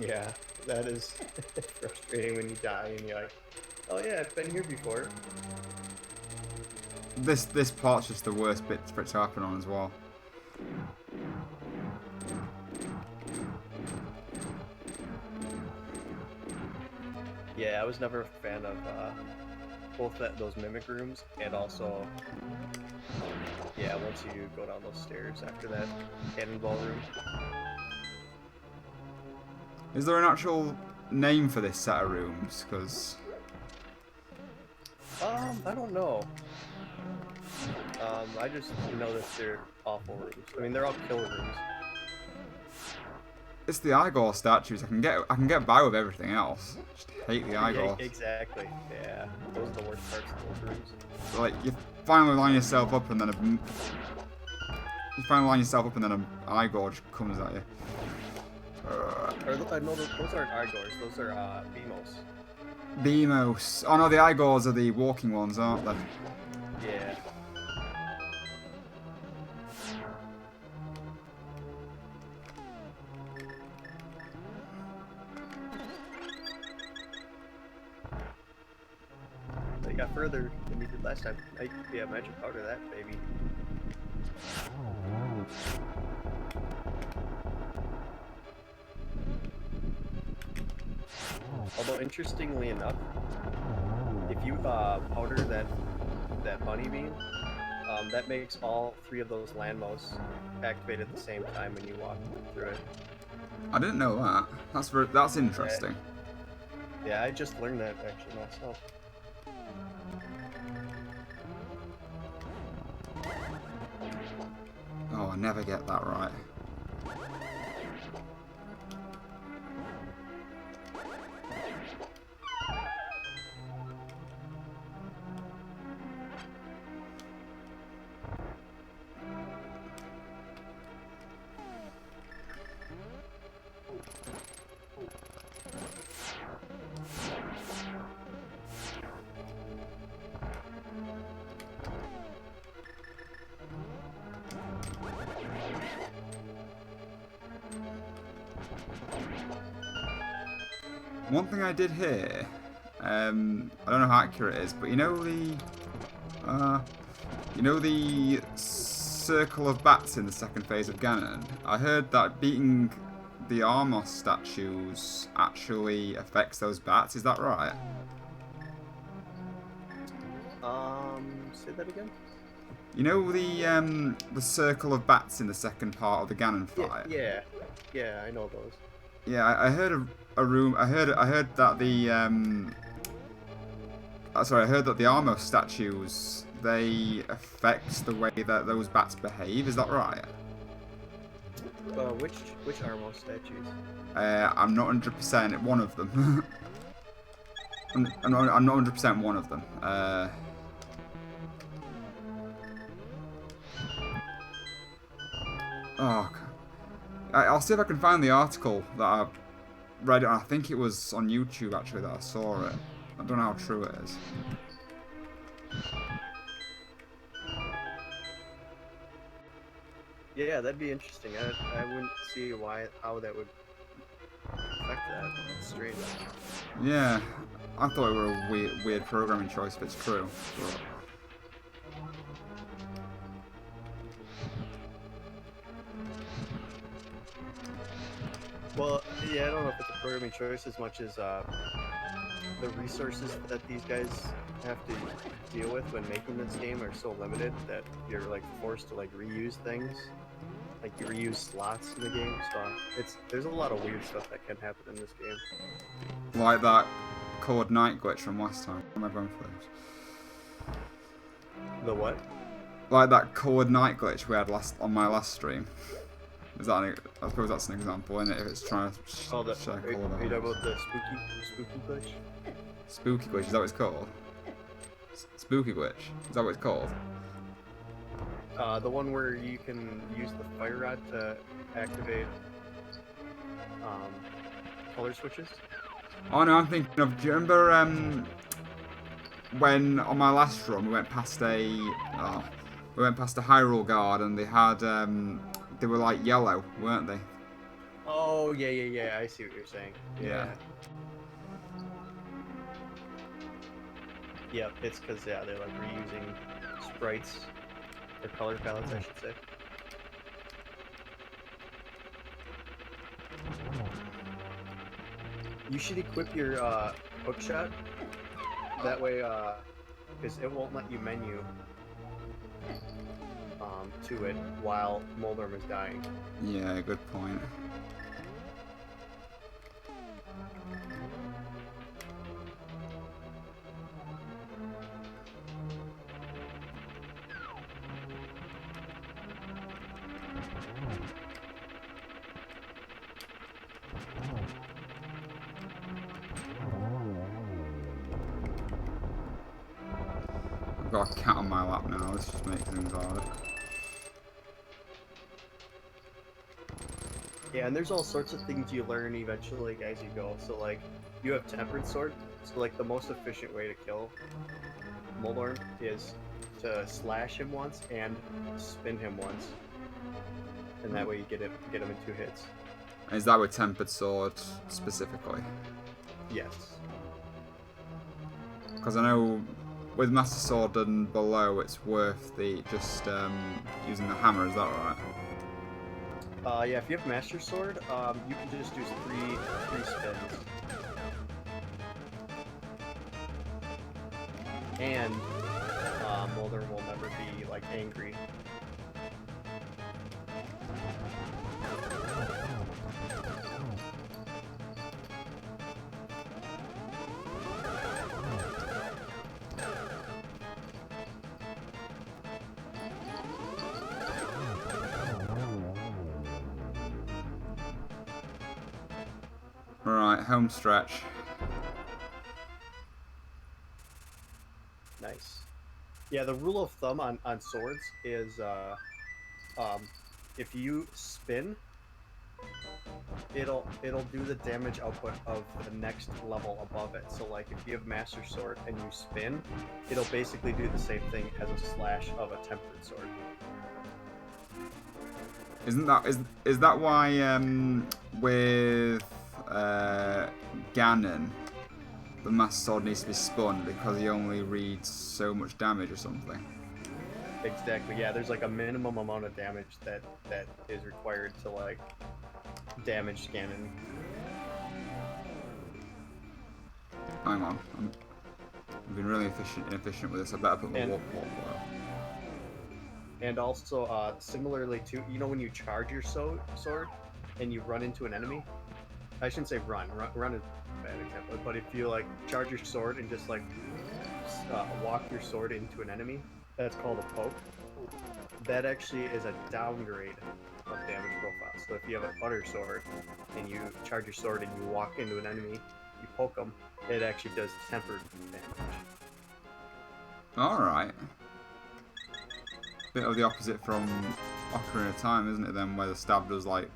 Yeah, that is frustrating when you die and you're like, oh yeah, I've been here before. This part's just the worst bit for it to happen on as well. Yeah, I was never a fan of both those mimic rooms and also, yeah, once you go down those stairs after that cannonball room. Is there an actual name for this set of rooms? Because I don't know. I just know that they're awful rooms. I mean, they're all kill rooms. it's the Igor statues. I can get by with everything else. Just hate the Igor. Yeah, exactly. Yeah, those are the worst parts of those rooms. Like you finally line yourself up and then an Igor just comes at you. No, those aren't Igors. Those are Beamos. Beamos. Oh no, the Igors are the walking ones, aren't they? Yeah. They got further than we did last time. Yeah, magic powder that baby. Although interestingly enough, if you powder that bunny beam, that makes all 3 of those landmosts activate at the same time when you walk through it. I didn't know that. That's interesting. Yeah, I just learned that actually myself. Oh, I never get that right. One thing I did hear, I don't know how accurate it is, but you know the circle of bats in the second phase of Ganon? I heard that beating the Armos statues actually affects those bats. Is that right? Say that again? You know the circle of bats in the second part of the Ganon fight? Yeah, I know those. Yeah, I heard I heard that the I heard that the Armos statues, they affect the way that those bats behave. Is that right? Which Armos statues? I'm not 100% one of them. I'm not 100% one of them. I'll see if I can find the article that I read. I think it was on YouTube actually that I saw it. I don't know how true it is. Yeah, that'd be interesting. I wouldn't see how that would affect that. That's strange. Yeah, I thought it were a weird programming choice if it's true. But... Well, yeah, I don't know if it's a programming choice as much as the resources that these guys have to deal with when making this game are so limited that you're like forced to like reuse things. Like you reuse slots in the game, so there's a lot of weird stuff that can happen in this game. Like that Chord Night glitch from last time. What am I going for this? The what? Like that Chord Night glitch we had on my last stream. Is that I suppose that's an example, isn't it? If it's trying to are you chord talking about the spooky glitch? Spooky glitch, is that what it's called? Spooky glitch, is that what it's called? The one where you can use the fire rod to activate color switches? Oh no, I'm thinking of, do you remember when on my last run we went past a Hyrule Guard and they had they were like yellow, weren't they? Oh, yeah. I see what you're saying. Yeah. Yep, it's because, yeah, they're like reusing sprites, or color palettes, I should say. You should equip your hookshot. That way, because it won't let you menu to it while Moldorm is dying. Yeah, good point. I've got a cat on my lap now, this just makes things hard. Yeah, and there's all sorts of things you learn eventually as you go. So, like, you have Tempered Sword. So, like, the most efficient way to kill Moldorm is to slash him once and spin him once. And that way you get him in 2 hits. Is that with Tempered Sword specifically? Yes. Because I know with Master Sword and below, it's worth the just using the hammer. Is that right? Yeah, if you have Master Sword, you can just do three spins. And Moldorm will never be, like, angry. Right, home stretch. Nice. Yeah, the rule of thumb on swords is if you spin, it'll do the damage output of the next level above it. So, like, if you have Master Sword and you spin, it'll basically do the same thing as a slash of a Tempered Sword. Isn't that is that why with Ganon the Master Sword needs to be spun because he only reads so much damage or something? Exactly. Yeah, there's like a minimum amount of damage that is required to, like, damage Ganon. Hang on, I've been really inefficient with this. I better put my warp up. And also, similarly to, you know, when you charge your sword and you run into an enemy? I shouldn't say run. Run is a bad example. But if you, like, charge your sword and just, like, walk your sword into an enemy, that's called a poke. That actually is a downgrade of damage profile. So if you have a butter sword and you charge your sword and you walk into an enemy, you poke them, it actually does tempered damage. Alright. Bit of the opposite from Ocarina of Time, isn't it, then, where the stab does, like,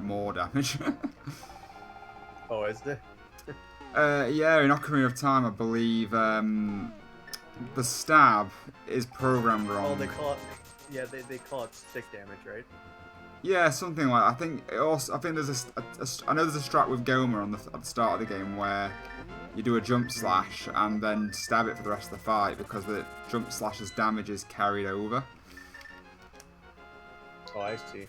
more damage. Oh, is there? Yeah, in Ocarina of Time, I believe, the stab is programmed wrong. Oh, they call it, yeah, they call it stick damage, right? Yeah, something like that. I think there's I know there's a strat with Gomer at the start of the game where you do a jump slash and then stab it for the rest of the fight because the jump slash's damage is carried over. Oh, I see.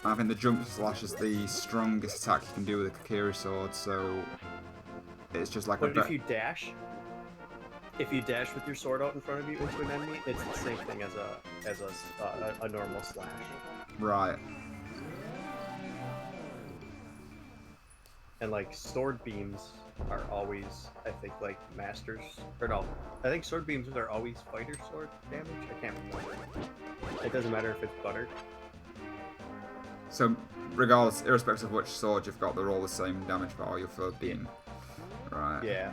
I think the jump slash is the strongest attack you can do with a Kokiri sword, so it's just like but if you dash with your sword out in front of you into an enemy, it's the same thing as a normal slash. Right. And, like, sword beams are always, I think, like, masters, or no, I think sword beams are always fighter sword damage. I can't remember. It doesn't matter if it's butter. So, regardless, irrespective of which sword you've got, they're all the same damage value for beam. Right. Yeah.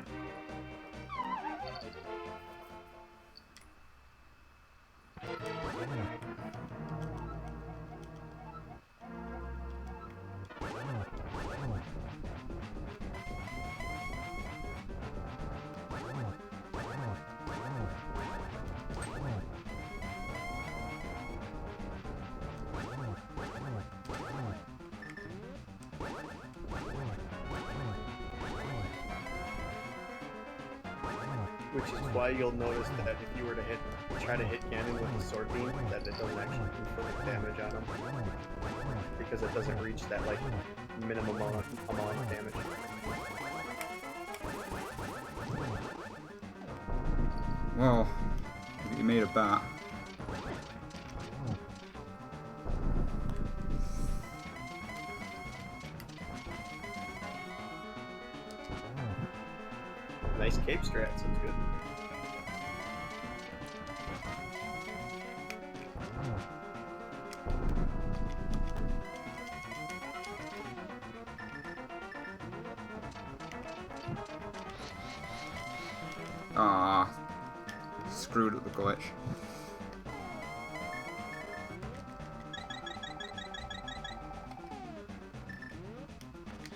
which is why you'll notice that if you were to try to hit Ganon with a sword beam, that it doesn't actually inflict damage on him. Because it doesn't reach that, like, minimum amount of damage. Well, you made a bat. Nice cape strat, sounds good. Ah, screwed at the glitch.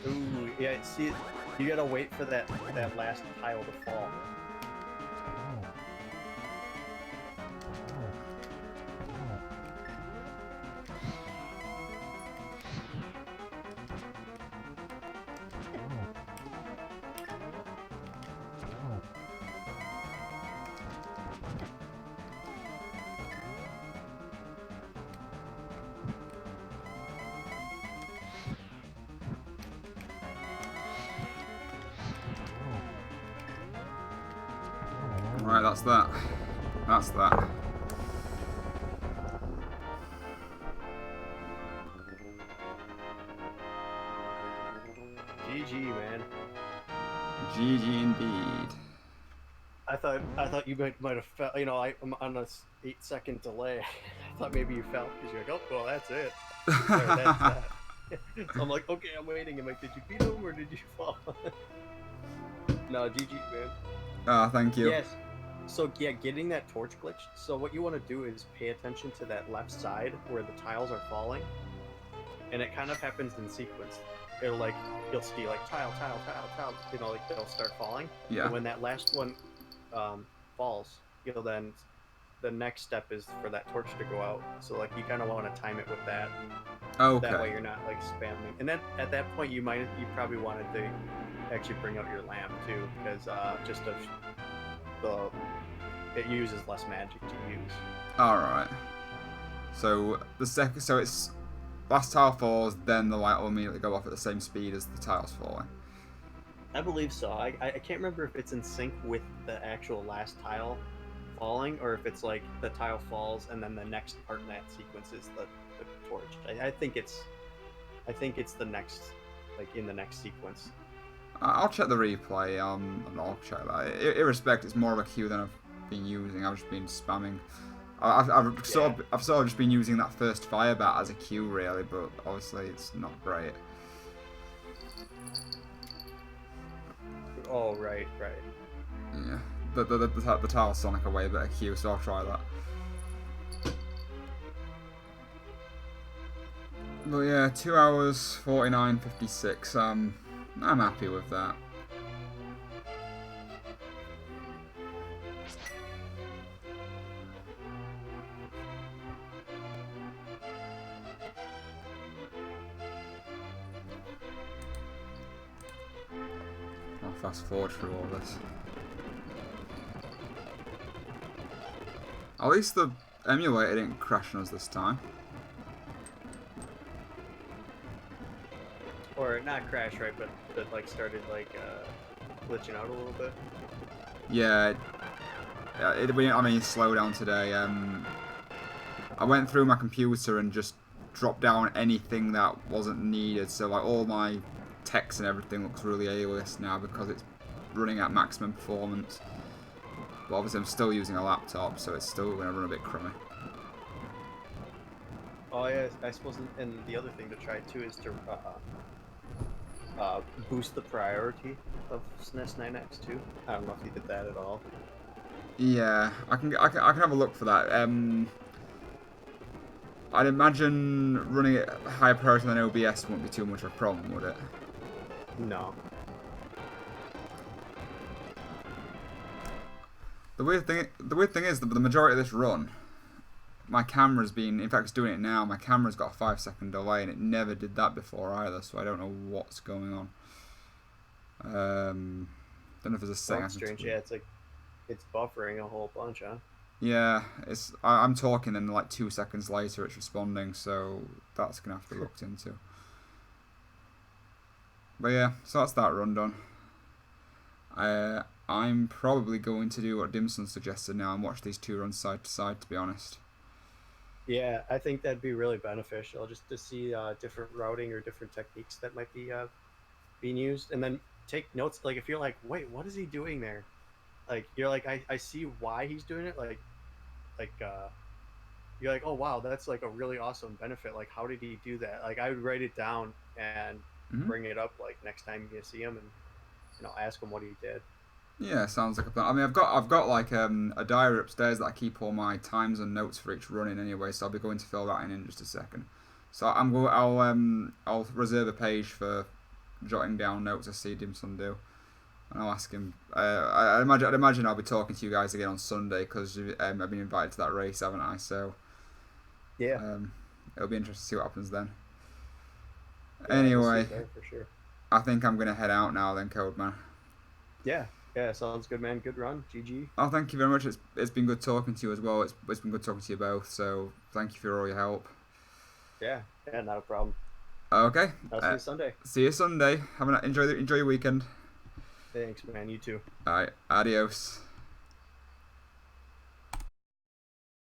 Ooh, yeah, see, you gotta wait for that last tile to fall. Right, that's that. That's that. GG, man. GG indeed. I thought you might have felt, you know, I'm on a 8-second delay. I thought maybe you felt because you're like, oh, well, that's it. Or, that's that. So I'm like, okay, I'm waiting. I'm like, did you beat him or did you fall? No, GG, man. Ah, thank you. Yes. So yeah, getting that torch glitch. So what you want to do is pay attention to that left side where the tiles are falling, and it kind of happens in sequence. It'll like you'll see like tile, you know, like they'll start falling. Yeah. And when that last one falls, you'll then the next step is for that torch to go out. So like you kind of want to time it with that. Okay. That way you're not like spamming. And then at that point you probably wanted to actually bring out your lamp too, because just of it uses less magic to use. Alright. So so it's last tile falls, then the light will immediately go off at the same speed as the tiles falling. I believe so. I can't remember if it's in sync with the actual last tile falling, or if it's like the tile falls and then the next part in that sequence is the torch. I think it's the next, like in the next sequence. I'll check the replay. And I'll check that. Irrespective, it's more of a queue than I've been using. I've just been spamming. I've sort of just been using that first fire bat as a queue really, but obviously it's not great. Oh right. Yeah, the tile Sonic are way better queue, so I'll try that. But yeah, 2 hours 49:56. I'm happy with that. I'll fast forward through all this. At least the emulator didn't crash on us this time. Or not crash, right? But like started like glitching out a little bit. Yeah, I mean, slow down today. I went through my computer and just dropped down anything that wasn't needed. So like all my text and everything looks really A-list now because it's running at maximum performance. But obviously I'm still using a laptop, so it's still going to run a bit crummy. Oh yeah, I suppose, and the other thing to try too is to boost the priority of SNES 9X too. I don't know if you did that at all. Yeah, I can have a look for that. I'd imagine running it higher priority than OBS wouldn't be too much of a problem, would it? No. The weird thing is that the majority of this run, my camera's been, in fact it's doing it now, my camera's got a 5-second delay and it never did that before either, so I don't know what's going on. Don't know if there's a setting. That's strange, yeah, it's like, It's buffering a whole bunch, huh? Yeah, I'm talking, and like 2 seconds later it's responding, so that's gonna have to be looked into. But yeah, so that's that run done. I'm probably going to do what Dimson suggested now and watch these 2 runs side to side, to be honest. Yeah, I think that'd be really beneficial just to see different routing or different techniques that might be being used, and then take notes. Like if you're like, wait, what is he doing there? Like you're like, I see why he's doing it. Like you're like, oh wow, that's like a really awesome benefit. Like how did he do that? Like I would write it down and Mhm. bring it up like next time you see him, and ask him what he did. Yeah, sounds like a plan. I mean, I've got like a diary upstairs that I keep all my times and notes for each run in anyway, so I'll be going to fill that in just a second. So I'll reserve a page for jotting down notes I see Dimson do, and I'll ask him. I'd imagine I'll be talking to you guys again on Sunday because I've been invited to that race, haven't I? So Yeah, it'll be interesting to see what happens then. yeah, we'll see Anyway, there for sure. I think I'm gonna head out now then, Codeman. Yeah, yeah, sounds good, man. Good run, GG. Oh, thank you very much. It's been good talking to you as well. It's been good talking to you both. So thank you for all your help. Yeah, yeah, not a problem. Okay. I'll see you Sunday. See you Sunday. Enjoy your weekend. Thanks, man. You too. All right. Adios.